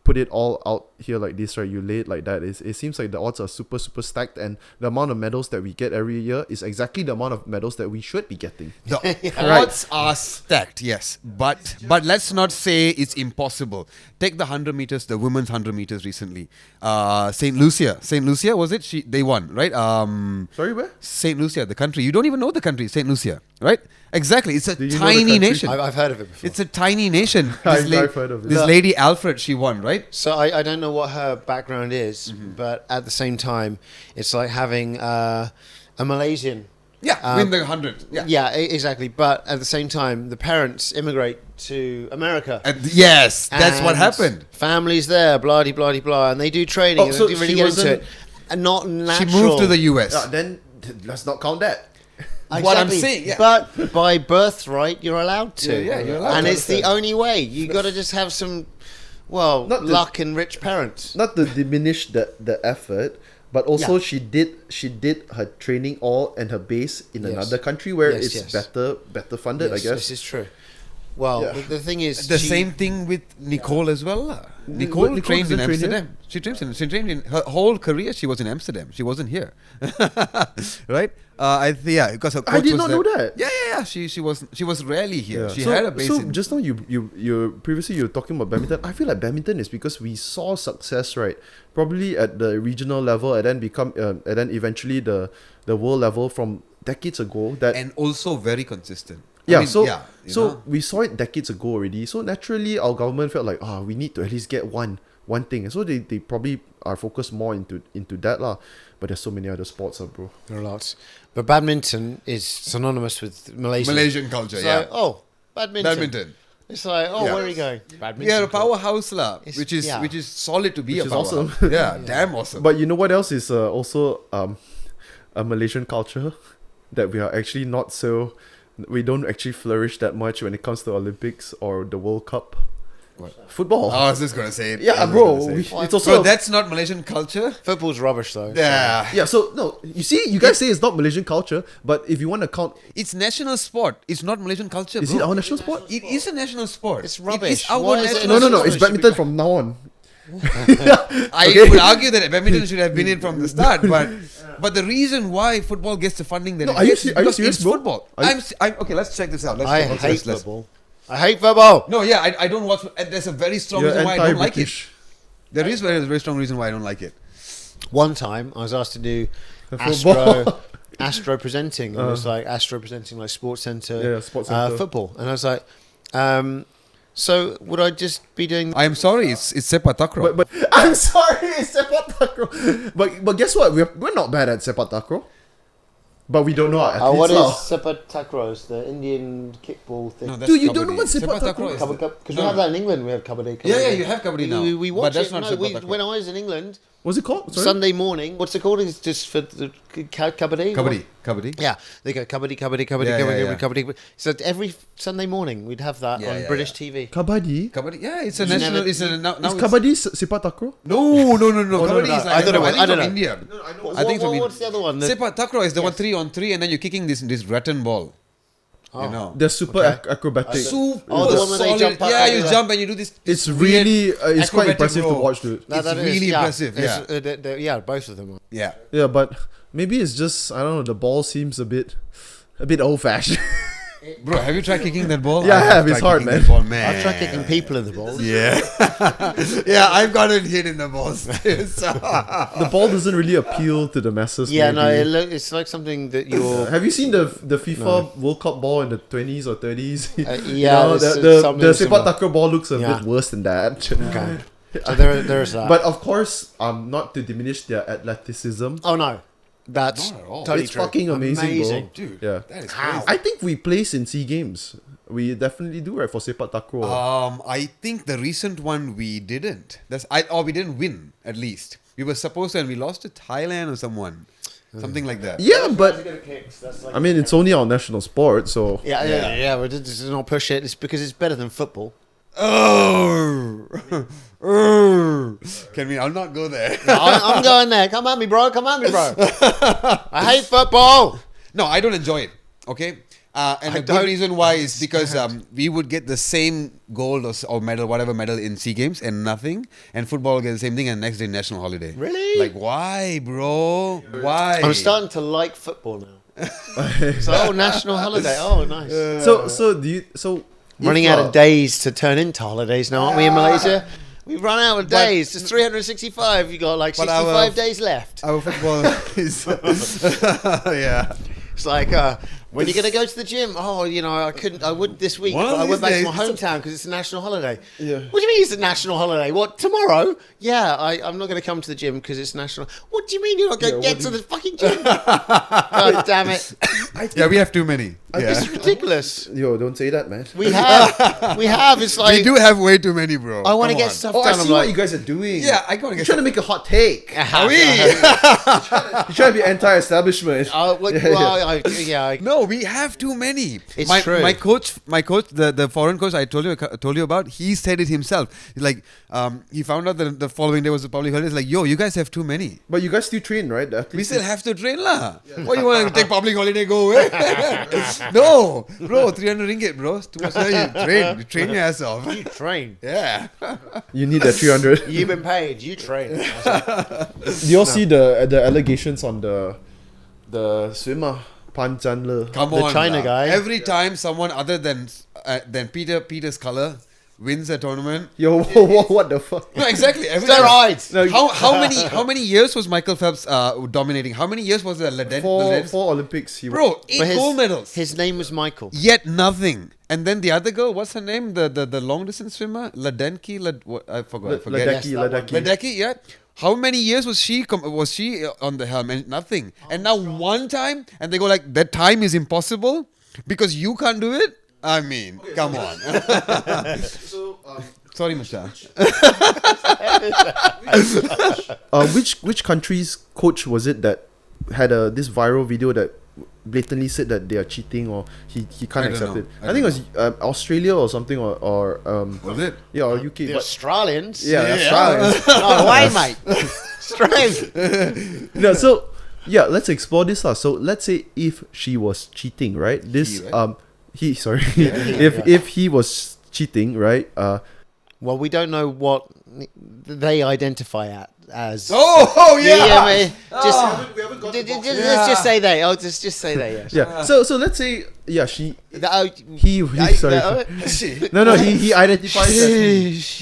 put it all out here like this, right? You lay it like that. It seems like the odds are super, super stacked, and the amount of medals that we get every year is exactly the amount of medals that we should be getting. The odds are stacked, yes, but let's not say it's impossible. Take the 100 meters, the women's 100 meters recently. Saint Lucia, was it? They won, right? Sorry, where? Saint Lucia, the country. You don't even know the country, Saint Lucia, right? Exactly. It's a Do you know the tiny country? nation. I've heard of it before. It's a tiny nation. I've heard of it. This lady Alfred, she won, right? So I don't know what her background is, but at the same time, it's like having a Malaysian. Yeah, win the 100. Yeah. Exactly. But at the same time, the parents immigrate to America. Yes, that's what And happened. Families there, blah, blah, blah, blah, and they do training. Oh, and so they really she get into wasn't- it. And not natural. She moved to the US. Then let's not count that. What I'm saying, yeah. But by birthright, you're allowed to. Yeah, you're allowed and to. it's the only way. You got to just have some, well, Not the- luck and rich parents. Not to diminish the effort, but also Yeah. she did her training all and her base in Yes. another country where Yes, it's yes. better funded, Yes, I guess. this is true. Well, Yeah. the thing is, The same thing with Nicole as well. Nicole Nicole trained in doesn't train here? Amsterdam. She trained in her whole career. She was in Amsterdam. She wasn't here, right? Because her coach I did was not there. know that. Yeah. She was rarely here. She so, had a base so in. just now you previously you were talking about badminton. I feel like badminton is because we saw success, right? Probably at the regional level and then eventually the world level from decades ago. That And also very consistent. Yeah, I mean, you know. we saw it decades ago already. So naturally, our government felt like, we need to at least get one thing, and so they probably are focused more into that lah. But there's so many other sports, bro. there are lots. But badminton is synonymous with Malaysian culture, It's yeah. like, oh, badminton. Badminton. It's like, oh, Yeah. where are you going? Badminton. We are a powerhouse lah, It's- which is yeah. which is solid to be Which a is powerhouse. awesome. Yeah, damn awesome. But you know what else is also a Malaysian culture that we are actually not so. We don't actually flourish that much when it comes to Olympics or the World Cup. What? Football. I was just gonna say it. Yeah, I was bro. gonna say it. It's also Bro, that's not Malaysian culture. Football's rubbish, though. Yeah. yeah. So no, you see, you guys say it's not Malaysian culture, but if you want to count, It's national sport. It's not Malaysian culture. is bro. it our national sport? It is a national sport. It's It rubbish. is our Why is it national No, sport. it's badminton from now on. I Okay. would argue that badminton should have been in from the start, but the reason why football gets the funding that No, it are you gets se- is are you because serious, it's bro? football. Are you- I'm okay. Let's check this out. I Let's hate let's- football. I hate football. No, yeah, I don't watch. There's a very strong You're reason why I don't like it. anti-British. There is a very strong reason why I don't like it. One time, I was asked to do Football. Astro presenting. It was like Astro presenting, like Sports Centre, Yeah, Sports Centre. football. And I was like, so would I just be doing? I am sorry, it's sepak takraw. But I'm sorry, it's sepak takraw. But guess what? We're not bad at sepak takraw. But we don't know our athletes. what is lah. sepak takraw? It's the Indian kickball thing. No, that's Dude, you don't know kabaddi. what sepak takraw is is? the- Because No, we have no. that in England. We have kabaddi. Yeah, you have kabaddi now. We But watch that's it. not No, sepak takraw. when I was in England, What's it called? Sorry? Sunday morning. What's it called? It's just for the kabaddi. Kabaddi. Yeah, they go kabaddi, kabaddi, kabaddi, Yeah, kabaddi, yeah, yeah. kabaddi. So every Sunday morning we'd have that Yeah, on yeah, British yeah. TV. Kabaddi? Kabaddi. Yeah, it's a You national. never- It's a now. Is it's- kabaddi sepak takraw? No. no, Kabaddi no. is like I thought it was- think I don't from know. India. What- I think from what's the other one? The- Sepak takraw is the one Yes. 3-on-3, and then you're kicking this rattan ball. You know. They're super Okay. acrobatic. Super Oh, the one where they solid. jump up Yeah, and you do that. jump and you do this. It's weird really, it's quite acrobatic impressive to roll. watch, dude. No, It's that is- really yeah. impressive, It's- yeah, both of them are. Yeah. Yeah, but maybe it's just, I don't know, the ball seems a bit old fashioned. Bro, have you tried kicking that ball? Yeah, I have. tried It's hard, kicking man. that ball, man. I've tried kicking people in the balls. Yeah. Yeah, I've gotten hit in the balls. too, so. The ball doesn't really appeal to the masses. Yeah, no, maybe. it's like something that you're. Have you seen the FIFA World Cup ball in the 20s or 30s? Yeah, the there's something sepak similar. takraw ball looks a Yeah. bit worse than that. Okay. So there's that. But of course, not to diminish their athleticism. oh no, that's Not at all. totally It's true. fucking amazing, bro. Dude, Yeah. that is How? crazy. I think we place in SEA Games. We definitely do, right, for sepak takraw. I think the recent one we didn't. We didn't win, at least. We were supposed to, and we lost to Thailand or someone. Something like that. Yeah, but I mean, it's only our national sport, so Yeah. But just not push it. It's because it's better than football. Oh, can we? I'll not go there. I'm going there. Come at me, bro. I hate football. No, I don't enjoy it. Okay, And the good reason why is because we would get the same gold or medal, whatever medal in SEA Games and nothing. And football will get the same thing and next day national holiday. Really? Like, why, bro? Why? I'm starting to like football now. So, national holiday. Oh, nice. Running out of days to turn into holidays now, aren't we in Malaysia? We run out of days. There's 365. You got like 65 days left. Our football is... yeah. It's like, when are you going to go to the gym? Oh, I wouldn't this week. But I went back to my hometown because it's a national holiday. Yeah. What do you mean it's a national holiday? What, tomorrow? Yeah, I'm not going to come to the gym because it's national. What do you mean you're not going to get to the fucking gym? God damn it. Yeah, we have too many. It's ridiculous. Yo, don't say that, man. We have. It's like... We do have way too many, bro. I want to get stuff done. I see what you guys are doing. Yeah, I gotta get... You're trying to make a hot take. Are we? You're trying to be anti-establishment. No, we have too many. It's true. My coach, the foreign coach I told you about, he said it himself. Like, he found out that the following day was a public holiday. He's like, yo, you guys have too many. But you guys still train, right? We still have to train, lah. What, you want to take public holiday, go away? No, bro, 300 ringgit, bro. Too much. You train your ass off. You train. Yeah. You need that 300. You've been paid. You train. Do you all see the allegations on the swimmer? Pan Chandler. Come The on, China guy. Every time someone other than Peter's color wins a tournament. Yo, what the fuck? No, exactly. Every Steroids. No, how many years was Michael Phelps dominating? How many years was the four Olympics. Bro, 8 gold medals. His name was Michael. Yet nothing. And then the other girl, what's her name? The long distance swimmer, Ladenki. I forgot. Ladeki. Yeah. How many years was she on the helm? And nothing. And now one time, and they go like, that time is impossible because you can't do it. I mean, come on. Sorry, Mr. Which country's coach was it that had this viral video that blatantly said that they are cheating or he can't accept it? I think it was Australia or something or was it? Yeah, or UK. The Australians? Yeah, the Australians. No way, mate. Straight. No, so yeah, let's explore this. So let's say if she was cheating, right? If he was cheating, right? Well, we don't know what they identify as. Oh yeah. We haven't got let's just say they. I'll just say they. Yes. Yeah. So let's say he identifies as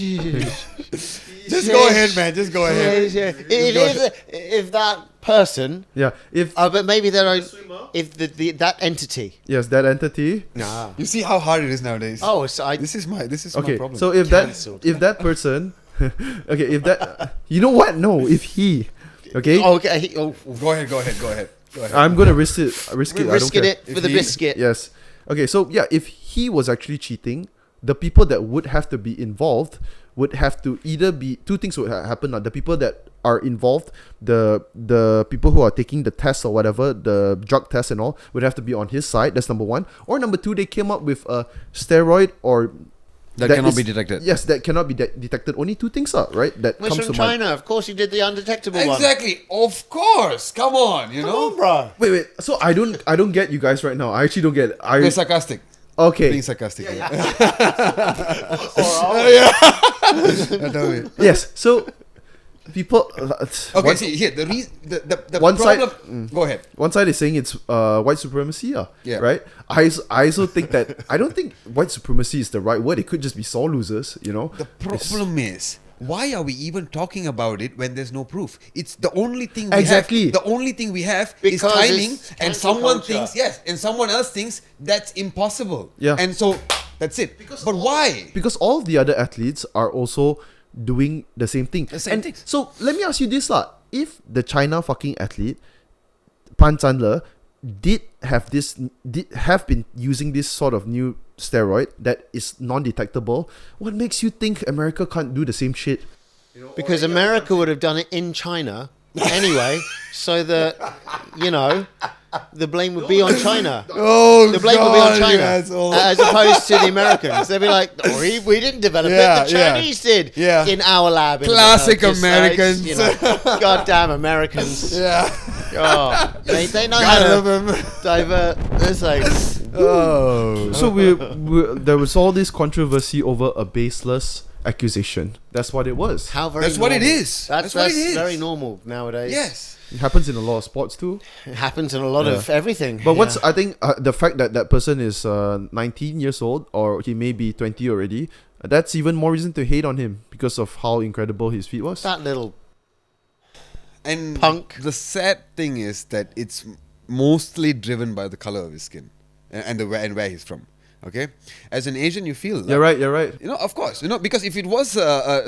Just go ahead, man. Just go ahead. If that person, but maybe that entity. Yes, that entity. Nah. You see how hard it is nowadays. Oh, so this is my problem. So if that person, okay, if that, you know what? No, if he, okay. Okay. Go ahead. I'm gonna risk it. Risking it for the biscuit. Yes. Okay. So yeah, if he was actually cheating, the people that would have to be involved would have to either be two things would happen. The people that are involved, the people who are taking the tests or whatever, the drug tests and all, would have to be on his side. That's number one. Or number two, they came up with a steroid or that cannot be detected. Yes, that cannot be detected. Only two things are right. That We're comes from to China. mind. Of course, you did the undetectable one. Exactly. Of course. Come on. Come on, bro. Wait. So I don't get you guys right now. I actually don't get it. They're sarcastic. Okay. Being sarcastic. Yeah. Yes. So people. Okay. See here the one problem. side. Go ahead. One side is saying it's white supremacy. Yeah. Right. I also think that I don't think white supremacy is the right word. It could just be sore losers. You know. The problem is, why are we even talking about it when there's no proof? It's the only thing we exactly. have. The only thing we have because is timing, and someone culture. thinks and someone else thinks that's impossible. Yeah. And so that's it. But why? Because all the other athletes are also doing the same thing. The same thing. So let me ask you this, lah. If the China fucking athlete, Pan Chandler, did have been using this sort of new steroid that is non-detectable, what makes you think America can't do the same shit? Because America would have done it in China anyway, so that, the blame would be on China. Oh, the blame would be on China, as opposed to the Americans. They'd be like, we didn't develop it, the Chinese did in our lab. Classic Americans. Goddamn Americans. Yeah. Oh, they know how to divert. It's like, Oh. So there was all this controversy over a baseless accusation. That's what it was. How very That's what it normal. is. That's what it is. very normal nowadays. Yes. It happens in a lot of sports too. It happens in a lot of everything. But I think the fact that that person is 19 years old, or he may be 20 already, that's even more reason to hate on him because of how incredible his feat was. That little And punk. the sad thing is that it's mostly driven by the color of his skin and where he's from. Okay, as an Asian, you feel You're right. You know, of course, you know, because if it was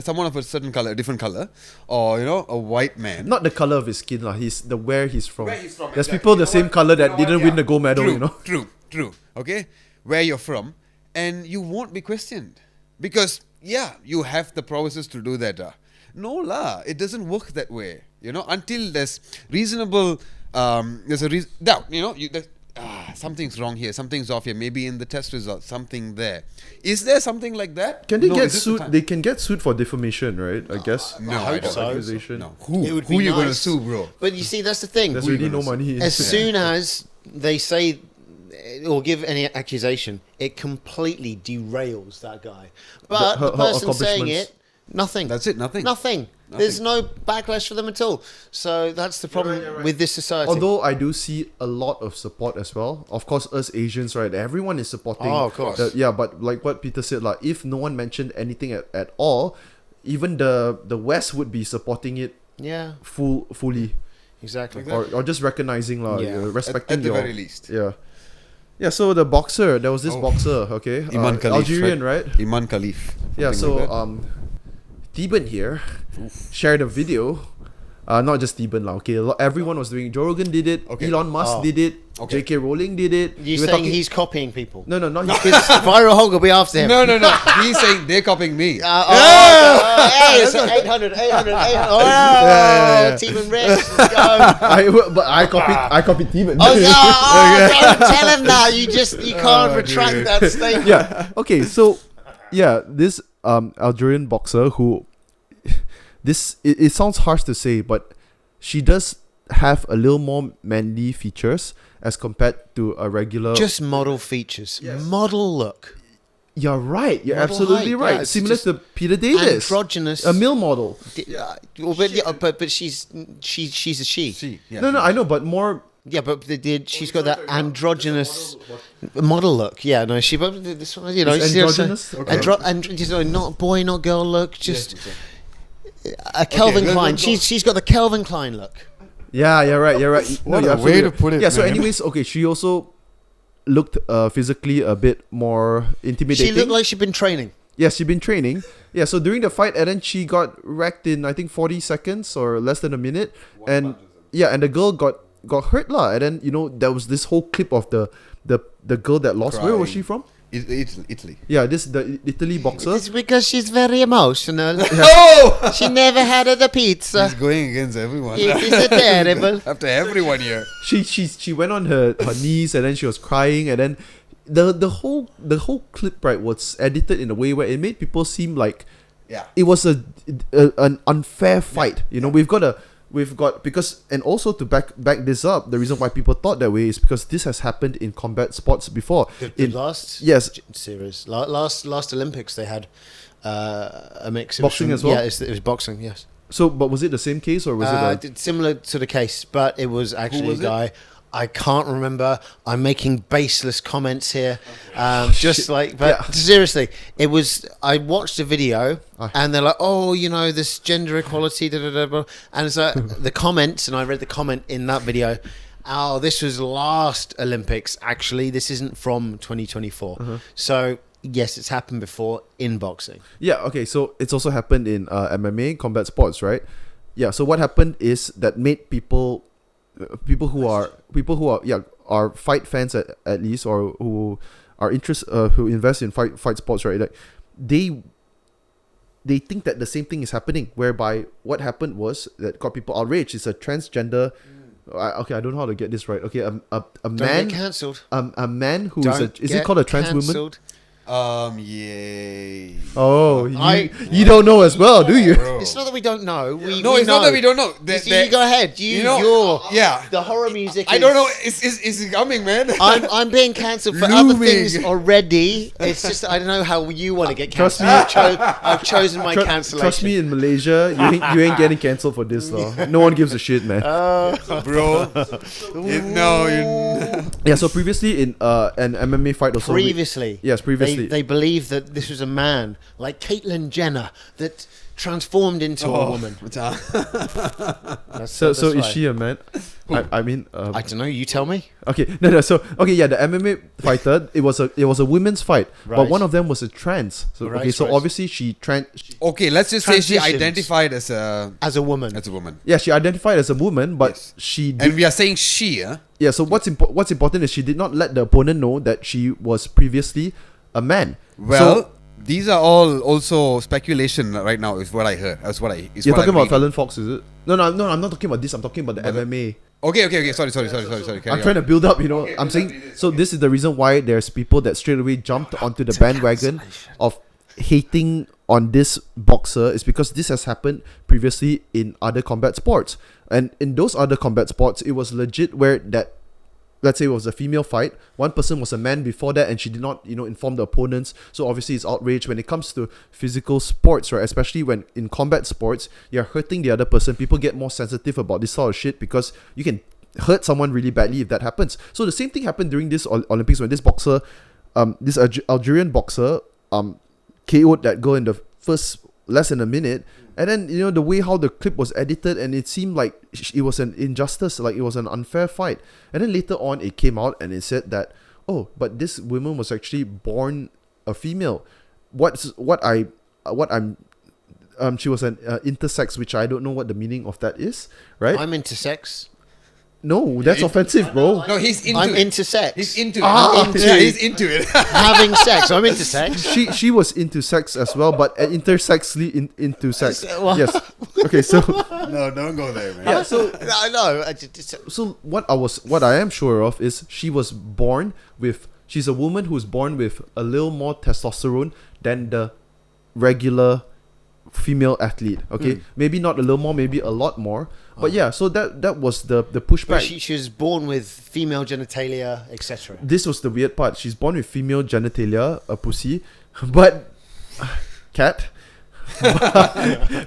someone of a certain color, a different color, or you know, a white man, Not the color of his skin, lah. He's the where he's from. Where he's from, There's exactly. people the You know same what? color that You know what? didn't win the gold medal. True, You know. True. Okay, where you're from, and you won't be questioned because you have the prowesses to do that. No lah, it doesn't work that way. You know, until there's reasonable, there's a reason. Now, you know, something's wrong here, something's off here. Maybe in the test results, something there. Is there something like that? Can they No, get is this the sued? time? They can get sued for defamation, right? I guess. No, I I hope don't. so. Accusation. No. It would Who be you gonna nice. sue, bro? But you see, that's the thing. There's Who you really no gonna money. As soon as they say or give any accusation, it completely derails that guy. But her the person saying accomplishments. it, nothing. That's it. Nothing. There's no backlash for them at all. So that's the problem You're right. with this society. Although I do see a lot of support as well. Of course, us Asians, right? Everyone is supporting. Oh, of course. But like what Peter said, like if no one mentioned anything at all, even the West would be supporting it yeah, fully, exactly. or just recognizing Yeah. respecting At the your very least. Yeah. So the boxer, there was this boxer, okay, Iman Khalif, Algerian, right? Iman Khalif. Yeah. something like So that. Theeban here shared a video. Not just Theeban lah. Okay, everyone was doing. Joe Rogan did it. Okay. Elon Musk Oh. did it. Okay. J.K. Rowling did it. You We're saying talking- he's copying people? No, not Because Viral Hog will be after him. No. He's saying they're copying me. Hey, it's 800. Oh, yeah. Team and Rich, let's go. But I copied Theeban. Oh, don't tell him that. You can't retract that statement. Yeah. Okay. So, yeah, this Algerian boxer who, it sounds harsh to say, but she does have a little more manly features as compared to a regular. Just model features. Model look. You're right. You're Model absolutely height, right. yeah, it's Similar just to Peter Davis, Androgynous. a male model. But she's a she. See, yeah. No, I know, but more. Yeah, but she's got that androgynous model look. Yeah, no, but this one, you know, It's she's androgynous? Okay. not boy, not girl look, just a Calvin let's Klein. go. She's got the Calvin Klein look. Yeah, you're right. No, What you're a way absolutely to right. put it, Yeah. So, man. anyways, okay. She also looked physically a bit more intimidating. She looked like she'd been training. Yes, she'd been training. Yeah, so during the fight, and then she got wrecked in I think 40 seconds or less than a minute, and the girl got hurt lah. And then there was this whole clip of the girl that lost. Where was Crying. she from? Italy. Yeah, the Italy boxer. It's because she's very emotional. Oh! She never had the pizza. He's going against everyone. It is terrible. After everyone here. She went on her knees and then she was crying, and then the whole clip, right, was edited in a way where it made people seem like Yeah. it was an unfair fight. We've got because, and also to back this up, the reason why people thought that way is because this has happened in combat sports before. The last series, last Olympics, they had a mix. Boxing as well? Yeah, it was boxing. Yes. So, but was it the same case or was it? Similar to the case, but it was actually was a guy. I can't remember. I'm making baseless comments here. Seriously, it was. I watched the video, and they're like, "Oh, this gender equality." Da, da, da, blah. And so the comments, and I read the comment in that video. Oh, this was last Olympics. Actually, this isn't from 2024. So yes, it's happened before in boxing. Yeah. Okay. So it's also happened in MMA, combat sports, right? Yeah. So what happened is that made people who are fight fans at least, or who are who invest in fight sports, right? Like they think that the same thing is happening, whereby what happened was that got people outraged. It's a transgender. I don't know how to get this right. Okay, a Don't man get cancelled. a man who Don't is it called a trans woman? cancelled. Yay. Oh, you don't know as well, do you? Bro. It's not that we don't know. It's not that we don't know. You go ahead. The horror music. I don't know. It's coming, man. I'm being cancelled for other things already. It's just I don't know how you want to get Trust cancelled. me. I've chosen my cancellation. Trust me, in Malaysia, you ain't getting cancelled for this, though. No one gives a shit, man. Bro. Yeah, so previously in an MMA fight also. Previously. Yes, previously. They believed that this was a man like Caitlyn Jenner that transformed into a woman. So is she a man? I mean, I don't know. You tell me. Okay, no. So yeah, the MMA fighter. It was a women's fight, Right. but one of them was a trans. So Right, okay, so right. obviously she Okay, let's just say she Transitions. identified as a Woman. woman. yeah, she identified as a woman, but Yes. she did, And we are saying she, huh? yeah. So what's important is she did not let the opponent know that she was previously a man. Well, So, these are all also speculation right now, is what I heard. That's what I. you're talking about Fallon Fox, is it? No, I'm not talking about this. I'm talking about the MMA. Okay. Sorry. Carry I'm on. trying to build up, I'm saying. So this is the reason why there's people that straight away jumped onto the bandwagon of hating on this boxer is because this has happened previously in other combat sports. And in those other combat sports, it was legit where that, let's say it was a female fight, one person was a man before that and she did not, inform the opponents. So obviously it's outrage. When it comes to physical sports, right, especially when in combat sports, you're hurting the other person, people get more sensitive about this sort of shit because you can hurt someone really badly if that happens. So the same thing happened during this Olympics when this boxer, this Algerian boxer, KO'd that girl in the first less than a minute. And then, the way how the clip was edited, and it seemed like it was an injustice, like it was an unfair fight. And then later on, it came out and it said that, oh, but this woman was actually born a female. She was an intersex, which I don't know what the meaning of that is, right? I'm intersex. No, that's offensive, bro. No, he's into I'm it. intersex. He's into it. Ah, Yeah, he's into it. Having sex. I'm intersex. She was into sex as well, but intersexly into sex. Well- Yes. Okay, so No, don't go there, man. yeah, so I know. so what I am sure of is she's a woman who's born with a little more testosterone than the regular female athlete. Okay, maybe not a little more, maybe a lot more. But yeah, so that was the pushback. But she was born with female genitalia, etc. This was the weird part. She's born with female genitalia, a pussy, but cat.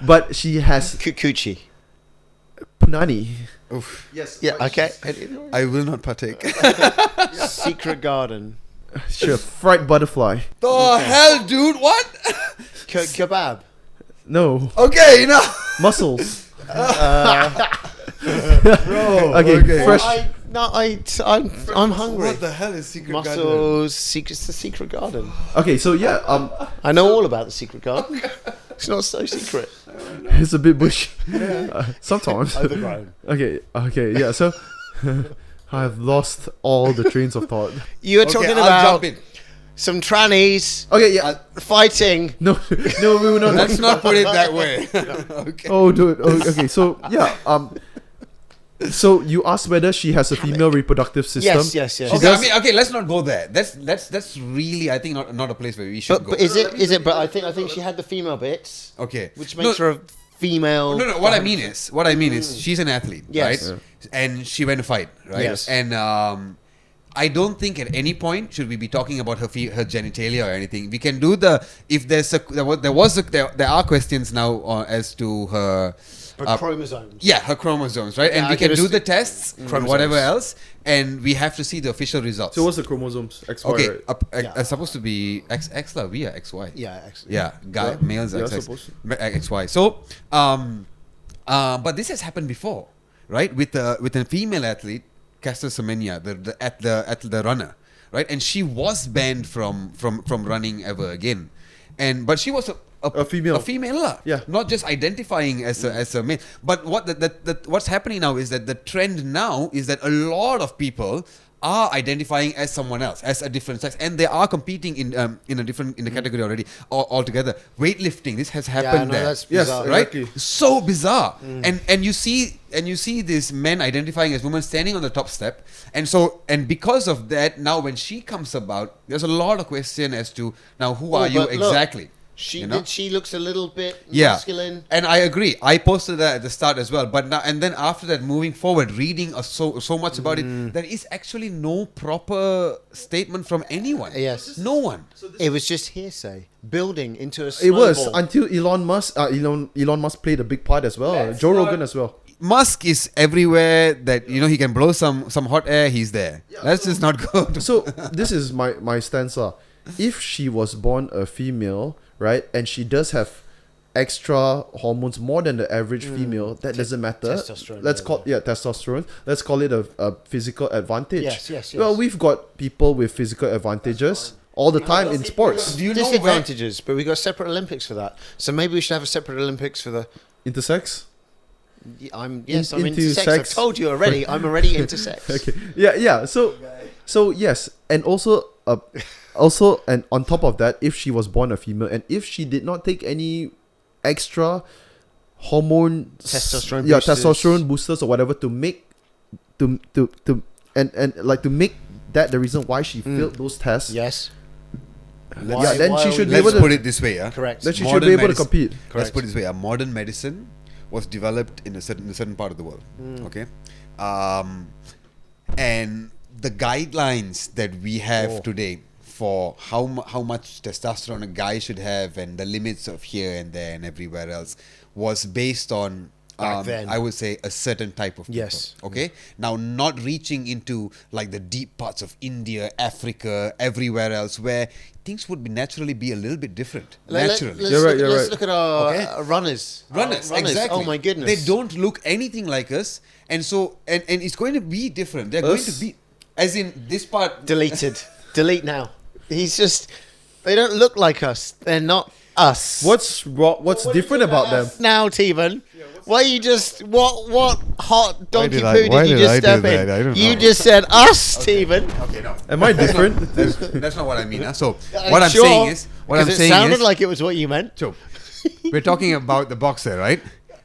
But she has Coochie. punani. Oof. Yes. Yeah. Okay. I will not partake. Secret garden. Sure. Fried butterfly. The hell, dude? What? Kebab. No. Okay, Mussels. Bro. Okay. Fresh. I'm hungry. What the hell is secret garden? Mussels. It's the secret garden. Okay. So yeah. I know all about the secret garden. It's not so secret. It's a bit bushy. Sometimes. Overgrown. Okay. Yeah. So I've lost all the trains of thought. You were Okay, talking I'll about jump in. some trannies Okay. Yeah. fighting. No. No. We were not. Let's not put it that way. Okay. Oh, dude. Oh, okay. So yeah. So you asked whether she has a female reproductive system. Yes. Okay, let's not go there. That's really, I think, not a place where we should go. But is it? But I think she had the female bits, Okay. which makes her a female. No. What I mean is, she's an athlete, Yes. right? And she went to fight, right? Yes. And I don't think at any point should we be talking about her genitalia or anything. We can do if there are questions now as to her. Chromosomes. Yeah, her chromosomes, right? Yeah, And we I can get do a the tests and chromosomes. whatever else, and we have to see the official results. So what's the chromosomes? XY, Okay, right? it's supposed to be X lah. We are XY. Yeah, actually. Yeah, males are Yeah, XX, supposed XY. So, but this has happened before, right? With a female athlete, Caster Semenya, the runner, right? And she was banned from running ever again, but she was a female lah. Yeah. Not just identifying as a male. But what's happening now is that the trend now is that a lot of people are identifying as someone else, as a different sex, and they are competing in the category already altogether. Weightlifting, this has happened there. That's Yes, bizarre. Right? exactly. So bizarre. And you see these men identifying as women standing on the top step. And because of that, now when she comes about, there's a lot of question as to now who are you but look, exactly? She You know? she looks a little bit Yeah. masculine. And I agree. I posted that at the start as well. But now and then after that, moving forward, reading so much about it, there is actually no proper statement from anyone. Yes. No one. It was just hearsay, building into a It snowball. was until Elon Musk played a big part as well. Joe Rogan as well. Musk is everywhere that he can blow some hot air. He's there. Let's just not go to So this is my stance. If she was born a female, right, and she does have extra hormones more than the average female, that doesn't matter. Testosterone, Let's call testosterone. Let's call it a physical advantage. Yes. Well, we've got people with physical advantages all the time in sports. Do you know disadvantages, but we got separate Olympics for that. So maybe we should have a separate Olympics for the. Intersex. I'm into into sex. sex. I've told you already. I'm already into sex. Okay. Yeah. So yes, and also and on top of that, if she was born a female and if she did not take any extra hormone Testosterone boosters. testosterone boosters or whatever to make to make that the reason why she failed those tests, Yes. then she should be Let's able to put it this way, yeah. Correct. then she should Modern be able to medicine- compete. Let's Correct. put it this way: modern medicine was developed in a certain part of the world. Okay, and the guidelines that we have today for how much testosterone a guy should have and the limits of here and there and everywhere else was based on Back then. I would say a certain type of people. Yes. Okay. Now, not reaching into like the deep parts of India, Africa, everywhere else, where things would naturally be a little bit different. Naturally. You're right, Let's right. look at our Okay. runners. Runners, Runners. exactly. Oh my goodness. They don't look anything like us, and so and it's going to be different. They're going to Us? be, as in this part. Deleted. Delete now. He's just. They don't look like us. They're not us. What's different about them? now, Theeban? Why you just what hot donkey I- poo why did you did just I step do in? that? I don't You know. just said us, Theeban. Okay, no, Am I different? that's not what I mean. Huh? So what I'm Sure, saying is, 'cause it sounded like it was what you meant. so we're talking about the boxer, right?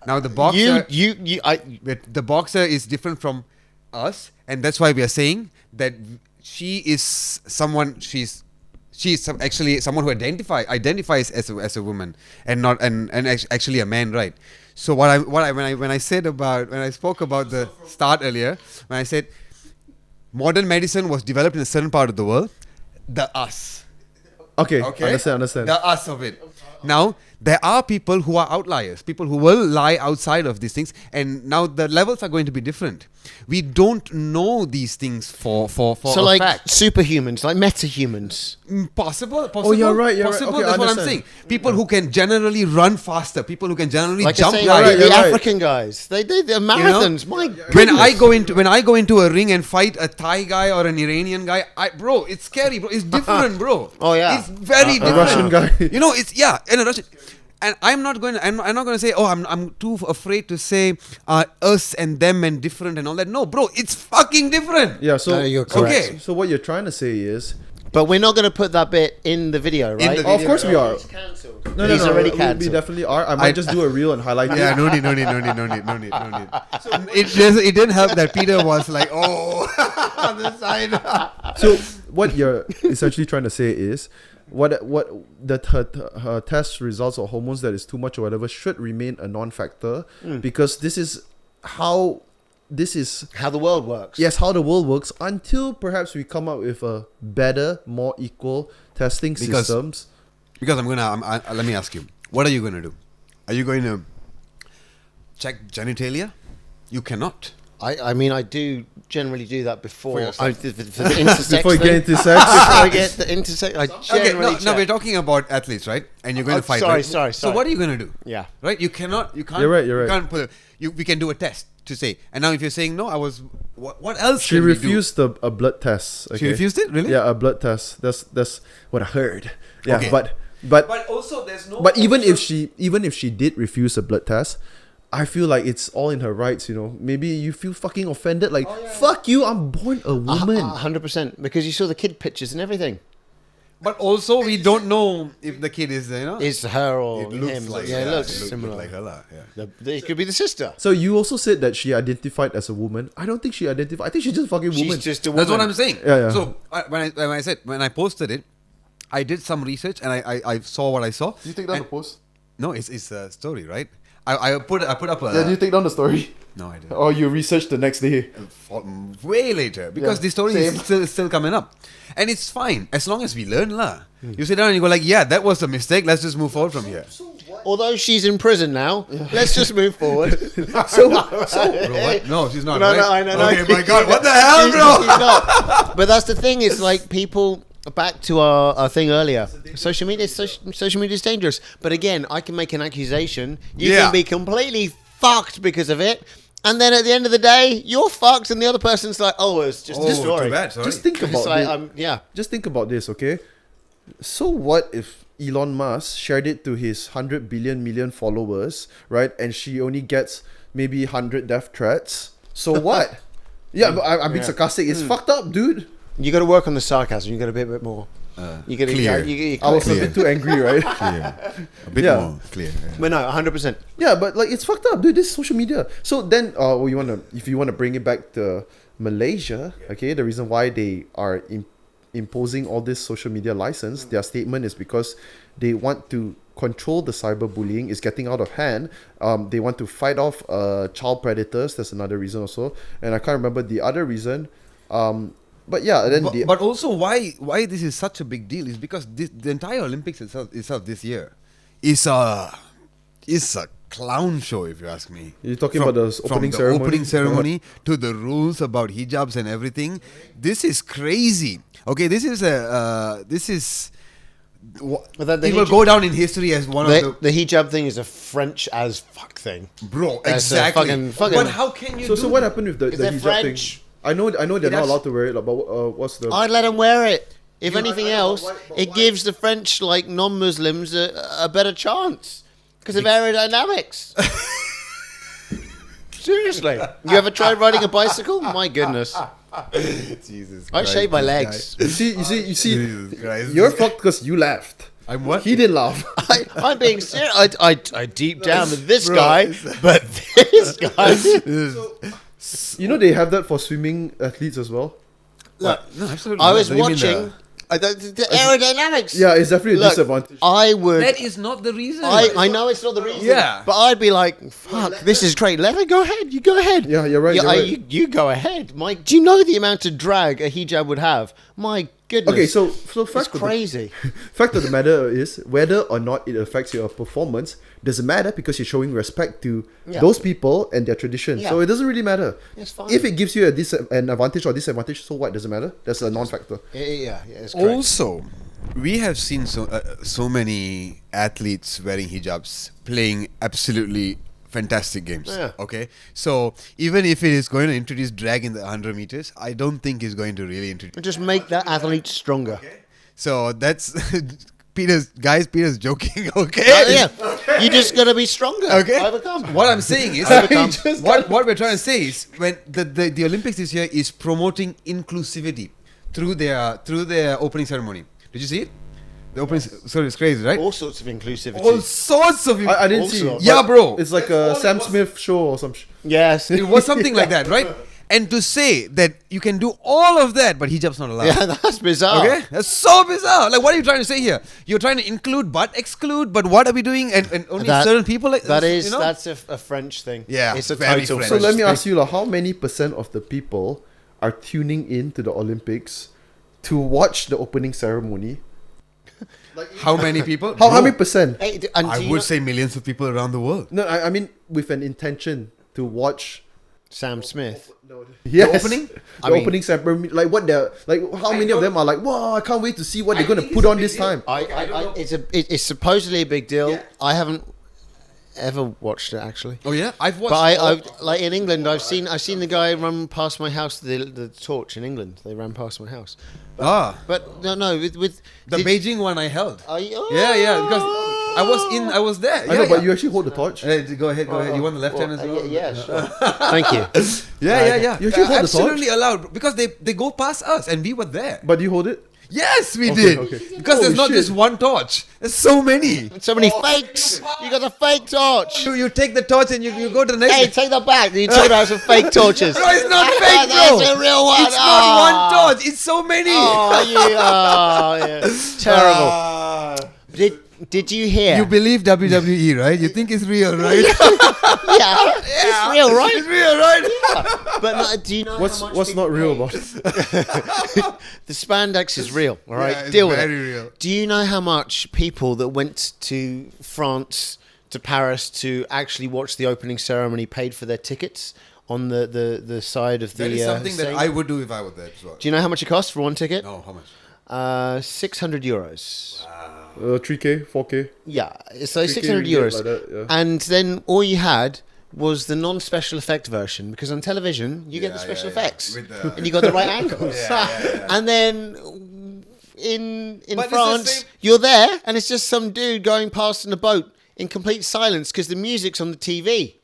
Now the boxer, the boxer is different from us, and that's why we are saying that she is someone. She's actually someone who identifies as a woman and not and actually a man, right? So when I spoke about the start earlier, when I said modern medicine was developed in a certain part of the world, the us. Okay, Okay, understand. the us of it. Now there are people who are outliers, people who will lie outside of these things, and now the levels are going to be different. We don't know these things for So a like fact. superhumans, like metahumans. Possible. Oh, you're right, you're right. Possible. Okay, That's what I'm understand. saying. People who can generally run faster. People who can generally Like I jump say, higher. the you're right. African guys, they're marathons. My When goodness. I go into a ring and fight a Thai guy or an Iranian guy, bro, it's scary, bro. It's different, bro. Oh, yeah. It's very A different. Russian guy. And a Russian. And I'm not going to say, I'm too afraid to say us and them and different and all that. No, bro, it's fucking different. Yeah, so No, you're correct. Okay. So what you're trying to say is, But we're not going to put that bit in the video, right? the oh, of course we are. He's cancelled. No, He's already we cancelled. definitely are. I might just do a reel and highlight it. Yeah, no need. It didn't help that Peter was like, oh, on the side. So what you're essentially trying to say is, her test results or hormones that is too much or whatever should remain a non-factor because this is how How the world works. how the world works until perhaps we come up with a better, more equal testing Because- systems. Because let me ask you, what are you going to do? Are you going to check genitalia? You cannot. I mean, I do generally do that before. For yourself. For the intersex Before you thing. get into sex. Before I get the intersex, I Okay, generally no, we're check. talking about athletes, right? And you're going to fight. sorry, right? sorry. So what are you going to do? Yeah. Right? You can't. You're right, you're You right. can't put. We can do a test to say. And now, if you're saying no, What else? She can we do? refused a blood test. Okay? She refused it, really? Yeah, a blood test. That's what I heard. Yeah, Okay. but But also, there's no. But even if she did refuse a blood test, I feel like it's all in her rights, you know. Maybe you feel fucking offended, like, fuck you, I'm born a woman. 100%. Because you saw the kid pictures and everything. But also, we don't know if the kid is, Is her or it looks him. like it looks it similar. like her, yeah. It could be the sister. So you also said that she identified as a woman. I don't think she identified. I think she's just fucking woman. She's just a woman. That's what I'm saying. Yeah. So when I posted it, I did some research and I saw what I saw. Did you take down And- the post? No, it's a story, right? I put up a. Yeah, did you take down the story? No, I didn't. Or you researched the next day? Way later because Yeah, the story is still coming up, and it's fine as long as we learn lah. You sit down and you go like, yeah, that was a mistake. Let's just move forward from here. Although she's in prison now, let's just move forward. So, Bro, what? No, she's not. No, right? no, I know. Okay, my God, what the hell, She's bro? not. But that's the thing. It's like people. Back to our thing earlier. Social media is dangerous. But again, I can make an accusation. You can be completely fucked because of it. And then at the end of the day, you're fucked, and the other person's like, "Oh, it's just a story." Too bad, sorry. just think about It's like, this. Just think about this, okay? So what if Elon Musk shared it to his 100 million followers, right? And she only gets maybe 100 death threats. So what? Yeah, but I'm being sarcastic. It's fucked up, dude. You got to work on the sarcasm. You got to be a bit more. You got to. Clear. I was a bit too angry, right? Clear. A bit Yeah. more clear. Yeah. But no, 100%. Yeah, but like it's fucked up, dude. This is social media. So then, if you wanna bring it back to Malaysia, okay, the reason why they are imposing all this social media license, their statement is because they want to control the cyberbullying. Is getting out of hand. They want to fight off child predators. That's another reason also, and I can't remember the other reason. But yeah, then But also, why this is such a big deal is because the entire Olympics itself this year is a clown show, if you ask me. You're talking about the opening from ceremony? the opening ceremony to the rules about hijabs and everything. This is crazy. Okay, this is it will go down in history as one of The hijab thing is a French as fuck thing. bro. That's a Exactly. fucking- But how can you? So what happened with the they're hijab French. thing? I know they're not has- allowed to wear it, but what's the? I'd let them wear it. If anything I know, else, but why- it gives the French, like non-Muslims, a better chance because of aerodynamics. Seriously, you ever tried riding a bicycle? My goodness, Jesus. I Christ, shave my this legs. guy. You see. Jesus Christ. You're fucked because you laughed. I'm what? He didn't laugh. I'm being serious. I deep down with this Bro. guy, but this guy. You know they have that for swimming athletes as well. Look, No, absolutely. I not. was Do you mean watching the aerodynamics. Yeah, it's definitely a Look, disadvantage. I would. That is not the reason. I know it's not the reason. Yeah. But I'd be like, fuck, this is great. Let her go ahead. You go ahead. Yeah, you're right, you're right. You go ahead. Mike, do you know the amount of drag a hijab would have? My goodness. Okay, so it's fact crazy. fact of the matter is whether or not it affects your performance doesn't matter because you're showing respect to Yeah. those people and their tradition. Yeah. So it doesn't really matter. It's fine. If it gives you an advantage or disadvantage, so what? Doesn't matter. That's a non-factor. Yeah, it's great. Also, we have seen so many athletes wearing hijabs playing absolutely fantastic games. Yeah. Okay, so even if it is going to introduce drag in the 100 meters, I don't think it's going to really introduce. Just make that athlete stronger. So that's Peter's joking. Okay. Yeah, you just gotta be stronger. Okay. Overcome. What I'm saying is, Overcome. what we're trying to say is, when the Olympics this year is promoting inclusivity through their opening ceremony. Did you see it? The opening, so it's crazy, right? All sorts of inclusivity. All sorts of. I didn't Also- see. But Yeah, bro. It's like a Sam Smith show or some. Yes. It was something like that, right? And to say that you can do all of that, but hijab's not allowed. Yeah, that's bizarre. Okay, that's so bizarre. Like, what are you trying to say here? You're trying to include but exclude, but what are we doing? And only certain people like that is you know? that's a French thing. Yeah, it's a very total French. So French. let me thing. ask you, how many percent of the people are tuning in to the Olympics to watch the opening ceremony? How many people? How Bro, many percent? Hey, and I do you would know- say millions of people around the world. No, I mean with an intention to watch. Sam Smith. Yes. opening? The opening ceremony, like what they're like. How many of them are like, wow, I can't wait to see what they're gonna put on this time. It's supposedly a big deal. Yeah. I haven't. ever watched it actually. Oh yeah, I've watched. But I like in England, I've seen the guy run past my house. The torch in England, they ran past my house. But no, with the Beijing one I held. Are you, Yeah, because I was there. I know, but you actually hold the torch. Go ahead. You want the left hand as well? Yeah, sure. Thank you. Yeah. You actually hold the torch? Absolutely allowed because they go past us and we were there. But do you hold it? Yes, we did. Okay. Because there's not just one torch. There's so many. So many fakes. You got a fake torch. You take the torch and you go to the next. Hey, take that back. You told us some fake torches. No, it's not fake, bro. That's a real one. It's not one torch. It's so many. Yeah. Terrible. Did you hear? You believe WWE, right? You think it's real, right? Yeah, it's real, right? It's real, right? But do you know What's not real about it? The spandex is real, all right? Yeah, it's Deal with very it. real. Do you know how much people that went to France, to Paris, to actually watch the opening ceremony paid for their tickets on the side of the... That is something that Seine? I would do if I were there as well. Do you know how much it costs for one ticket? No, how much? 600 euros. 3K, 4K. Yeah, so 3K 600 ringgit euros. like that, yeah. And then all you had was the non-special effect version, because on television you get the special effects With the- and you got the right angles. And then in But it's the France same- you're there and it's just some dude going past in a boat in complete silence because the music's on the TV.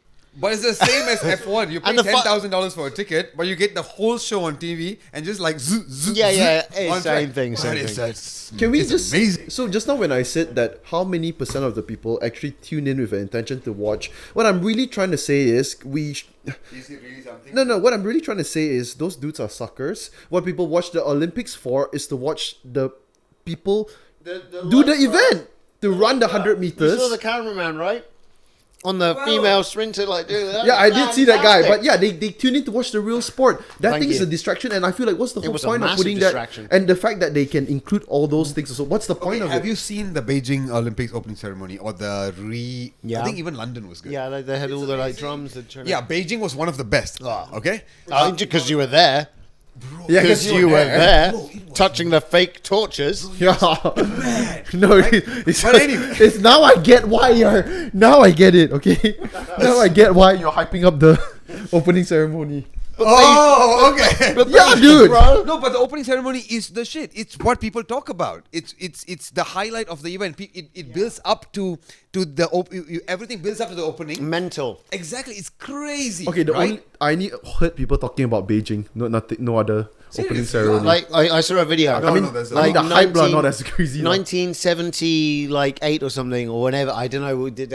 But it's the same as F1. You pay And the $10,000 for a ticket, but you get the whole show on TV and just like zzz, zzz, Yeah, zzz it's on same track. thing, What same is thing. that? Can we It's just amazing. So just now when I said that, how many percent of the people actually tune in with an intention to watch? What I'm really trying to say is Is it really something? No. What I'm really trying to say is those dudes are suckers. What people watch the Olympics for is to watch the people do the event, to run the 100 You meters. saw the cameraman, right? On the female sprinter, like, dude, that Yeah, I was did see that guy, fantastic. but yeah, they tune in to watch the real sport. That Thank thing is you. a distraction, and I feel like what's the whole was a point of massive putting distraction. that? And the fact that they can include all those things. So what's the point of Have it? you seen the Beijing Olympics opening ceremony or the Yeah. I think even London was good. Yeah, they had all the like drums. Yeah, Beijing was one of the best. Okay? because you were there. Yeah, Because you were there, touching the fake torches. Yeah. No, it's But anyway. it's now I get why you're. Now I get it. Okay. Now I get why you're hyping up the opening ceremony. Oh, okay. Yeah, dude. No, but the opening ceremony is the shit. It's what people talk about. It's the highlight of the event. It builds up to the everything builds up to the opening. Mental. Exactly, it's crazy. Okay, the right? only I heard people talking about Beijing. No other opening Seriously? ceremony. Like I saw a video. No, no, there's a- I mean, the hype are 19 not as crazy. now. 1978 or something or whenever. I don't know. We did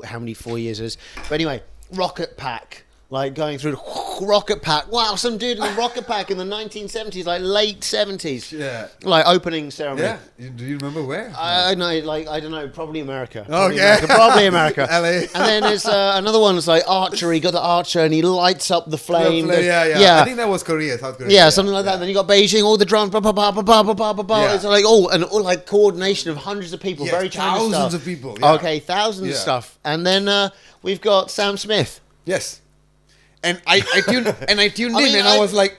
how many 4 years it is. But anyway, rocket pack. Like going through the rocket pack. Wow, some dude in the rocket pack in the 1970s, like late 70s. Yeah. Like opening ceremony. Yeah. Do you remember where? I know, like I don't know, probably America. Okay. Probably America. LA. And then there's another one that's like archery. Got the archer and he lights up the flame. Yeah. I think that was Korea, South Korea. Yeah, something like that. Then you got Beijing, all the drums, blah, blah, blah, blah, blah, blah, blah, blah. Yeah. It's like all like coordination of hundreds of people, Yes, very China thousands stuff. of people, yeah. Okay, thousands of Yeah. stuff. And then we've got Sam Smith. Yes. And I tuned I mean, in and I was like,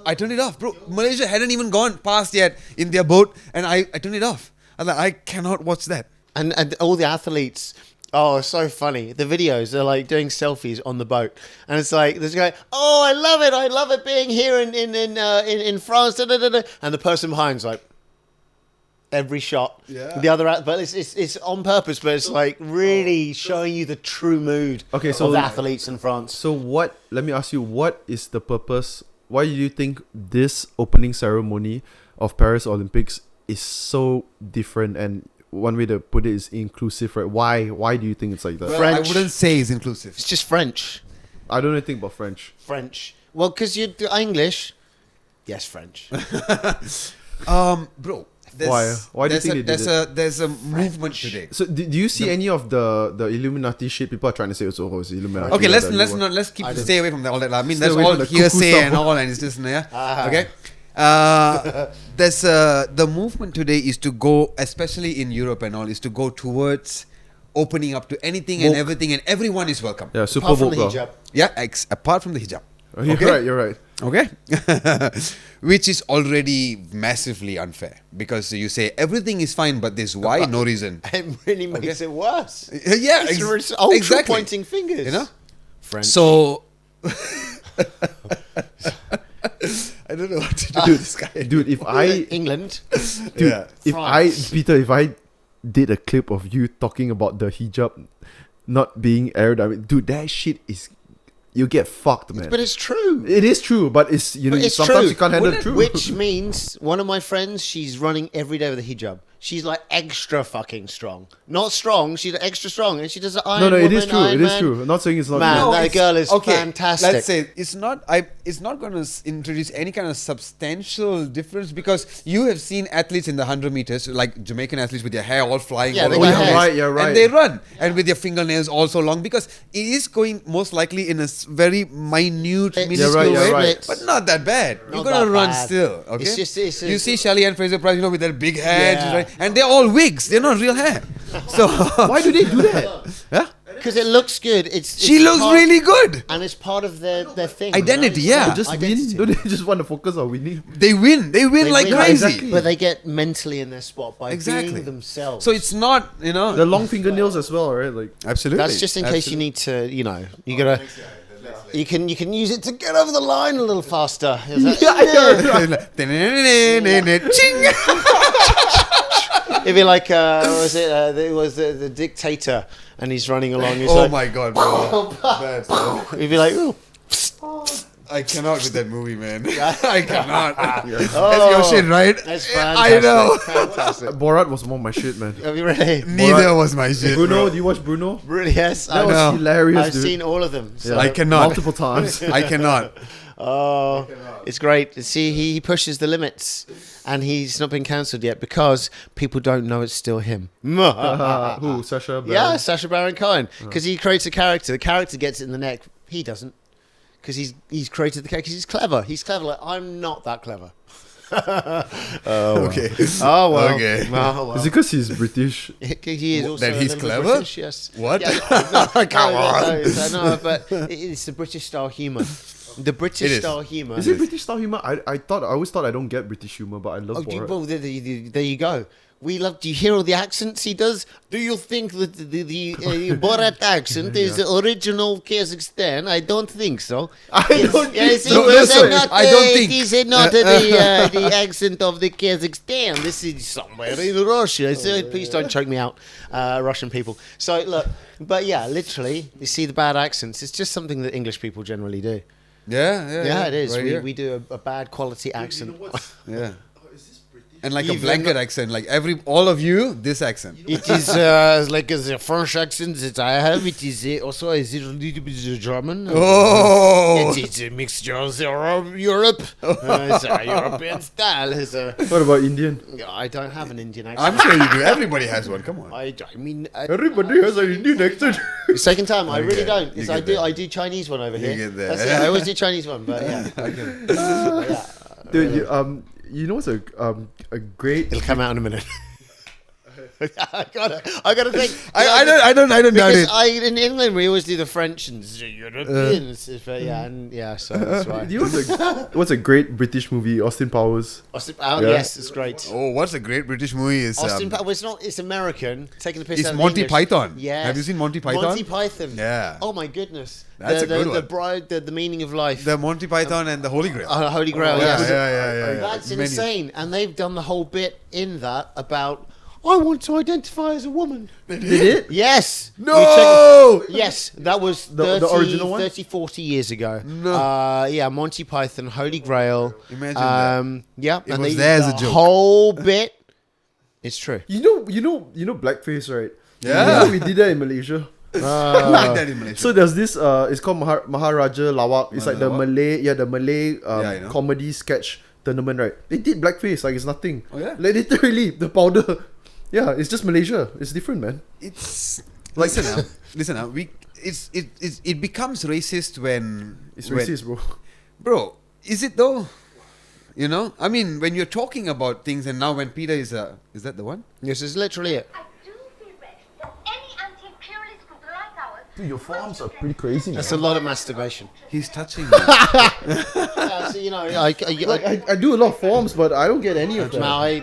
I turned it off, bro. Malaysia hadn't even gone past yet in their boat, and I turned it off. I was like, I cannot watch that. And all the athletes. Oh, it's so funny. The videos, they're like doing selfies on the boat. And it's like, there's a guy, oh, I love it being here in France. Da, da, da, da. And the person behind's like, every shot. Yeah. The other, but it's on purpose, but it's like really showing you the true mood Okay, so- of the athletes in France. So what? Let me ask you, what is the purpose? Why do you think this opening ceremony of Paris Olympics is so different? And one way to put it is inclusive, right? Why do you think it's like that? Well, French. I wouldn't say it's inclusive. It's just French. I don't know anything about French. French. Well, because you do English. Yes, French. Bro. Why do you think they did it? There's a movement today. So do you see any of the Illuminati shit? People are trying to say it's Illuminati. Okay, that you want. let's keep I didn't. stay away from that, all that. I mean, Stay that's away all from the cuckoo hearsay stuff. and all, and it's just okay. There's the movement today is to go, especially in Europe and all, is to go towards opening up to anything and Woke. everything, and everyone is welcome. Yeah, super Apart from the woke. hijab. Yeah, apart from the hijab. You're Okay? right. You're right. Okay? Which is already massively unfair. Because you say everything is fine, but this why, no reason. It really makes it worse. Yeah, It's ultra exactly. pointing fingers. You know? French. So... I don't know what to do with this guy. Dude, if I England. dude, Yeah. if I Peter, if I did a clip of you talking about the hijab not being aired, I mean, dude, that shit is you get fucked, man. But it's true. It is true, but it's But it's sometimes true. you can't handle the truth. Which means one of my friends, she's running every day with a hijab. She's like extra fucking strong. Not strong, she's extra strong. And she does the Iron no, it is Woman, true. Iron It is Man. true. I'm not saying it's not Man, true. that it's- girl is fantastic. Let's say it's not going to introduce any kind of substantial difference because you have seen athletes in the 100 meters, like Jamaican athletes with their hair all flying Yeah, all they over got the hair. place. Right, you're right. And they run. And with their fingernails also long because it is going most likely in a very minute, minuscule right, you're way. right. But not that bad. Not You're going to that run bad. still. Okay? It's just- you see Shelly Ann Fraser Price, with their big heads, Yeah. right? And they're all wigs. They're not real hair. So Why do they do that? yeah? Because it looks good. She looks really good. And it's part of their thing. Identity, you know? yeah. It's Just identity. win? Do they just want to focus on winning? They win. They win They like win, crazy. exactly. But they get mentally in their spot by Exactly. being themselves. So it's not, The long fingernails as well, right? Like absolutely. That's just in case you need to, you know, you gotta. You can use it to get over the line a little faster. Is that- Ching! It'd be like, it was the dictator, and he's running along. He's Oh like, my god, bro. That's, He'd be like, ooh. I cannot with that movie, man. I cannot. That's Oh, your shit, right? That's I fantastic. know. Fantastic. Borat was more my shit, man. Have you really? Neither was my shit. Bruno, bro. do you watch Bruno? Really? Yes. That was know. hilarious, I've dude. seen all of them. So. I cannot. Multiple times. I cannot. Oh, it's great. See, he pushes the limits, and he's not been cancelled yet because people don't know it's still him. Who? Sacha Baron? Yeah, Sacha Baron Cohen, because he creates a character. The character gets it in the neck. He doesn't, because he's created the character. Because he's clever. He's clever. Like, I'm not that clever. Okay. Oh well. Okay. Oh, well. Is it because he's British? He is also That a he's little bit clever? British, yes. What? Yeah, Come on. No, but it's the British style humour. The It British is. style humour. Is it British style humor? I always thought I don't get British humor, but I love Oh, Borat. well, there you go. We love. Do you hear all the accents he does? Do you think that the Borat accent is the original Kazakhstan? I don't think so. I don't Yes, think it so. was No, not. I don't think. It is not the accent of the Kazakhstan. This is somewhere in Russia. So please don't choke me out, Russian people. So look, but yeah, literally, you see the bad accents. It's just something that English people generally do. Yeah, it is. Right we here. we do a bad quality accent. Yeah. And like a Even blanket though- accent, like all of you, this accent. It is like the French accent that I have. It is also a little bit German. Oh, It is a mixture of Europe. It's a European style. It's What about Indian? I don't have an Indian I'm accent. sure you do. Everybody has one. Come on. I mean, Everybody has an Indian accent. second time, I really Okay, don't. you Yes, get I do Chinese one over You here. get there. That's it. I always do Chinese one, but yeah. Yeah. Dude, you know what's a great It'll come out in a minute. I gotta think. I don't doubt Because it. in England we always do the French and the Europeans, but so that's right. Do you know what's a great British movie? Austin Powers. Yeah. Yes, it's great. Oh, what's a great British movie is Austin Powers, it's American, taking the piss It's out of Monty English. Python. Yes. Have you seen Monty Python? Monty Python. Yeah. Oh my goodness. That's a good The one. bride, the meaning of life. The Monty Python and the Holy Grail. Holy Grail. yeah, yes. yeah. That's Many. insane. And they've done the whole bit in that about I want to identify as a woman. Did it? Yes. No! Yes, that was The 30, original one? 30, 40 years ago. No. Yeah, Monty Python, Holy Grail. Imagine that. Yeah, It and was they, there as a the joke. whole bit. It's true. You know blackface, right? Yeah. You know we did that in Malaysia. Like that in Malaysia. So there's this it's called Maharaja Lawak. It's like the Lawak? Malay I know. comedy sketch tournament, right? They did blackface like it's nothing. Oh, yeah? Like literally the powder. Yeah, it's just Malaysia. It's different, man. It's like listen now. It becomes racist when It's when- racist, bro. bro. Is it though? You know, I mean, when you're talking about things, and now when Peter is that the one? This is literally it. I do feel that any anti-imperialist group like ours Dude, your forearms are pretty crazy, man. That's a lot of masturbation. He's touching me. Yeah, so, you know, I do a lot of forms, but I don't get any of them. no,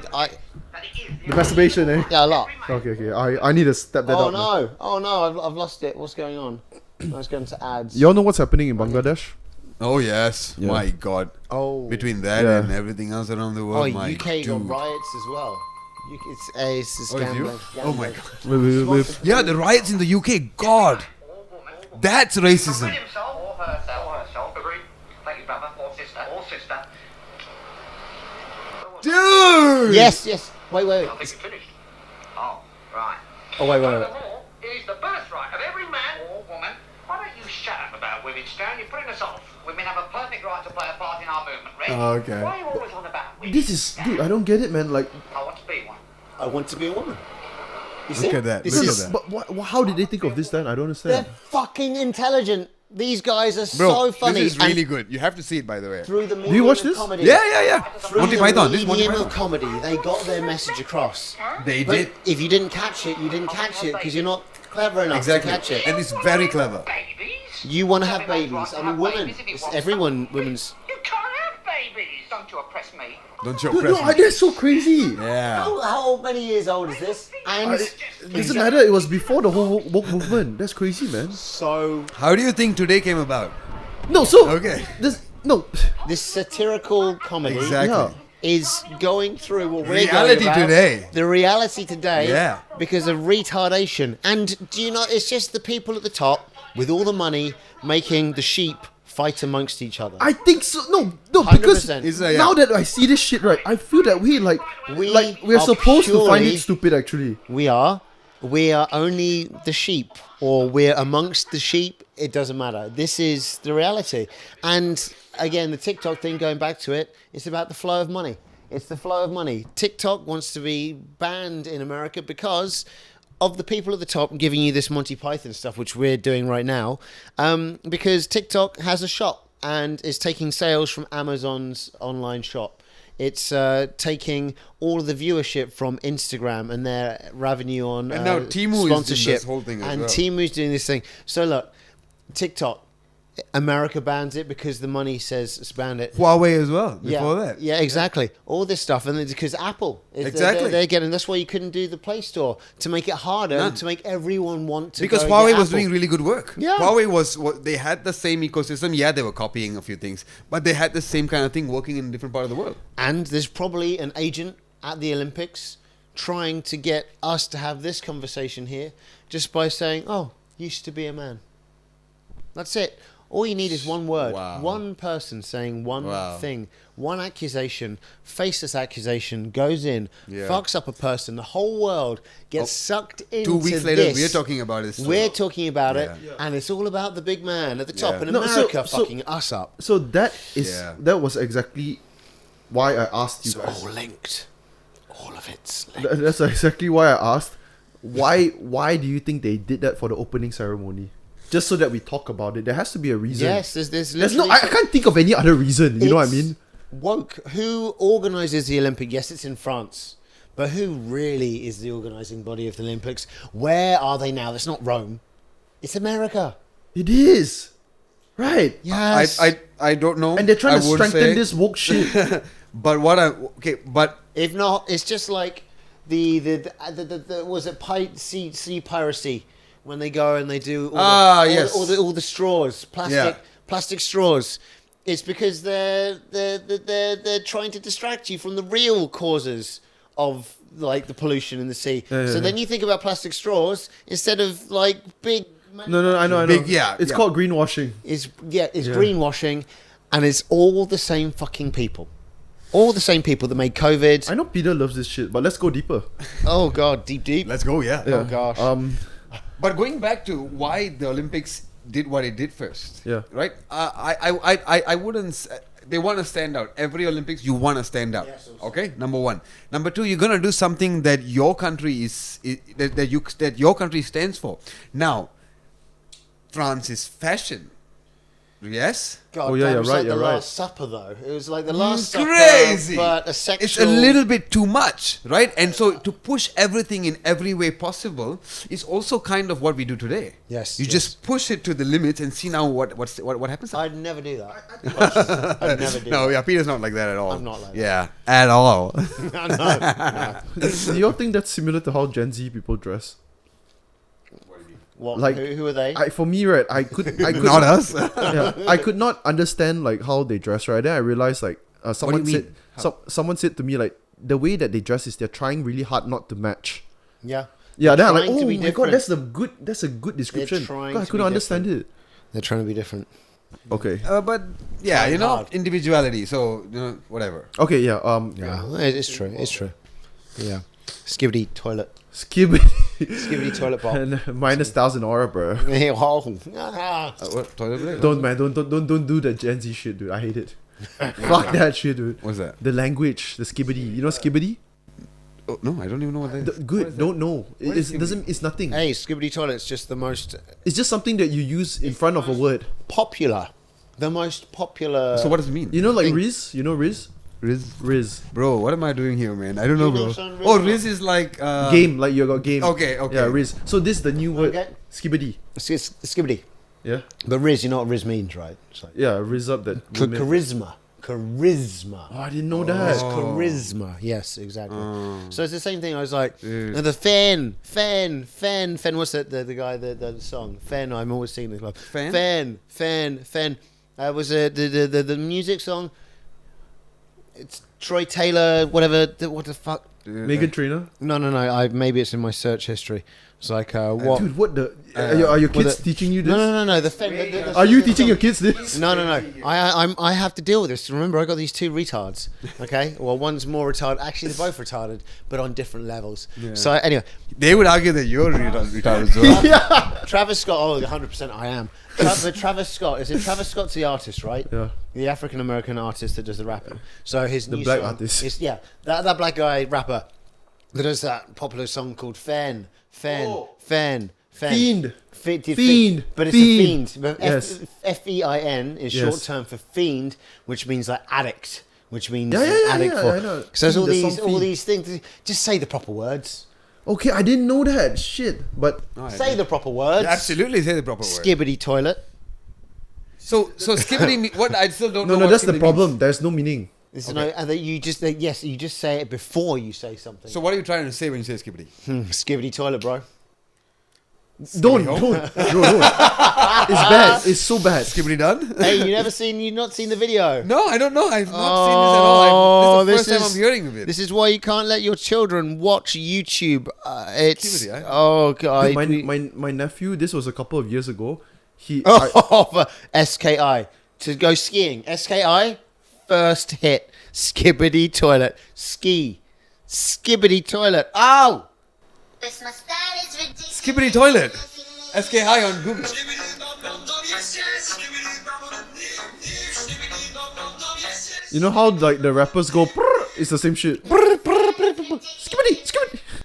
The masturbation, eh? yeah, a lot. Okay. I need to step that Oh up. Man. no, I've lost it. What's going on? I was going to ads. Y'all know what's happening in Bangladesh? Oh yes, Yeah. my God. Oh, Between that Yeah. and everything else around the oh, world, my UK dude. got riots as well. It's a Oh, it's scam. you? Oh my God. With Yeah, the riots in the UK. God, that's racism. Himself or herself. Agreed. Thank you, brother. Or sister. Dude. Yes. Wait. I think you finished. Oh, right. Oh wait. The law is the birthright of every man or woman. Why don't you shut up about women, Stan? You're putting us off. Women have a perfect right to play a part in our movement, Rick. Oh, okay. Why are you always on about women? This is, dude, I don't get it, man. Like, I want to be one. I want to be a woman. You see? Look at that. This Look is at that. but how did they think of this then? I don't they're understand. fucking intelligent. These guys are Bro, so funny. this is really good. You have to see it, by the way. Through the you watch medium of this? comedy. Yeah. Through Monty the Python. This is Monty medium of Python. comedy, they got their message across. They But did. if you didn't catch it, you didn't catch it because you're not clever enough Exactly. to catch it. And it's very clever. Babies? You want to have Everyone's babies. right I to mean, have women. babies if you It's want everyone. some. Women's. You can't have babies. Don't you oppress me. Don't you Dude, oppress no, me. that's so crazy. Yeah. How many years old is this? And It doesn't matter. It was before the whole woke movement. That's crazy, man. so How do you think today came about? No, so Okay. this satirical comedy Exactly. Yeah. is going through what we're Reality going about, today. The reality today. Yeah. Because of retardation. And do you know? It's just the people at the top with all the money making the sheep fight amongst each other. I think so. No, because 100%. Is that- yeah. now that I see this shit, right, I feel that we're We are supposed to find purely- it stupid. Actually, We are only the sheep, or we're amongst the sheep. It doesn't matter. This is the reality. And again, the TikTok thing, going back to it, it's about the flow of money. It's the flow of money. TikTok wants to be banned in America because of the people at the top giving you this Monty Python stuff, which we're doing right now, because TikTok has a shop and is taking sales from Amazon's online shop. It's taking all of the viewership from Instagram and their revenue on And now Temu is doing sponsorship. this whole thing as and well. Temu's doing this thing. So look, TikTok, America bans it because the money says it's banned it. Huawei as well. Before that. Yeah, exactly. All this stuff, and it's because Apple, Exactly. they're getting. That's why you couldn't do the Play Store, to make it harder, None. to make everyone want to. Because go Huawei get was Apple. doing really good work. Yeah. Huawei was they had the same ecosystem. Yeah, they were copying a few things, but they had the same kind of thing working in a different part of the world. And there's probably an agent at the Olympics trying to get us to have this conversation here, just by saying, "Oh, used to be a man." That's it. All you need is one word, Wow. one person saying one Wow. thing, one accusation, faceless accusation goes in, Yeah. fucks up a person, the whole world gets sucked into 2 weeks later, this. we're talking about this. We're talking about it, Yeah. and it's all about the big man at the top, Yeah. and No, so- America so- fucking us up. so that is Yeah. that was exactly why I asked you It's guys. all linked. All of it's linked. That's exactly why I asked. Why do you think they did that for the opening ceremony? Just so that we talk about it. There has to be a reason. Yes, there's There's no. literally I can't think of any other reason. You know what I It's mean? Woke. Who organises the Olympic? Yes, it's in France. But who really is the organising body of the Olympics? Where are they now? It's not Rome. It's America. It is. Right. Yes. I don't know. And they're trying I to would strengthen say- this woke shit. But but If not, it's just like the was it sea piracy, when they go and they do yes. all the straws, Yeah. plastic straws. It's because they're trying to distract you from the real causes of like the pollution in the sea. So then you think about plastic straws instead of like big. No, I know. Big- yeah, It's yeah. called greenwashing. It's greenwashing, and it's all the same fucking people. All the same people that made COVID. I know Peter loves this shit, but let's go deeper. Oh god, deep. let's go. Yeah. Oh gosh. But going back to why the Olympics did what it did first. Yeah. Right. I wouldn't. They want to stand out. Every Olympics, you want to stand out. Yes, Okay. Number one. Number two, you're gonna do something that your country that your country stands for. Now, France is fashion. Yes. God Oh, yeah, damn, you're it was right, like you're the right. Last Supper, though. It was like the Last Supper, Crazy. but a sexual. It's a little bit too much, right? And so to push everything in every way possible is also kind of what we do today. Yes, You yes. just push it to the limits and see now what happens. I'd never do that. I'd never do No, that. yeah, Peter's not like that at all. I'm not like that. Yeah, at all. No. Do you all think that's similar to how Gen Z people dress? What? Like, who are they? For me, right, I could Not us. yeah, I could not understand like how they dress, right? Then I realized like someone do you said mean? someone said to me like the way that they dress is they're trying really hard not to match. Yeah. Yeah, then I'm like, trying to oh be my god, different. that's a good description. trying God, I to couldn't be understand it. They're trying to be different. Okay, But yeah, Trying you know, hard. individuality. So whatever. okay, yeah, Yeah, it's true. It's true. Yeah. Skibidi toilet. Skibidi Skibidi toilet bowl. and minus 1,000 aura, bro. What toilet break? Don't do the Gen Z shit, dude. I hate it. Fuck that shit, dude. What's that? The language, the skibidi. You know skibidi? Oh, no, I don't even know what that is. Good. Don't know. What is It doesn't. It's nothing. Hey, skibidi toilet's just the most It's just something that you use in front of a word. popular. The most popular. So what does it mean? You know, like Thing. Riz. You know Riz. Riz? Riz. Bro, what am I doing here, man? I don't know, You bro. don't sound Riz Oh, now. Riz is like Game. Like you got game. Okay, okay. Yeah, Riz. So this is the new word. Okay. Skibidi. Skibidi. Yeah. But Riz, you know what Riz means, right? It's like Yeah. Riz up that. women. charisma. Charisma. Oh, I didn't know It's that. charisma. Yes, exactly. So it's the same thing. I was like, Dude. the Fen. What's that? The guy, the song. Fen. I'm always singing this. Like, Fen? Fen. Was the music song? It's Troy Taylor. Whatever. What the fuck? Megan Trainor. No. Maybe it's in my search history. It's like what? Dude, what the? Are your kids the- teaching you this? No. The Fen. the Are you song- teaching your kids this? No. I have to deal with this. Remember, I got these two retards. Okay, well, one's more retarded. Actually, they're both retarded, but on different levels. So anyway, They would argue that you're retarded as well. Yeah. Travis Scott. Oh, 100% I am. But Travis Scott. Is it Travis Scott's the artist, right? Yeah. The African American artist that does the rapping. So his The new black song artist. is that black guy rapper that does that popular song called Fen. Fiend. Fiend. Fiend. But it's Fiend. a fiend. But Yes. F-E-I-N is Yes. short term for fiend, which means like addict, which means Yeah, addict yeah, for. I know. So there's Fiend, the song all Fiend. these things. Just say the proper words. Okay, I didn't know that. Shit. But Say the proper words. Absolutely, say the proper word. Skibbity toilet. So skibbity. What I still don't know. no, what that's the skibbity problem. means. There's no meaning. There's no, and that you just you just say it before you say something. So what are you trying to say when you say skibbity? Skibbity toilet, bro. Don't. It's bad. It's so bad. Skibbity done? Hey, you've not seen the video. No, I don't know. I've not seen this at all. This is the this first time I'm hearing of it. This is why you can't let your children watch YouTube. It's Skibbity, eh? oh god. My nephew. This was a couple of years ago. For SKI to go skiing. SKI first hit skibbity toilet skibbity toilet. Oh, Skibbity toilet. SK High on Google. You know how like the rappers go? "Prrr," it's the same shit.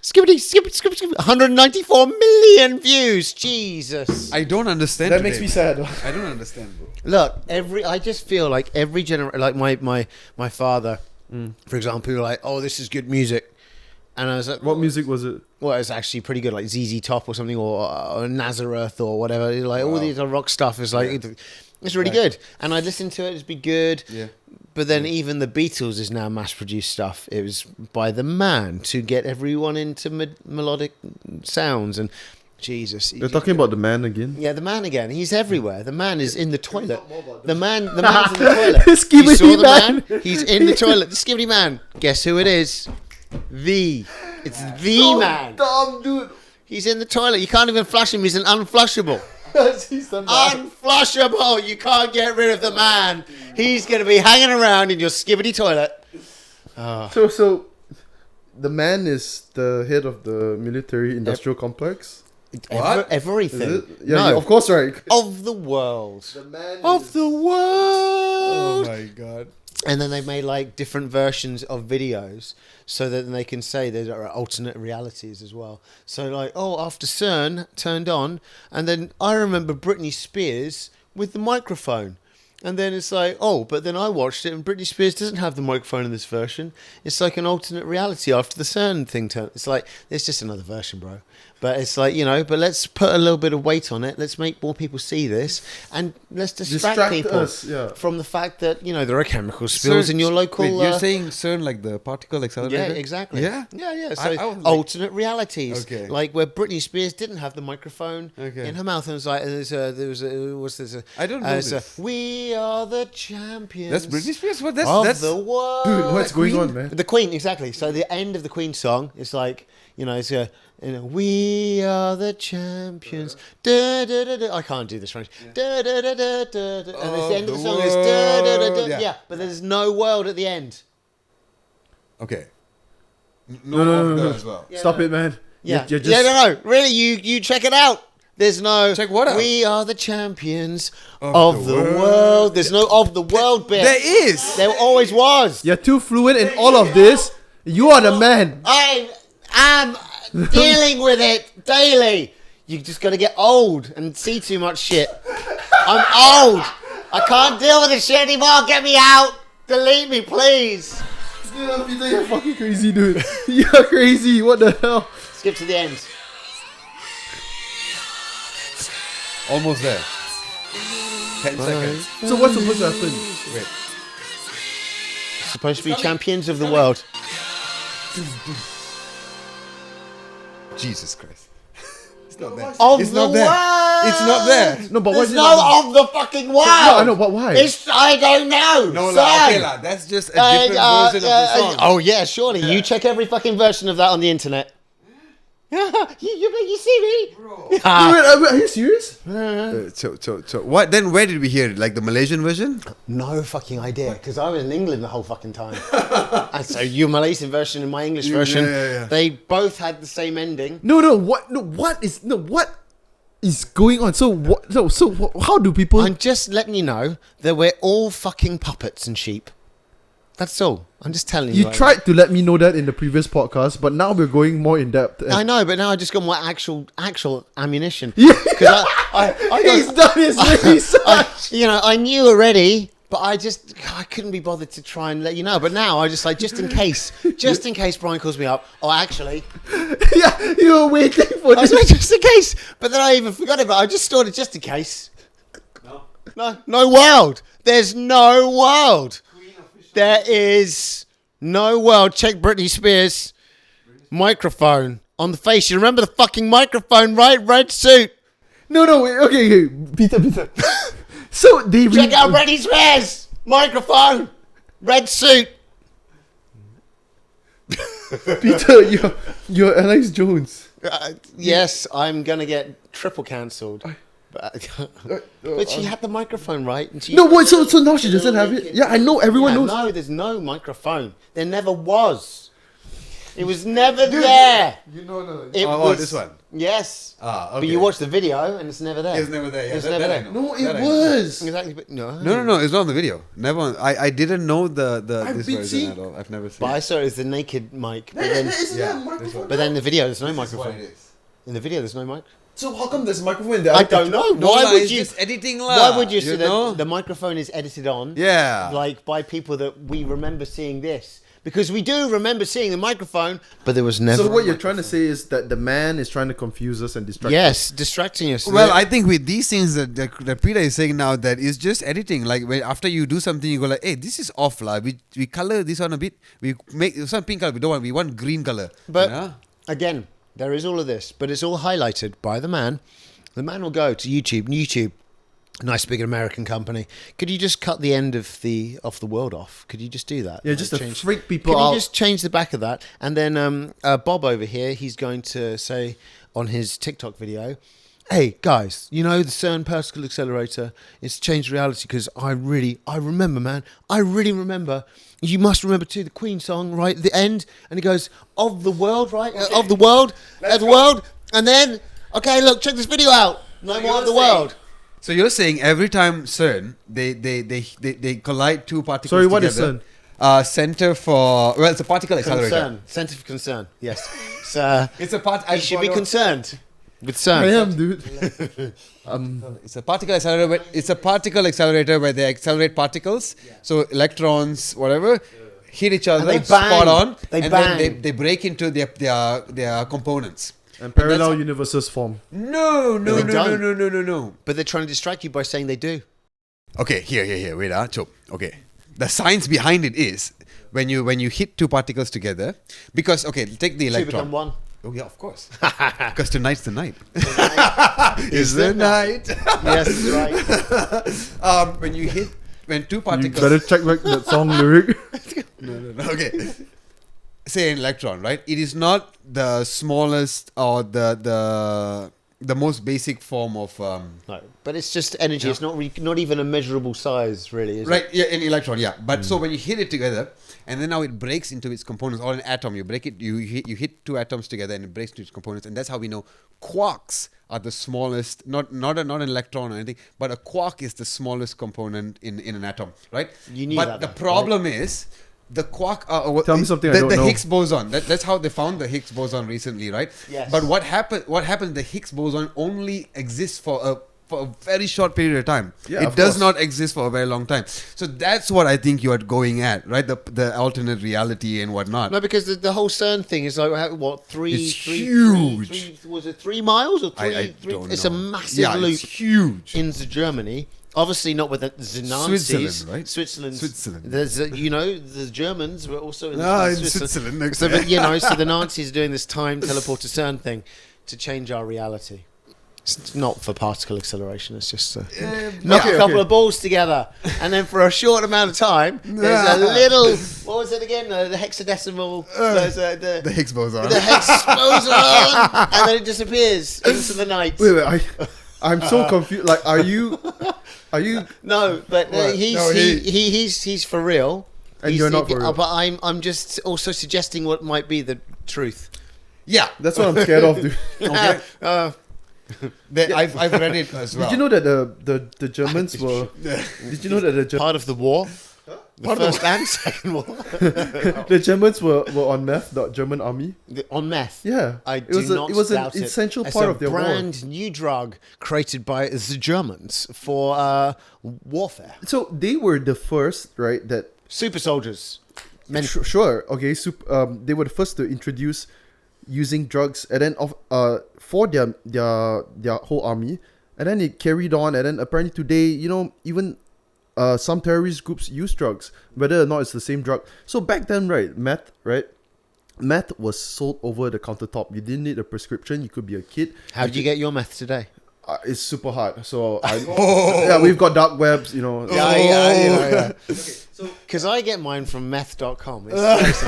skibbity. 194 million views. Jesus. I don't understand. That makes me sad. I don't understand, bro. Look, I just feel like every generation, like my father, for example, like, oh, this is good music. And I was like, What music was it? well, it's actually pretty good, like ZZ Top or something, or Nazareth or whatever. Like all these rock stuff is like, it's really good. And I listened to it, it's be good. Yeah. But then even the Beatles is now mass-produced stuff. It was by the man to get everyone into melodic sounds. And Jesus. They're talking about the man again. Yeah, the man again. He's everywhere. The man is in the toilet. The man's in the toilet. Skibbity You saw the man. man? He's in the toilet. The skibbity man. Guess who it is? It's the man. Dumb dude. He's in the toilet. You can't even flush him. He's an unflushable. He's the man. Unflushable. You can't get rid of the man. He's going to be hanging around in your skibbity toilet. So the man is the head of the military industrial complex. What? Everything. Is it? Yeah, No. of course, right. Of the world. The man Of the Oh world. my god. And then they made like different versions of videos so that they can say there are alternate realities as well. So like, oh, after CERN turned on, and then I remember Britney Spears with the microphone. And then it's like, oh, but then I watched it and Britney Spears doesn't have the microphone in this version. It's like an alternate reality after the CERN thing turned. It's like, there's just another version, bro. But it's like, but let's put a little bit of weight on it. Let's make more people see this. And let's distract people us, from the fact that, there are chemical spills in your local... Wait, you're saying CERN like the particle accelerator? Yeah, exactly. Yeah? Yeah. So I was like- alternate realities. Okay. Like where Britney Spears didn't have the microphone in her mouth. And it was like, I don't know this. We are the champions. That's Britney Spears? What? Of That's the world. Dude, what's going on, man? The Queen, exactly. So the end of the Queen song is like, it's we are the champions. Da, da, da, da. I can't do this French. Da, da, da, da, da, da. And the end of the song is da, da, da, da. Yeah, but there's no world at the end. Okay. No. As well. Stop it, man. Yeah, You're just... no. Really, you check it out. There's no... Check what out? We are the champions of the world. There's no of the world bit. There is. There always was. You're too fluent in all of this. You are the man. I am dealing with it daily. You just got to get old and see too much shit. I'm old. I can't deal with this shit anymore. Get me out. Delete me, please. Dude, Peter, you're fucking crazy, dude. You're crazy. What the hell? Skip to the end. Almost there. 10 seconds. So what's supposed to happen? Wait. Supposed to be champions of the world. Jesus Christ. It's not there. Of It's the not there. world. It's not there. No, but why There's is it no not- of the fucking world. No, I know, but why? I don't know. No, Son. okay, that's just a different version of the song. Oh yeah, surely. You check every fucking version of that on the internet. you see me? Wait, are you serious? So what? Then where did we hear it? Like the Malaysian version? No fucking idea, because I was in England the whole fucking time. And so your Malaysian version and my English version, they both had the same ending. What is going on? How do people... I'm just letting you know that we're all fucking puppets and sheep. That's all. I'm just telling you. You tried to let me know that in the previous podcast, but now we're going more in depth. I know, but now I just got more actual ammunition. Yeah. Because He's done his research. I knew already, but I couldn't be bothered to try and let you know. But now I just just in case Brian calls me up. Oh, actually, Yeah, you were waiting for I was this. like, just in case. But then I even forgot about it. I just stored it just in case. No world. There's no world. There is no world. Check Britney Spears' microphone on the face. You remember the fucking microphone, right? Red suit. No, wait, okay. Peter. So they... Check out Britney Spears' microphone. Red suit. Peter, you're Alex Jones. Yes, I'm going to get triple cancelled. But she had the microphone, right? And she No, what? So now she doesn't have it? Yeah, I know. Everyone knows. No, there's no microphone. There never was. It was never there. No. It Oh, was this one. Yes. Okay. But you watch the video and it's never there. It's never there. Yeah, It's that- never that I there. know. No, That it I know. was. Exactly. But no. No, it's not on the video. Never. I didn't know the I've this been version seeing- at all. I've never seen. But I saw it as the naked mic. But then, but then the video, there's no microphone. In the video, there's no mic. So how come there's a microphone in there? I don't know. Why would you? Just editing Why would you say know? that the microphone is edited on? Yeah. Like by people that we remember seeing this. Because we do remember seeing the microphone, but there was never. So what you're trying to say is that the man is trying to confuse us and distract us. Yes, distracting us. Well, I think with these things that Peter is saying now, that is just editing. Like when after you do something, you go like, "Hey, this is off, lah. We color this one a bit. We make some pink color. We don't want. We want green color." But yeah? again, there is all of this, but it's all highlighted by the man. The man will go to YouTube, nice big American company. Could you just cut the end of the world off? Could you just do that? Yeah, just to Change- freak people Could out. you just change the back of that? And then Bob over here, he's going to say on his TikTok video, "Hey guys, the CERN particle accelerator, it's changed reality because I remember, man. I really remember. You must remember too the Queen song, right? At the end." And he goes, "Of the world, right? Of the world, of the world." And then, okay, look, check this video out. No more of the world. So you're saying every time CERN they collide two particles Sorry, what is together. Center for it's a particle accelerator. Concern. Center for concern. Yes. So It's a part. you should be concerned. With I CERN. am, dude. It's a particle accelerator. It's a particle accelerator where they accelerate particles. So electrons, whatever, hit each other, they bang. spot on, They and bang. then they break into their components. And parallel universes form. No. But they're trying to distract you by saying they do. Okay, here. Wait, Chop. Okay, the science behind it is when you hit two particles together, because take the Two electron. become one. Oh yeah, of course. Because tonight's the night. Is the night. Yes, right. When two You particles. better check back that song lyric. No. Okay. Say an electron, right? It is not the smallest or the most basic form of No, but it's just energy. It's not even a measurable size, really, is right. it? Yeah, an electron. Yeah, but so when you hit it together, and then now it breaks into its components, or an atom, you break it. You hit two atoms together, and it breaks into its components, and that's how we know quarks are the smallest. Not an electron or anything, but a quark is the smallest component in an atom, right? You knew but that, the though, problem is. The quark. Tell me something I the, don't the know. Higgs boson. That's how they found the Higgs boson recently, right? Yes. But what happened? The Higgs boson only exists for a very short period of time. Yeah, it of does course. not exist for a very long time. So that's what I think you are going at, right? The alternate reality and whatnot. No, because the whole CERN thing is like what It's huge. Was it 3 miles or three? I three don't it's know. a massive Yeah, loop it's huge. into Germany. Obviously not with the Nazis. Switzerland, right? Switzerland. There's the Germans were also in in Switzerland. Switzerland. So, but, so the Nazis are doing this time teleport to CERN thing to change our reality. It's not for particle acceleration. It's just knock a couple of balls together, and then for a short amount of time, there's a little. What was it again? The hexadecimal. the Higgs boson. The Higgs boson, and then it disappears into the night. Wait, I'm so confused. Like, are you? No, but What? he's for real. And you're not for real. But I'm just also suggesting what might be the truth. Yeah, That's what I'm scared of, dude. okay. Uh, I've read it as well. Did you know that the Germans were? Did you know that the part of the war, the first and second war, the Germans were on meth, the German army? on meth. Yeah, I do not it was an doubt it. essential It's part a of their war. brand new drug created by the Germans for warfare. So they were the first, right? That Super soldiers. sure, okay. They were the first to introduce using drugs, and then for their whole army, and then it carried on, and then apparently today, even some terrorist groups use drugs, whether or not it's the same drug. So back then, right, meth was sold over the countertop. You didn't need a prescription. You could be a kid. How did you get your meth today? It's super hard. So yeah, we've got dark webs. Yeah. Because I get mine from meth.com. It's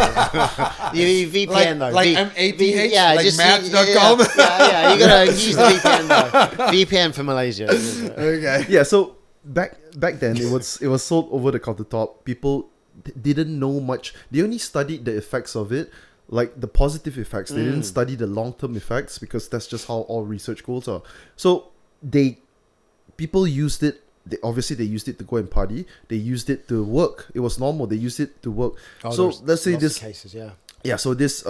you need VPN though. Like M-A-T-H? Yeah, like just math.com? Yeah, you gotta use the VPN though. VPN for Malaysia. Okay. Yeah, so back then it was sold over the countertop. People didn't know much. They only studied the effects of it, like the positive effects. They didn't study the long-term effects because that's just how all research goals are. So people used it. They used it to go and party. They used it to work. It was normal. They used it to work. Oh, so let's say lots this of cases, yeah. Yeah, so this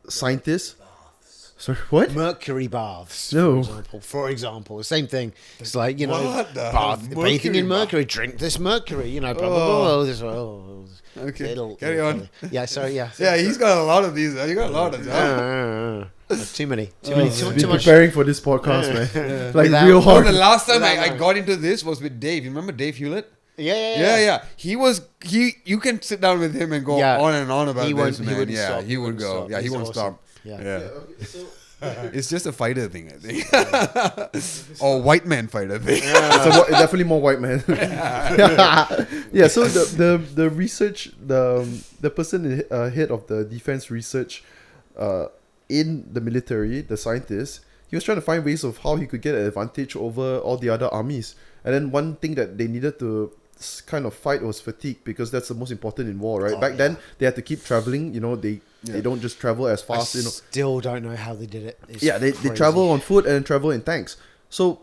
scientist. Sorry, what? Mercury baths. No. For example, the same thing. It's like What the bathing in mercury mercury. Drink this mercury. Blah blah blah. This, Okay, it'll carry on. Yeah, sorry, yeah. Yeah, he's got a lot of these. You got a lot of them. Too many. Been Too much. preparing for this podcast, man. Like Without- real Oh, hard. the last time Without I knowing. got into this was with Dave. You remember Dave Hewlett? Yeah. You can sit down with him and go Yeah. on and on about He this, won't- he man. wouldn't Yeah, stop. he would go. stop. Yeah, he He's won't awesome. stop. Yeah. Yeah. It's just a fighter thing, I think. Or white man fighter thing. Definitely more white man. Yeah. So the research, the person head of the defense research, in the military, the scientist, he was trying to find ways of how he could get an advantage over all the other armies. And then one thing that they needed to kind of fight was fatigue, because that's the most important in war, right? Back then they had to keep traveling. They don't just travel as I fast. still don't know how they did it. It's They crazy. travel on foot and travel in tanks. So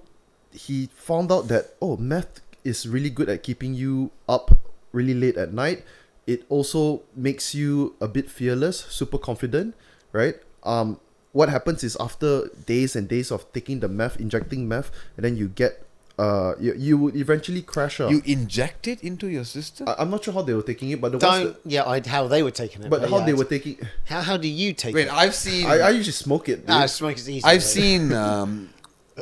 he found out that meth is really good at keeping you up really late at night. It also makes you a bit fearless, super confident, right? what happens is after days and days of taking the meth, injecting meth, and then you get you would eventually crash out. You inject it into your system? I'm not sure how they were taking it, but the ones that, how they were taking it. but how yeah, they were taking. How do you take Wait, it? I've seen. I usually smoke it. Ah, dude. smoke is easy. I've seen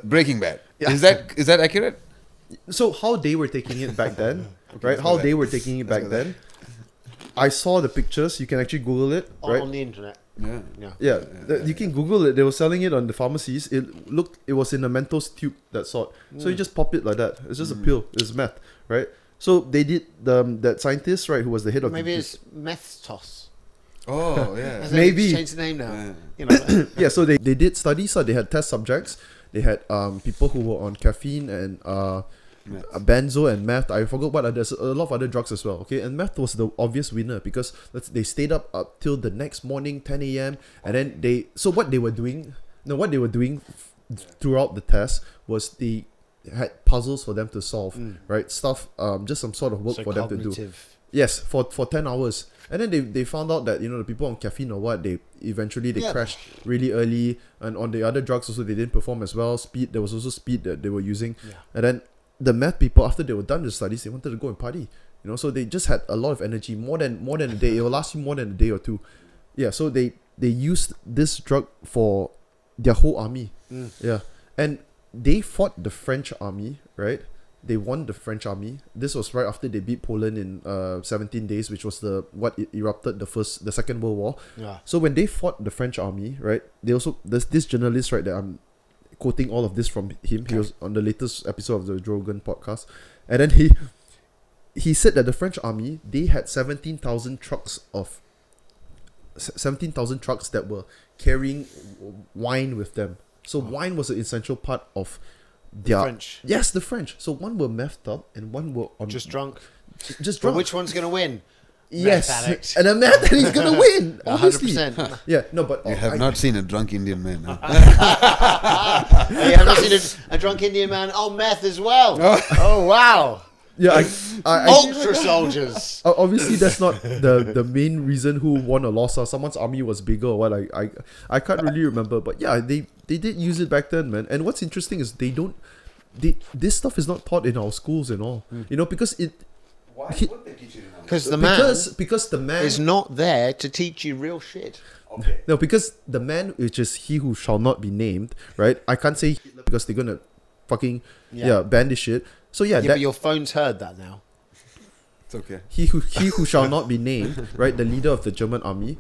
Breaking Bad. Is that accurate? So how they were taking it back then, right? How they were taking it back then. I saw the pictures. You can actually Google it, right? on the internet. Yeah. You can Google it. They were selling it on the pharmacies. It was in a Mentos tube, that sort. So you just pop it like that. It's just a pill. It's meth, right? So they did that scientist, right, who was the head of Maybe it's meth toss. Oh, yeah. Maybe. Change the name now. Yeah. You know. Yeah, so they did studies. So they had test subjects. They had people who were on caffeine and benzo and meth. I forgot what there's a lot of other drugs as well. Okay, and meth was the obvious winner because they stayed up till the next morning, 10 a.m. and then what they were doing throughout the test was they had puzzles for them to solve, right? Stuff, just some sort of work for them to do. Yes, for 10 hours. And then they found out that, the people on caffeine or what, they crashed really early. And on the other drugs also, they didn't perform as well. There was also speed that they were using. Yeah. And then the meth people, after they were done with the studies, they wanted to go and party. So they just had a lot of energy, more than a day. It will last you more than a day or two. Yeah, so they used this drug for their whole army. Yeah. And they fought the French army, right? They won the French army. This was right after they beat Poland in 17 days, which was what erupted the Second World War. Yeah. So when they fought the French army, right? There's this journalist, right, that I'm quoting all of this from him. Okay. He was on the latest episode of the Joe Rogan podcast, and then he said that the French army, they had 17,000 trucks that were carrying wine with them. So wine was an essential part of the French. Yes, the French. So one were methed up and one were just drunk. Just drunk. But which one's gonna win? Yes, meth addict. and a meth addict is gonna win. Obviously. 100%. Yeah, no, but You have not seen a drunk Indian man. Huh? You haven't seen a drunk Indian man on meth as well. Oh wow. Yeah, Ultra soldiers. Obviously, that's not the main reason who won or lost. Someone's army was bigger or what. I can't really remember. But yeah, they did use it back then, man. And what's interesting is this stuff is not taught in our schools and all. Because it. Why would they teach it in our Because the man is not there to teach you real shit. Okay. No, because the man, which is he who shall not be named, right? I can't say Hitler because they're gonna fucking ban this shit. So but your phone's heard that now. It's okay. He who shall not be named, right? The leader of the German army.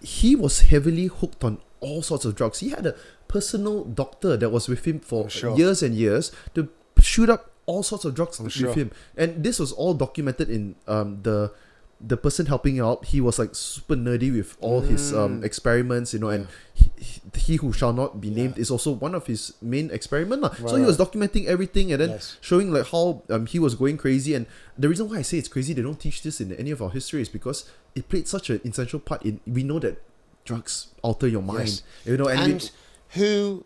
He was heavily hooked on all sorts of drugs. He had a personal doctor that was with him for years and years to shoot up all sorts of drugs with him. And this was all documented in the person helping out. He was like super nerdy with all his experiments, and he who shall not be named is also one of his main experiment. So he was documenting everything and then showing like how he was going crazy. And the reason why I say it's crazy, they don't teach this in any of our history, is because it played such an essential part in. We know that drugs alter your mind, and who,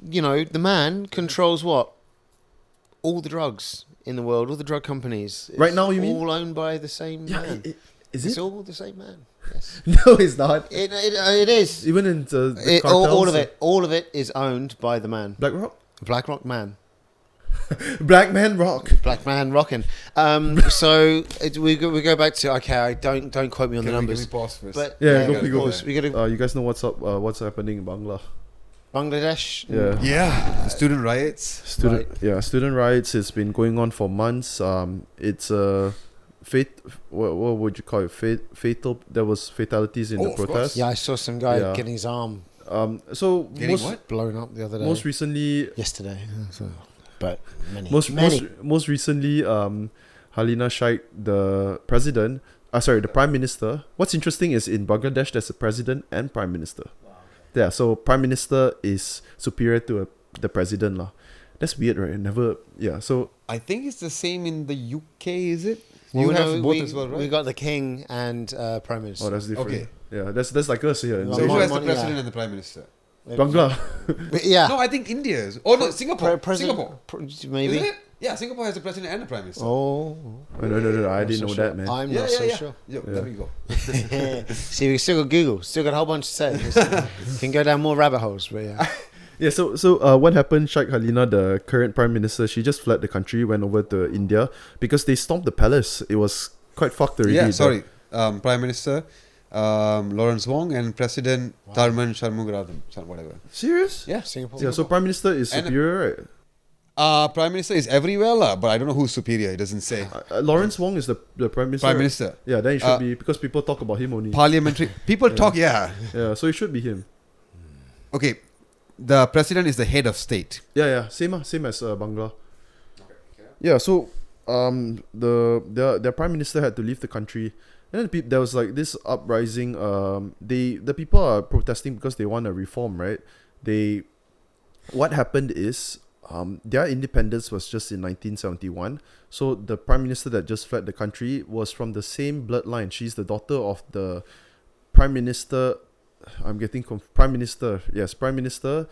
the man controls what? All the drugs in the world, all the drug companies. Right now, you mean? All owned by the same man. It's it? all the same man. Yes. No, it's not. It is. Even in the cartels, all of it is owned by the man. Black Rock man. Black man rock. Black man rocking. So we go back to don't quote me on the numbers. Can we pause first? But go. We gotta, you guys know what's up? What's happening in Bangladesh. Yeah. The student riots. Student riots has been going on for months. It's a what would you call it? Fatal. There was fatalities in the protest. Yeah, I saw some guy getting his arm. So blown up the other day. Most recently, yesterday. But many. Most recently, Halina Shaikh, the prime minister. What's interesting is in Bangladesh, there's a president and prime minister. Yeah, so prime minister is superior to the president lah. That's weird, right? So I think it's the same in the UK, is it? You have both as well, right? We got the king and prime minister. Oh, that's different. Okay. Yeah, that's like us here. So who has the president and the prime minister? Bangla. Yeah. No, I think India is. Oh no, Singapore. Singapore. Maybe. Yeah, Singapore has a president and a prime minister. Oh, No, I didn't know that, man. I'm yeah, not yeah, so yeah. sure. Yeah, there we go. See, we still got Google, still got a whole bunch to say. Can go down more rabbit holes, but yeah. Yeah, so what happened? Sheikh Halina, the current prime minister, she just fled the country, went over to India because they stormed the palace. It was quite fucked already. Yeah, sorry. Prime Minister Lawrence Wong and President Tharman Shanmugaratnam, whatever. Serious? Yeah. Singapore. Yeah, so prime minister is And- superior, right? Prime Minister is everywhere, but I don't know who's superior. It doesn't say. Lawrence Wong is the prime minister. Prime right? Minister. Yeah, then it should be because people talk about him only. Parliamentary. People talk, yeah. Yeah, so it should be him. Okay. The president is the head of state. Yeah, same as Bangla. Yeah, so their prime minister had to leave the country, and then there was like this uprising. The people are protesting because they want a reform, right? What happened is their independence was just in 1971. So the prime minister that just fled the country was from the same bloodline. She's the daughter of the prime minister. I'm getting prime minister. Yes, prime minister.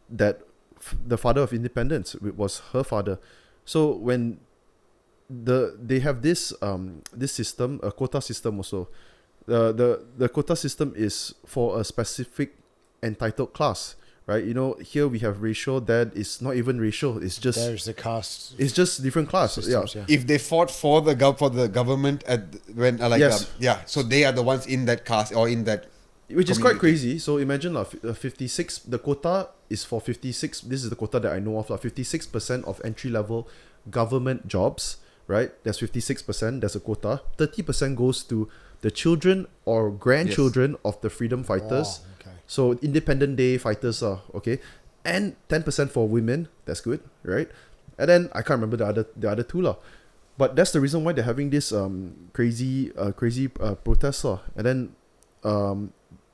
That the father of independence was her father. So when they have this system, a quota system also. The quota system is for a specific entitled class, right? You know, here we have racial. That is not even racial. It's just There's the caste. it's just different class. systems, Yeah. If they fought for the government Yes. so they are the ones in that caste or in that. Which is quite community. crazy. So imagine 56. The quota is for 56. This is the quota that I know of. 56% of entry level government jobs. Right. That's 56%. That's a quota. 30% goes to the children or grandchildren of the freedom fighters. Oh, okay. So Independent Day fighters are okay, and 10% for women. That's good, right? And then I can't remember the other two lah. But that's the reason why they're having this crazy protest lah. And then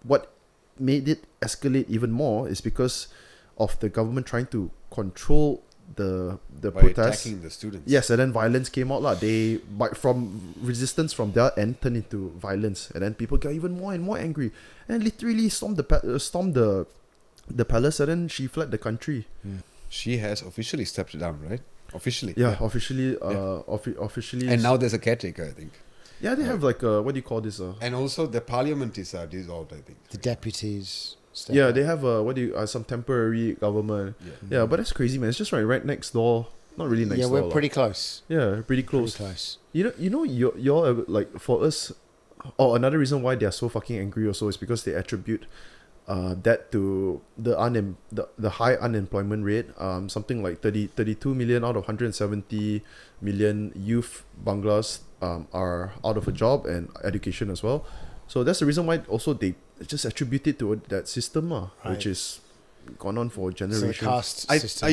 what made it escalate even more is because of the government trying to control the By protests. attacking the students. Yes, and then violence came out lah. From resistance from their end turned into violence, and then people got even more and more angry, and literally stormed the palace, and then she fled the country. She has officially stepped down, right? Officially. Yeah, officially. Officially. And now there's a caretaker, I think. Yeah, they have like what do you call this? And also the parliament is dissolved, I think. The deputies. Yeah, they have some temporary government. Yeah, but that's crazy, man. It's just right next door. Not really next Yeah, door. we're pretty close. Yeah, pretty close. Pretty close. You know, you're like for us. Oh, another reason why they're so fucking angry also is because they attribute that to the high unemployment rate. Something like 32 million out of 170 million youth Banglas are out of a job and education as well. So that's the reason why also they just attribute it to that system, which is gone on for So the generations. caste I system.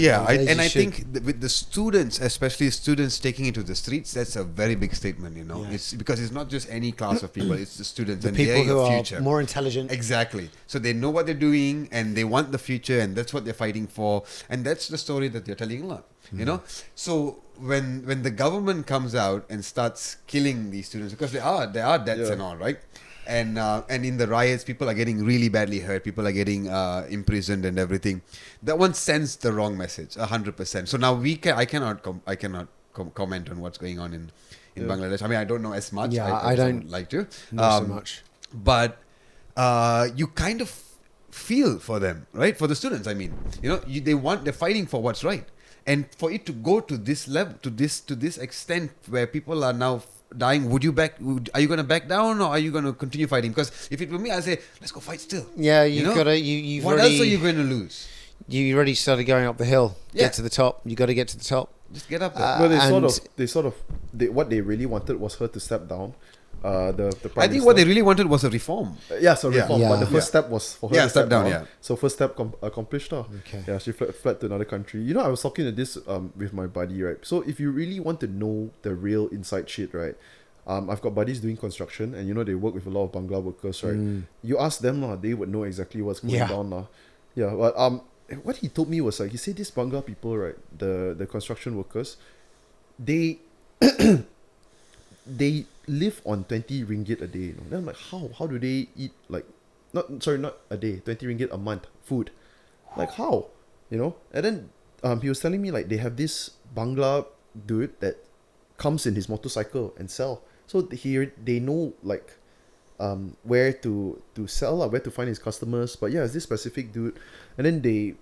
think with the students, especially students taking it to the streets, that's a very big statement. You know, Yeah. it's because it's not just any class of people; it's the students the and people they're who your are future. more intelligent. Exactly. So they know what they're doing and they want the future, and that's what they're fighting for. And that's the story that they're telling a lot. You know. So when the government comes out and starts killing these students, because there are deaths and all, right? And in the riots, people are getting really badly hurt. People are getting imprisoned and everything. That one sends the wrong message, 100%. So now I cannot comment on what's going on in Bangladesh. I mean, I don't know as much. Yeah, I I don't like to. Not so much. But you kind of feel for them, right? For the students, I mean, you know, they're fighting for what's right, and for it to go to this level, to this extent, where people are now dying, are you going to back down or are you going to continue fighting? Because if it were me, I'd say, let's go fight still. Yeah, You know? you've What already, else are you going to lose? you already started going up the hill. Yeah. Get to the top. You got to get to the top. Just get up there. Well, what they really wanted was her to step down. The prime I think what they really wanted was a reform. Yes, a reform. Yeah. But the first Yeah. step was for her Yeah, to step step down, down. yeah. So first step accomplished. Okay. Yeah, she fled to another country. You know, I was talking to this with my buddy, right? So if you really want to know the real inside shit, right? I've got buddies doing construction, and you know they work with a lot of Bangla workers, right? You ask them, they would know exactly what's going Yeah. down. Yeah, but what he told me was like, he said these Bangla people, right, the construction workers, they they live on 20 ringgit a day. You know? Then I'm like, how do they eat not a day, 20 ringgit a month food? Like how? You know? And then he was telling me like they have this Bangla dude that comes in his motorcycle and sell. So they know like where to sell, where to find his customers. But yeah, it's this specific dude, and then they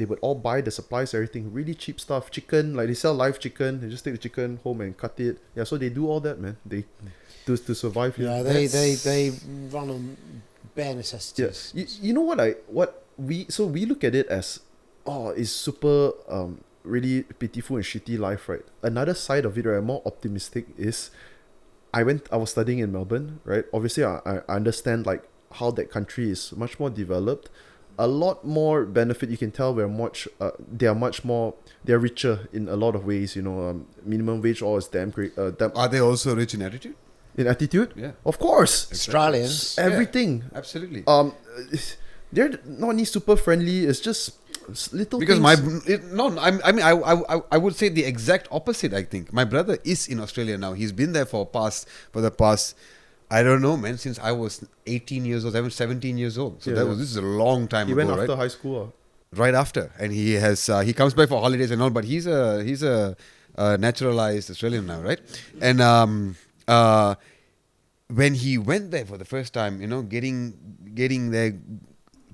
would all buy the supplies, everything, really cheap stuff, chicken, like they sell live chicken. They just take the chicken home and cut it. Yeah, so they do all that, man. They to survive. Yeah, they run on bare necessities. Yeah, you know what we look at it as, it's super really pitiful and shitty life, right? Another side of it, right, more optimistic, is I was studying in Melbourne, right? Obviously, I understand like how that country is much more developed, a lot more benefit. You can tell they're richer in a lot of ways. You know, minimum wage all is damn great. Are they also rich in attitude? In attitude? Yeah, of course. Australians, everything. Yeah, absolutely. They're not any super friendly. It's just little because things. I would say the exact opposite. I think my brother is in Australia now. He's been there for the past I don't know, man, since I was 18 years old. I was 17 years old. So this is a long time ago, He went right? after high school. Right after, and he has he comes back for holidays and all. But he's a naturalized Australian now, right? And when he went there for the first time, you know, getting there,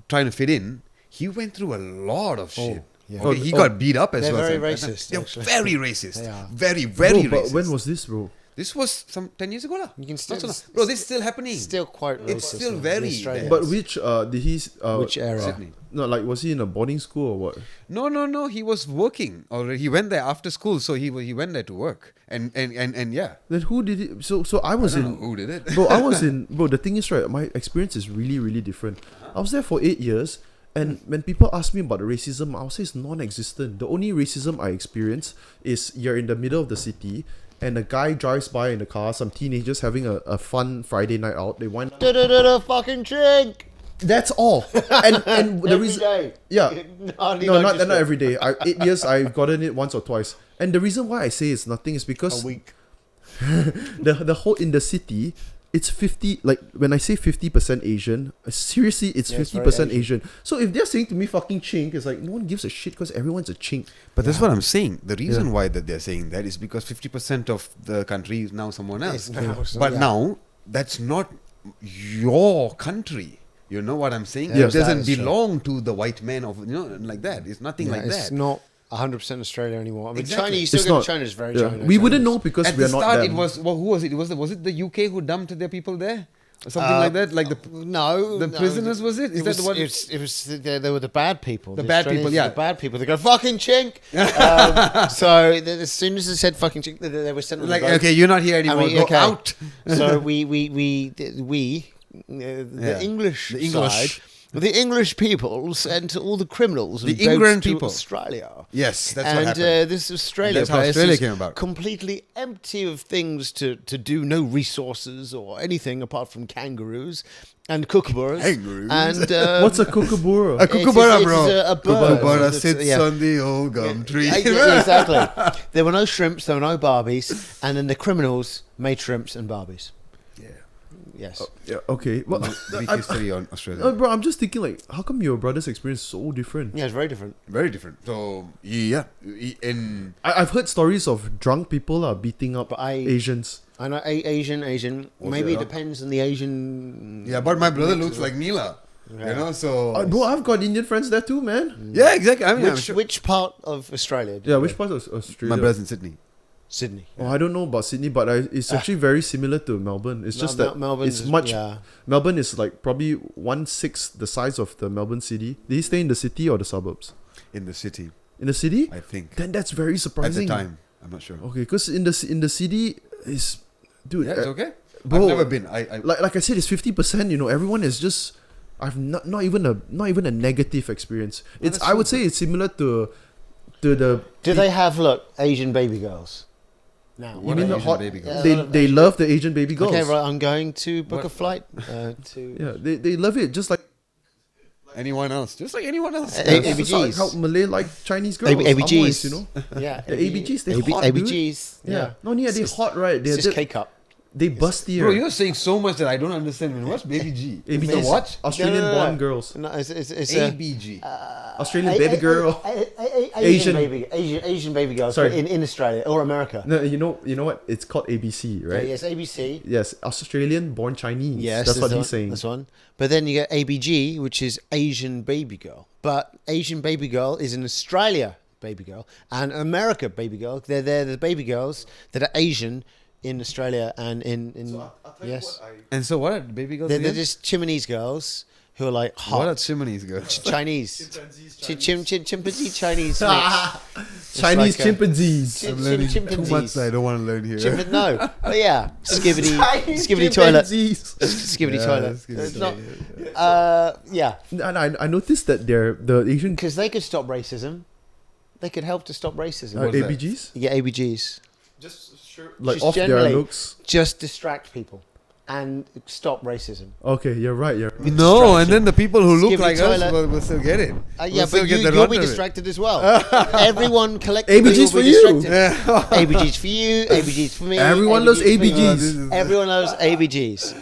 trying to fit in, he went through a lot of shit. Yeah. Okay, he got beat up as They're well. very racist, They're actually. very racist. They are. Very, very Bro, racist. but when was this, bro? This was some 10 years ago, lah. You can still- Bro, this is still happening. still quite racist. It's still in very Australia. But which did he? Which era? Sydney. No, like was he in a boarding school or what? No. He was working already. He went there after school, so he went there to work. And yeah. Then who did it? So I was I don't in. know who did it. Bro, I was in. Bro, the thing is, right, my experience is really, really different. I was there for 8 years, and when people ask me about the racism, I'll say it's non-existent. The only racism I experience is you're in the middle of the city, and a guy drives by in a car, some teenagers having a fun Friday night out. They wind up. Fucking chink. That's all. And the reason. day. Yeah. Hardly No, noticed not it. every day. 8 years, I've gotten it once or twice. And the reason why I say it's nothing is because A week. the whole in the city, it's 50. Like when I say 50% Asian, seriously, it's Yeah, it's 50% very Asian. So if they're saying to me "fucking chink," it's like no one gives a shit because everyone's a chink. But that's what I'm saying. The reason Yeah. why that they're saying that is because 50% of the country is now someone else. It's now But yeah. now that's not your country. You know what I'm saying? Yeah. It doesn't That is true. belong to the white man of like that. It's nothing like It's that. not 100% Australia anymore. I mean, Exactly. China, you still It's get not. China's very Yeah. China. We wouldn't Chinese. know because At we're the not start, them. it was who was it? Was it the UK who dumped their people there, or something like that? Like the No, the no, prisoners, was it? Is that the one? It was they were the bad people. The bad Australians people, were yeah. the bad people. They go fucking chink. So as soon as they said fucking chink, they were sent on like the boat. okay, you're not here anymore. Go okay. out. So the English English. side, the English people sent all the criminals The and boats England to people. Australia. Yes, that's what And happened. this Australia That's how place Australia is came about. completely empty of things to do, no resources or anything apart from kangaroos and kookaburras. Kangaroos? And What's a kookaburra? A kookaburra, it's bro. a bird. Kookaburra It's- sits yeah. on the old gum tree. Yeah, exactly. There were no shrimps, there were no barbies, and then the criminals made shrimps and barbies. Yeah. Yes. Yeah, okay. Well, Brief history on Australia. bro, I'm just thinking like, how come your brother's experience is so different? Yeah, it's very different. Very different. So yeah, in I've heard stories of drunk people beating up But Asians. I know Asian. Maybe it depends on the Asian. yeah, but my brother looks like Neela. Yeah. You know, so Bro, I've got Indian friends there too, man. yeah, exactly. I mean, I'm sure. Which part of Australia? did Yeah, you which go? part of Australia? My brother's in Sydney. Sydney. Oh, I don't know about Sydney, but it's actually very similar to Melbourne. It's just that Melbourne's it's much. Yeah. Melbourne is like probably 1/6 the size of the Melbourne city. Did he stay in the city or the suburbs? In the city, In the city? I think. Then that's very At the surprising. time, I'm not sure. Okay, because in the city is, dude. Yeah, it's okay. bro, I've never been. I like I said, it's 50%. You know, everyone is just. I've not even a negative experience. It's that's I would so say it's similar to the. Do they have Asian baby girls? Now. You mean the Asian hot? baby girls? They they love the Asian baby girls. Okay, right. I'm going to book What? a flight to. Yeah, they love it just like. anyone else, just like anyone else. A- Just like ABGs. how Malay like Chinese girls. ABGs. Amoys, you know. Yeah, The ABGs, they hot, dude. ABGs. Yeah. No, yeah, they It's hot, right? It's just K-cup. They busty. Bro, you're saying so much that I don't understand. Man. What's Baby G? Is ABGs. it what? Australian No. born girls. No, it's ABG. Australian baby girl. Asian- Asian baby girls Sorry. in Australia or America. No, you know what? It's called ABC, right? Yes, ABC. Yes, Australian born Chinese. Yes, that's what the he's saying. That's one. But then you get ABG, which is Asian baby girl. But Asian baby girl is in Australia baby girl and America baby girl. They're the baby girls that are Asian in Australia and in yes. And so what are baby girls? They're again? just Chimanese girls who are like hot. What are Chimneys girls? Chinese. Chimpanzee Chinese mix. Chinese like a- chimpanzees. I'm learning too chimpanzees. much that I don't want to learn here. No. But yeah. Skibbity Chinese toilet. chimpanzees. Skibbity Yeah, toilet. skibbity It's not, toilet. yeah. And I noticed that the Asian Because they could stop racism. They could help to stop racism. What's that? ABGs Yeah, ABGs. like Just off their generally- looks. Just distract people and stop racism. Okay, you're right. No, Distraction. and then the people who look Skip like the us toilet. will still get it. Yeah, We'll still but get the you'll runt be of it. distracted as well. Everyone collectively ABGs will for be you. distracted. ABGs for you, ABGs for me. Everyone loves for me. ABGs. Everyone loves ABGs.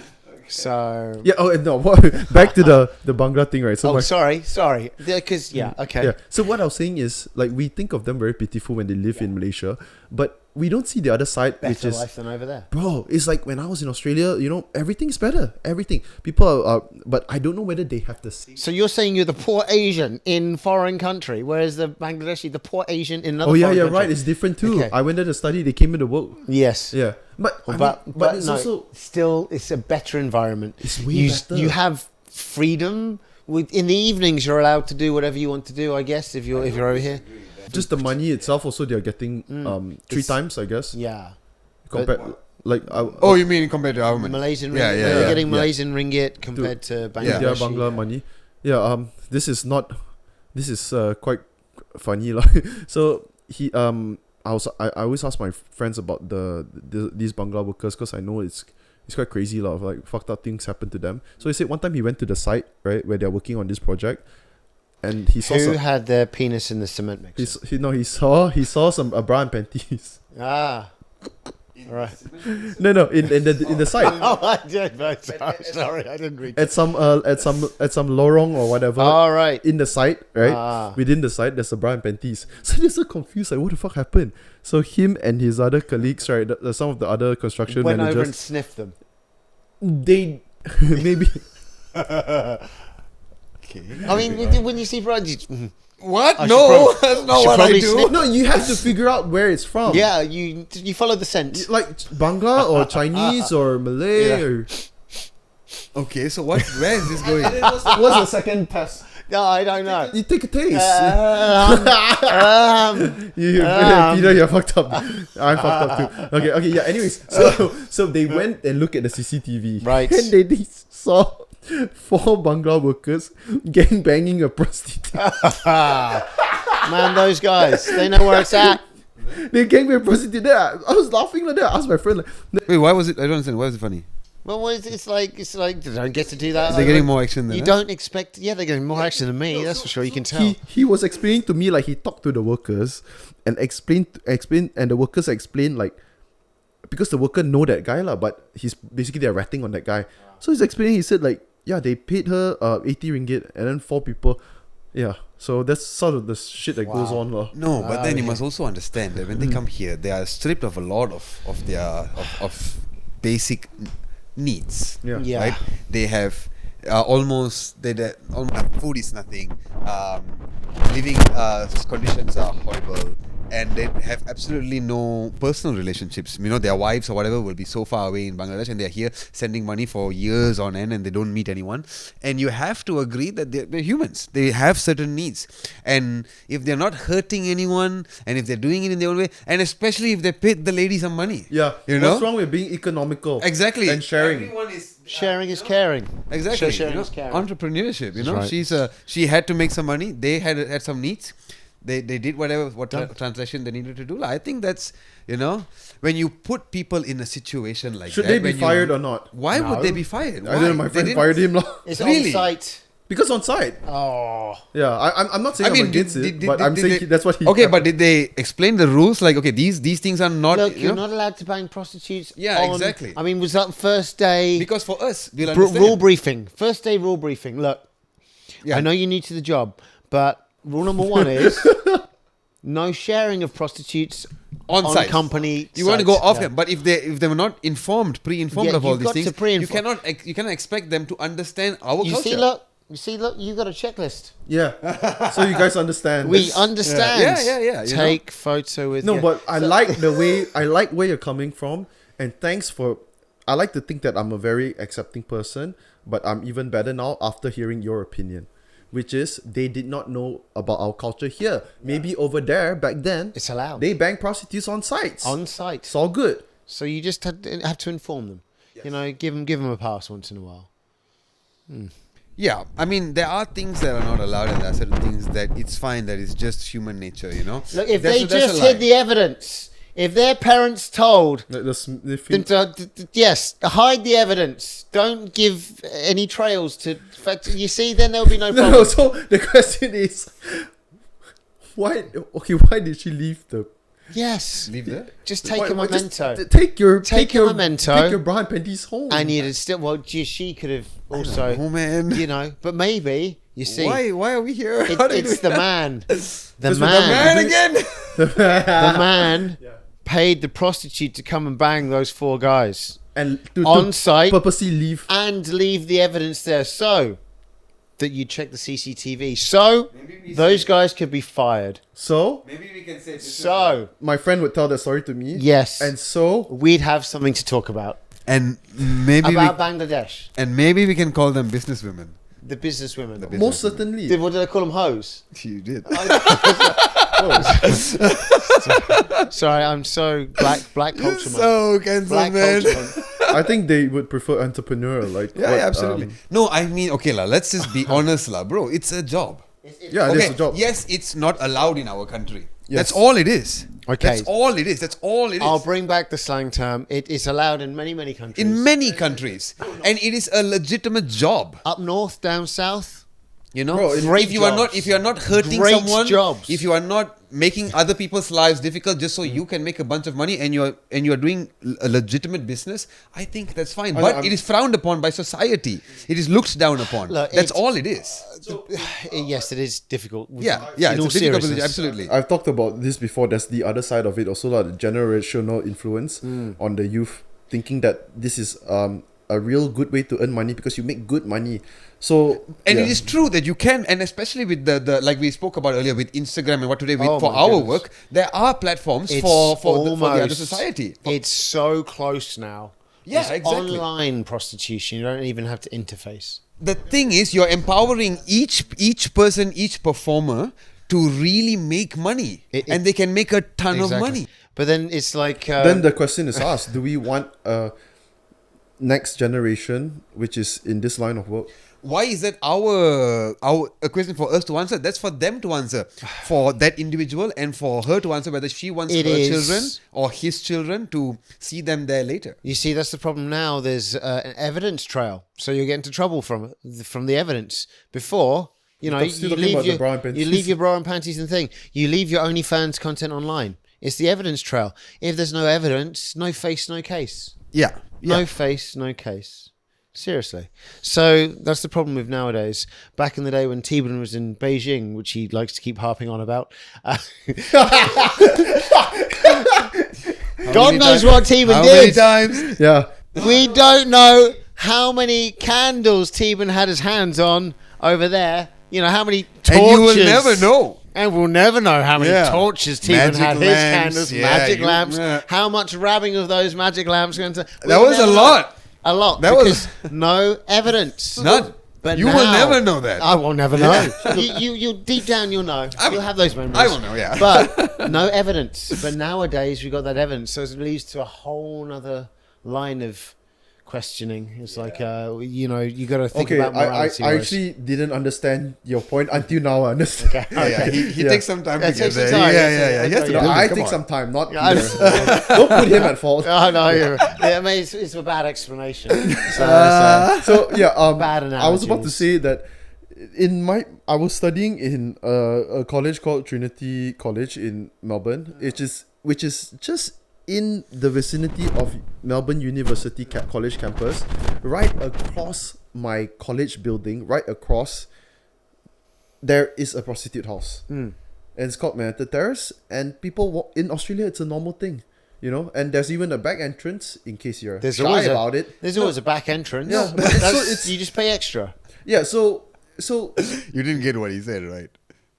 So... Yeah. Oh, and no. What, back to the Bangla thing, right? So Oh, my, sorry. Because, yeah, okay. yeah. So what I was saying is, like, we think of them very pitiful when they live in Malaysia, but we don't see the other side, which Better is, life than over there. bro, it's like when I was in Australia, everything's better. Everything. People are, but I don't know whether they have the same. So you're saying you're the poor Asian in foreign country, whereas the Bangladeshi, the poor Asian in another Oh yeah, foreign you're country. right. It's different too. Okay. I went there to study. They came in to work. Yes. Yeah, but But it's no, also still it's a better environment. It's way you, better. You have freedom. In the evenings, you're allowed to do whatever you want to do. I guess if you're over here. just the money itself. Also, they're getting 3 It's- times, I guess. Yeah. Compared, like Oh, you mean compared to our money? Malaysian Yeah, ringgit. yeah, They're yeah. getting Yeah. Malaysian ringgit compared to Bangladeshi. India Bangla money. Yeah. This is not. This is quite funny, lah. So I always ask my friends about these Bangla workers because I know it's quite crazy, lot of like fucked up things happen to them. So he said one time he went to the site, right, where they're working on this project, and he saw Who some, had their penis in the cement mixer? he saw some bra and panties. Ah. Right. No, in the site. Oh, I did. Sorry, I didn't read. At some lorong or whatever. All right. In the site, right? Ah. Within the site, there's a bra and panties. So they're so confused, like what the fuck happened? So him and his other colleagues, right? Some of the other construction Went over and managers, sniffed them. they maybe I mean, when you see bra, What? I should No, prob- that's not should what I probably do. snip- no. You have to figure out where it's from. yeah, you follow the scent. Like Bangla or Chinese or Malay Yeah. or Okay, so where is this going? what's the second test? No, I don't know. You take a taste. Peter, you're fucked up. I'm fucked up too. Okay, yeah. Anyways, so they went and looked at the CCTV. Right. And they saw 4 Bangla workers gang banging a prostitute. Man, those guys, they know where it's at. They gang banged a prostitute. Then I was laughing like that. I asked my friend, like, Wait, why was it? I don't understand. Why was it funny? Well, it's like they don't get to do that. They're getting more action than You us? don't expect. Yeah, they're getting more action than me. That's for sure. You can tell. he was explaining to me, like, he talked to the workers and explained, and the workers explained, like, because the worker know that guy lah, but he's basically they're ratting on that guy. So he's explaining. He said, like, yeah, they paid her 80 ringgit and then 4 people. Yeah, so that's sort of the shit that goes on lah. No, but Wow, then you yeah. must also understand that when they come here, they are stripped of a lot of their basic needs. Yeah. Yeah. Right? They have almost food is nothing. Living conditions are horrible, and they have absolutely no personal relationships. You know, their wives or whatever will be so far away in Bangladesh, and they're here sending money for years on end, and they don't meet anyone. And you have to agree that they're humans. They have certain needs, and if they're not hurting anyone, and if they're doing it in their own way, and especially if they paid the lady some money, Yeah, you know, what's wrong with being economical? exactly, and sharing. Everyone is Sharing is caring. exactly Sharing you know, is caring. entrepreneurship. You know, right. she had to make some money. They had some needs. They did what transaction they needed to do. I think that's, you know, when you put people in a situation like Should that, they be when you- fired or not? Why No. would they be fired? I don't know. My Why? They friend didn't- fired him lah. It's Really? on site. Because on site. Oh. Yeah, I'm not saying I'm against it, but I'm saying they- that's what he. Okay, but did they explain the rules? Like, okay, these things are not. Look, you you're know? not allowed to bang prostitutes. Yeah, on- exactly. I mean, was that first day Because for us, we'll understand. rule briefing? First day rule briefing. Look, Yeah. I know you're new to the job, but rule number 1 is No sharing of prostitutes on site. company. You want to go sites. off Yeah. them, but if they were not pre-informed Yeah, of all you've these got things, to pre-inform. you cannot expect them to understand our You culture. see, look, you got a checklist. Yeah. So you guys understand. We understand. Yeah, you Take photo with. No, you. but I like the way I like where you're coming from, and thanks for. I like to think that I'm a very accepting person, but I'm even better now after hearing your opinion, which is they did not know about our culture here. Maybe over there back then, It's allowed. They bang prostitutes on sites. On site. It's all good. So you just have to inform them. You know, give them a pass once in a while. Yeah, I mean, there are things that are not allowed, and there are certain things that it's fine, that it's just human nature, you know? Look, if That's they a- that's just a lie. hid the evidence, if their parents told Like the them to, yes, hide the evidence, don't give any trails to. In fact, you see, then there'll be no problem. no. So the question is, why? Okay, why did she leave the? Yes, Leave there? just take why- a why just memento. take your Take a memento. Take your bra and panties home. And you'd still, well, gee, she could have also, Oh, man. you know, but maybe, you see, Why are we here? it's the man. The Just with the man. Man again! The man paid the prostitute to come and bang those 4 guys and to on site purposely leave. and leave the evidence there so that you check the CCTV. So those guys could be fired. So Maybe we can say So, my friend would tell that story to me. yes. And so we'd have something to talk about. And maybe About Bangladesh. we can call them businesswomen. The businesswomen. most certainly. What do they call them? Hoes? You did. Sorry, I'm so black culture, man. So cancelled, Black man. culture, man. I think they would prefer entrepreneur. Like Yeah, what, yeah, absolutely. No, I mean, okay, la. Let's just be honest, la, bro. It's a job. Yeah, it is a job. Yes, it's not allowed in our country. Yes. That's all it is. Okay. That's all it is. That's all it is. I'll bring back the slang term. It is allowed in many countries. in many countries, and it is a legitimate job. Up north, down south. You know, Bro, Great if you are jobs. not hurting Great someone, jobs. if you are not making other people's lives difficult just so you can make a bunch of money, and you're doing a legitimate business, I think that's fine. But it is frowned upon by society. It is looked down upon. Look, That's it's- all it is. Yes, it is difficult. Yeah, in all it's a difficult position. seriousness. Absolutely. I've talked about this before. There's the other side of it also, like the generational influence on the youth, thinking that this is a real good way to earn money because you make good money. So And yeah. it is true that you can, and especially with the like we spoke about earlier with Instagram and what today with, Oh for my our goodness. work, there are platforms It's for the other almost- society. It's so close now. Yeah, It's exactly. online prostitution. You don't even have to interface. The thing is, you're empowering each person, each performer to really make money, and they can make a ton of money. But then it's like then the question is asked: do we want a next generation which is in this line of work? Why is that a question for us to answer? That's for them to answer, for that individual, and for her to answer whether she wants It her is. children or his children to see them there later. you see, that's the problem now. There's an evidence trail, so you get into trouble from the evidence. Before, you know, I'm still you talking about leave the bra and your panties. you leave your bra and panties and thing. You leave your OnlyFans content online. It's the evidence trail. If there's no evidence, no face, no case. Yeah. No face, no case. Seriously. So that's the problem with nowadays. Back in the day when Theeban was in Beijing, which he likes to keep harping on about. God knows what Theeban How many did. times? Yeah. We don't know how many candles Theeban had his hands on over there. You know, how many torches. And you will never know. And we'll never know how many Yeah. torches Theeban Magic had. His lamps, candles, yeah, magic you- lamps. yeah. How much rabbing of those magic lamps going to... That was a lot. A lot. That was- because no evidence. None. But You now, will never know that. I will never know. you deep down, you'll know. You'll have those memories. I will know, yeah. But no evidence. But nowadays, we got that evidence. So it leads to a whole nother line of questioning. It's like, you know, you got to think Okay, about I morality. I whereas- actually didn't understand your point until now. I understand. Okay. Yeah, he Yeah. takes some time Yeah, to it get takes some there. time. Yeah. He has to Yeah. build it. I Come take on. some time, not Yeah, I Peter. Don't put him at fault. Oh, no, yeah, I mean, it's a bad explanation. So, So yeah, Bad I was about to analogies. say that I was studying in a college called Trinity College in Melbourne, which is just in the vicinity of Melbourne University College campus, right across my college building, right across, there is a prostitute house. and it's called Manhattan Terrace, and people in Australia, it's a normal thing. You know, and there's even a back entrance in case you're shy about it. There's always a back entrance. Yeah, but You just pay extra. Yeah, so You didn't get what he said, right?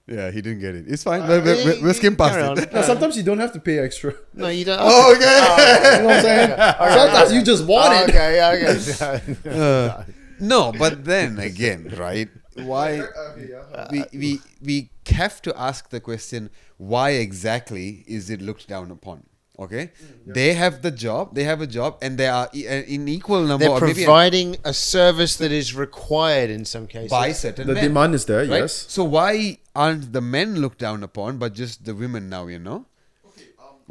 Yeah, he didn't get it. It's fine. We'll skim past it. no, sometimes you don't have to pay extra. No, you don't. Oh, okay. You know what I'm saying? Sometimes you just want it. Okay. No, but then again, right? Why we have to ask the question: why exactly is it looked down upon? Okay, they have the job. They have a job, and they are in equal number. They're providing a service that is required in some cases by certain The men, demand is there, right? yes. So why aren't the men looked down upon, but just the women now? You know.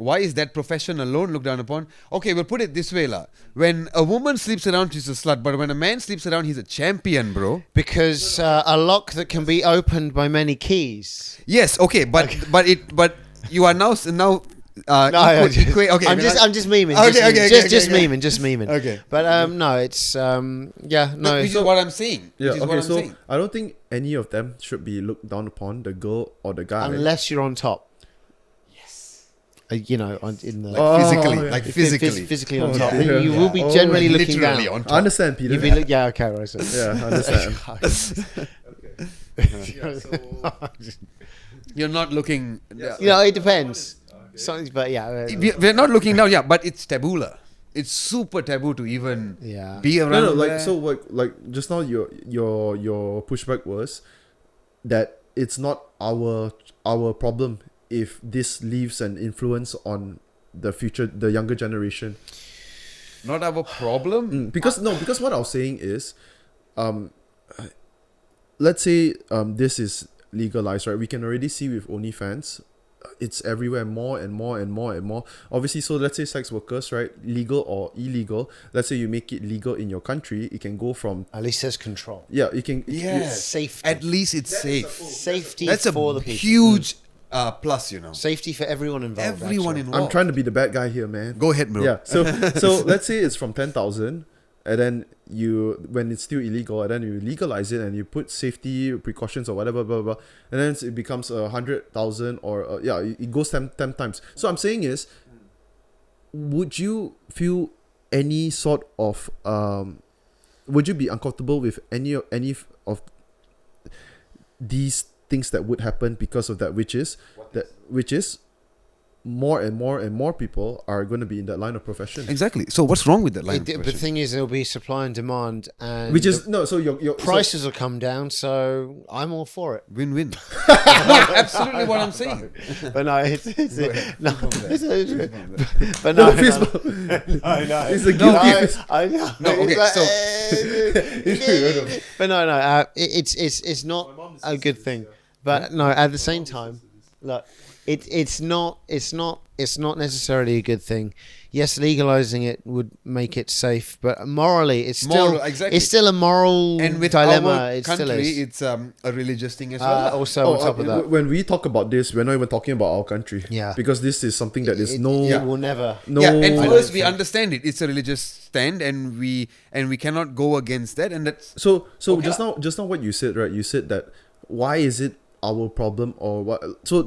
Why is that profession alone looked down upon? Okay, we'll put it this way, lah. When a woman sleeps around, she's a slut. But when a man sleeps around, he's a champion, bro. Because a lock that can be opened by many keys. Yes, okay, but you are now. Okay, I'm just memeing. Just memeing. Okay. But no, it's Which is what I'm saying. Yeah, Which is what okay, I'm so saying. I don't think any of them should be looked down upon, the girl or the guy. unless you're on top. You know, in the physically on top, dear. you will be generally looking literally down. on top. I understand, Peter. You'll be okay, right. So. Yeah, I understand. You're not looking. You know, it depends. Something, but yeah, We're not looking down, yeah, but it's taboo. It's super taboo to even be around. No, like there. so, like just now, your pushback was that it's not our problem if this leaves an influence on the younger generation. Not our problem. Because what I was saying is, let's say this is legalized, right? We can already see with OnlyFans, it's everywhere, more and more and more and more. Obviously, so let's say sex workers, right? Legal or illegal. Let's say you make it legal in your country, it can go from at least there's control. Yeah, it can. Yes, safety. At least it's safe. Safety That's for the a people. huge plus, you know. Safety for everyone involved. Everyone actually. involved. I'm trying to be the bad guy here, man. Go ahead, bro. Yeah. So let's say it's from 10,000, and then when it's still illegal, and then you legalize it and you put safety precautions or whatever, blah, blah, blah, and then it becomes 100,000 or it goes 10 times. So I'm saying is, would you feel any sort of would you be uncomfortable with any of these things that would happen because of that, which is more and more and more people are going to be in that line of profession. Exactly. So what's wrong with that line? But the thing is, there'll be supply and demand, and Which is no. So your prices will come down. So I'm all for it. Win-win. No, absolutely what I'm saying. But no, it's no. But No, no, fist no. bump. I know. It's a guilty fist. I know. No, okay, But no. It's not a good thing. But no, at the same time, look, it's not necessarily a good thing. Yes, legalizing it would make it safe, but morally, it's still a moral And with dilemma. our It country, still is. it's a religious thing as well. Also, on top of that, When we talk about this, we're not even talking about our country. Yeah. Because this is something that is it will never. no. Yeah, and I for us, don't we think- understand it. It's a religious stand, and we cannot go against that. And that's So Okay. just now what you said, right? You said that why is it our problem or what? So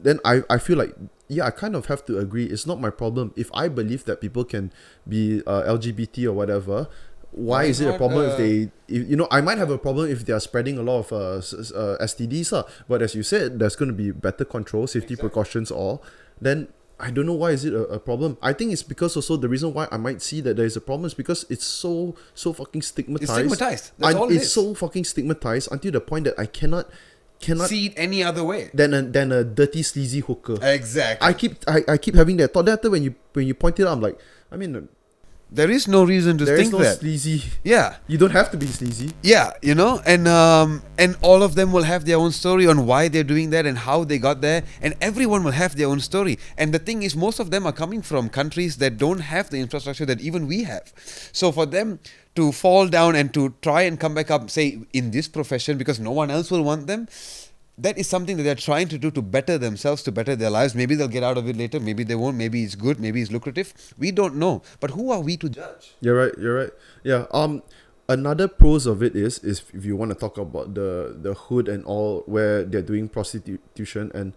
then I feel like, yeah, I kind of have to agree. It's not my problem. If I believe that people can be LGBT or whatever, why is it a not, problem if I might have a problem if they are spreading a lot of STDs, but as you said, there's going to be better control, safety precautions, all. Then I don't know why is it a problem. I think it's because also the reason why I might see that there is a problem is because it's so fucking stigmatized. It's stigmatized. That's all it it's is. so fucking stigmatized until the point that I cannot see it any other way. than a dirty sleazy hooker. Exactly. I keep having that thought. Then after when you point it out, I'm like, I mean, There is no reason to there is think no that. sleazy. Yeah. You don't have to be sleazy. Yeah, and all of them will have their own story on why they're doing that and how they got there, and everyone will have their own story. And the thing is, most of them are coming from countries that don't have the infrastructure that even we have. So for them to fall down and to try and come back up, say, in this profession because no one else will want them, that is something that they're trying to do to better themselves, to better their lives. Maybe they'll get out of it later, maybe they won't, maybe it's good, maybe it's lucrative. We don't know. But who are we to judge? You're right. Yeah. Another pros of it is if you want to talk about the hood and all where they're doing prostitution, and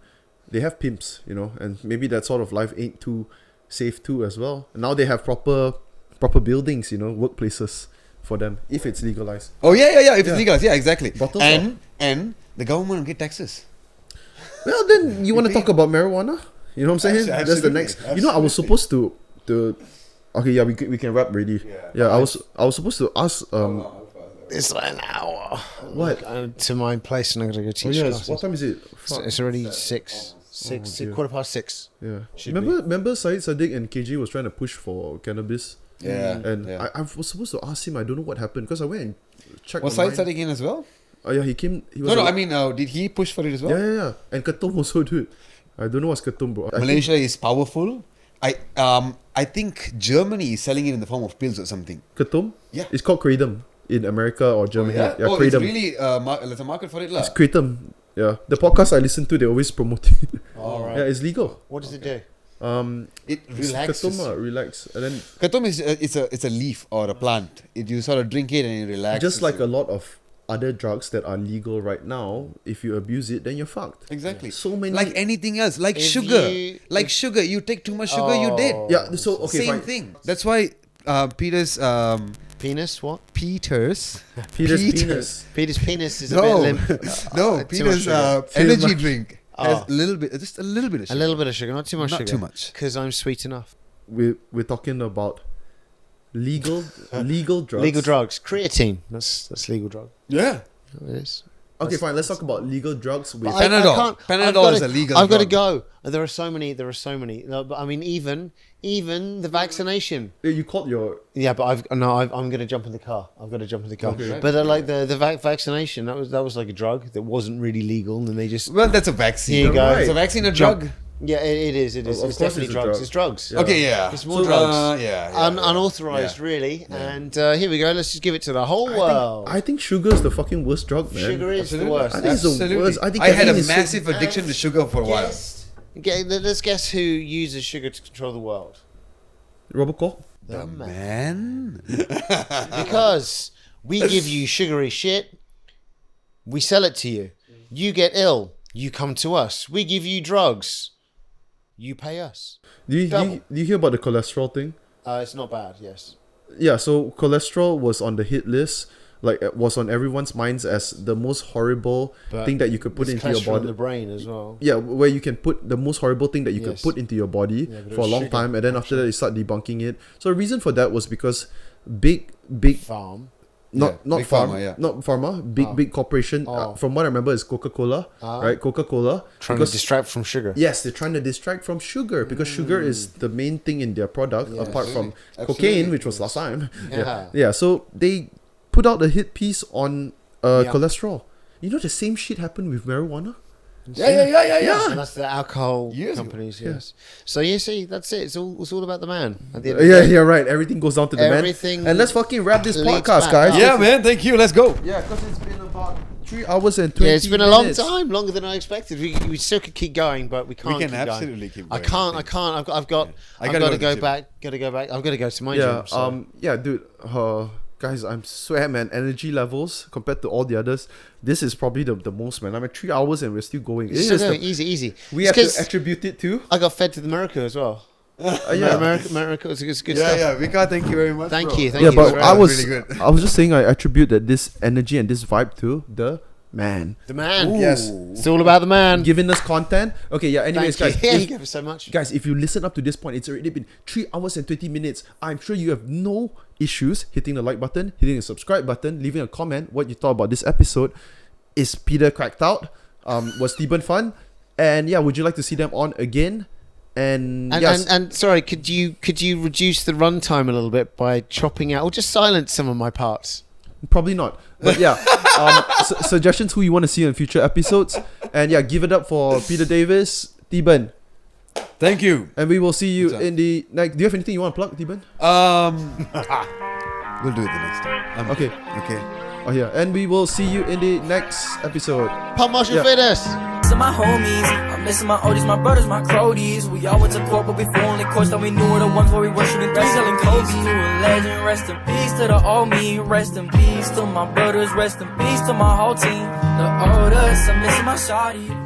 they have pimps, and maybe that sort of life ain't too safe too as well. And now they have proper buildings, workplaces for them if it's legalized. Oh yeah. If it's legalized, yeah, exactly. Bottles and the government will get taxes. Well, then you want to talk about marijuana? You know what I'm saying? That's the next. I was supposed to. Okay, yeah, we can wrap already. Yeah, I was supposed to ask. It's like an hour. What? To my place, and I'm gonna go teach classes. What time is it? It's already 6, dear. 6:15. Yeah. Should Remember Syed Sadiq and KG was trying to push for cannabis? Yeah. And I was supposed to ask him. I don't know what happened because I went and checked. Was Syed Sadiq in as well? Oh yeah, he came. He was I mean, did he push for it as well? Yeah. And Ketum also, dude. I don't know what's Ketum, bro. Malaysia is powerful. I think Germany is selling it in the form of pills or something. Ketum? Yeah. It's called Kratom in America or Germany. Yeah, Kratom. it's really there's a market for it, lah. It's Kratom. Yeah. The podcast I listen to, they always promote it. All right. Yeah, it's legal. What does it do? It relaxes. Ketum, relax. And then Ketum is it's a leaf or a plant. You sort of drink it and it relaxes. just like a lot of other drugs that are legal right now, if you abuse it, then you're fucked. Exactly. So many. Like anything else, like If sugar. you- Sugar, you take too much sugar, you dead. Yeah. So okay, Same fine. thing. That's why Peter's Penis? What? Peter's Penis. Peter's penis is a no bit limp. no Too Peter's much sugar. energy drink has Oh. a little bit, just a little bit of A sugar. little bit of sugar, not too much Not sugar. too much. Because I'm sweet enough. We're talking about legal drugs. Legal drugs. Creatine. That's legal drug. Yeah. It is. Okay, fine. Let's talk about legal drugs with. I Panadol. can't- Panadol I've gotta- is a legal I've got to drug. go. There are so many. No, but I mean, even the vaccination. You called your. Yeah, but I'm going to jump in the car. I've got to jump in the car. Okay. But like the vaccination, that was like a drug that wasn't really legal, and they just Well, that's a vaccine. Here you go. Is a vaccine a drug? yeah, it is. It is. Of It's course definitely it's a drugs. drug. It's drugs. Yeah. Okay, yeah. It's more drugs. Yeah. Unauthorized, Yeah. really. And here we go. Let's just give it to the whole world. I think sugar is the fucking worst drug, man. Sugar is the Absolutely. worst. I think it's the Absolutely. worst. I think I had a caffeine is so- massive addiction to sugar for a while. Let's guess who uses sugar to control the world. Robocop. The man. Because we give you sugary shit, we sell it to you. You get ill, you come to us. We give you drugs, you pay us. Do you hear about the cholesterol thing? It's not bad, yes. Yeah, so cholesterol was on the hit list, like it was on everyone's minds as the most horrible But thing that you could put There's into your cholesterol in body. the brain as well. Yeah, where you can put the most horrible thing that you could Yes. put into your body Yeah, but it for a was long sugar, time, and then after that they start debunking it. So the reason for that was because big Farm. not big farm, pharma, yeah. not pharma, big corporation. Oh. From what I remember, is Coca-Cola, right? Coca-Cola Trying because- to distract from sugar. Yes, they're trying to distract from sugar because sugar is the main thing in their product, apart from cocaine, which was last time. Yeah. Yeah. So they put out a hit piece on Yeah. cholesterol. You know, the same shit happened with marijuana. Yeah. And that's the alcohol Years ago. companies, yes. So you see, that's it. It's all about the man. At the end of the Yeah, day. yeah, right. Everything goes down to the man. Everything And let's fucking wrap this leads podcast, back guys. up. Yeah, man. Thank you. Let's go. Yeah, because it's been about 3 hours and 20 Yeah, it's been a long minutes. time, longer than I expected. We still could keep going, but we can't. can keep going. absolutely keep I going, can't. I I think. can't. I've got. I I've gotta got go to to the go gym. back. Got to go back. I've got to go to my Yeah, gym. So. yeah, dude. Guys, I'm swear, man. Energy levels compared to all the others, this is probably the most, man. I'm at 3 hours and we're still going. It So is go, the- easy. we It's have to 'cause attribute it to. I got fed to America as well. Yeah. America is good stuff. Yeah. Vika, thank you very much. Thank bro. you. Thank Yeah, you. but It's I great. was really good. I was just saying I attribute this energy and this vibe to the man the man. Yes. It's all about the man. giving us content. Okay, yeah. Anyways, Thank guys, you. Yeah, you if, gave us so much. guys, if you listen up to this point, it's already been 3 hours and 20 minutes. I'm sure you have no issues hitting the like button, hitting the subscribe button, leaving a comment what you thought about this episode. Is Peter cracked out? Was Theeban fun? And yeah, would you like to see them on again? And yes, And sorry, could you reduce the runtime a little bit by chopping out or just silence some of my parts? probably not. But yeah, suggestions who you want to see on future episodes. And yeah, give it up for Peter Davis, Theeban. Thank you. And we will see you What's up? in the next. Do you have anything you want to plug, Theeban? We'll do it the next time. Okay. Okay. Oh yeah, and we will see you in the next episode. Pump Marshall Yeah. Fitness. To my homies, I'm missing my oldies, my brothers, my cronies. We all went to court, but before only courts that we knew were the ones where we were shooting three, selling Kobe. To a legend, rest in peace to the old me, rest in peace to my brothers, rest in peace to my whole team. The oldest, I'm missing my shawty.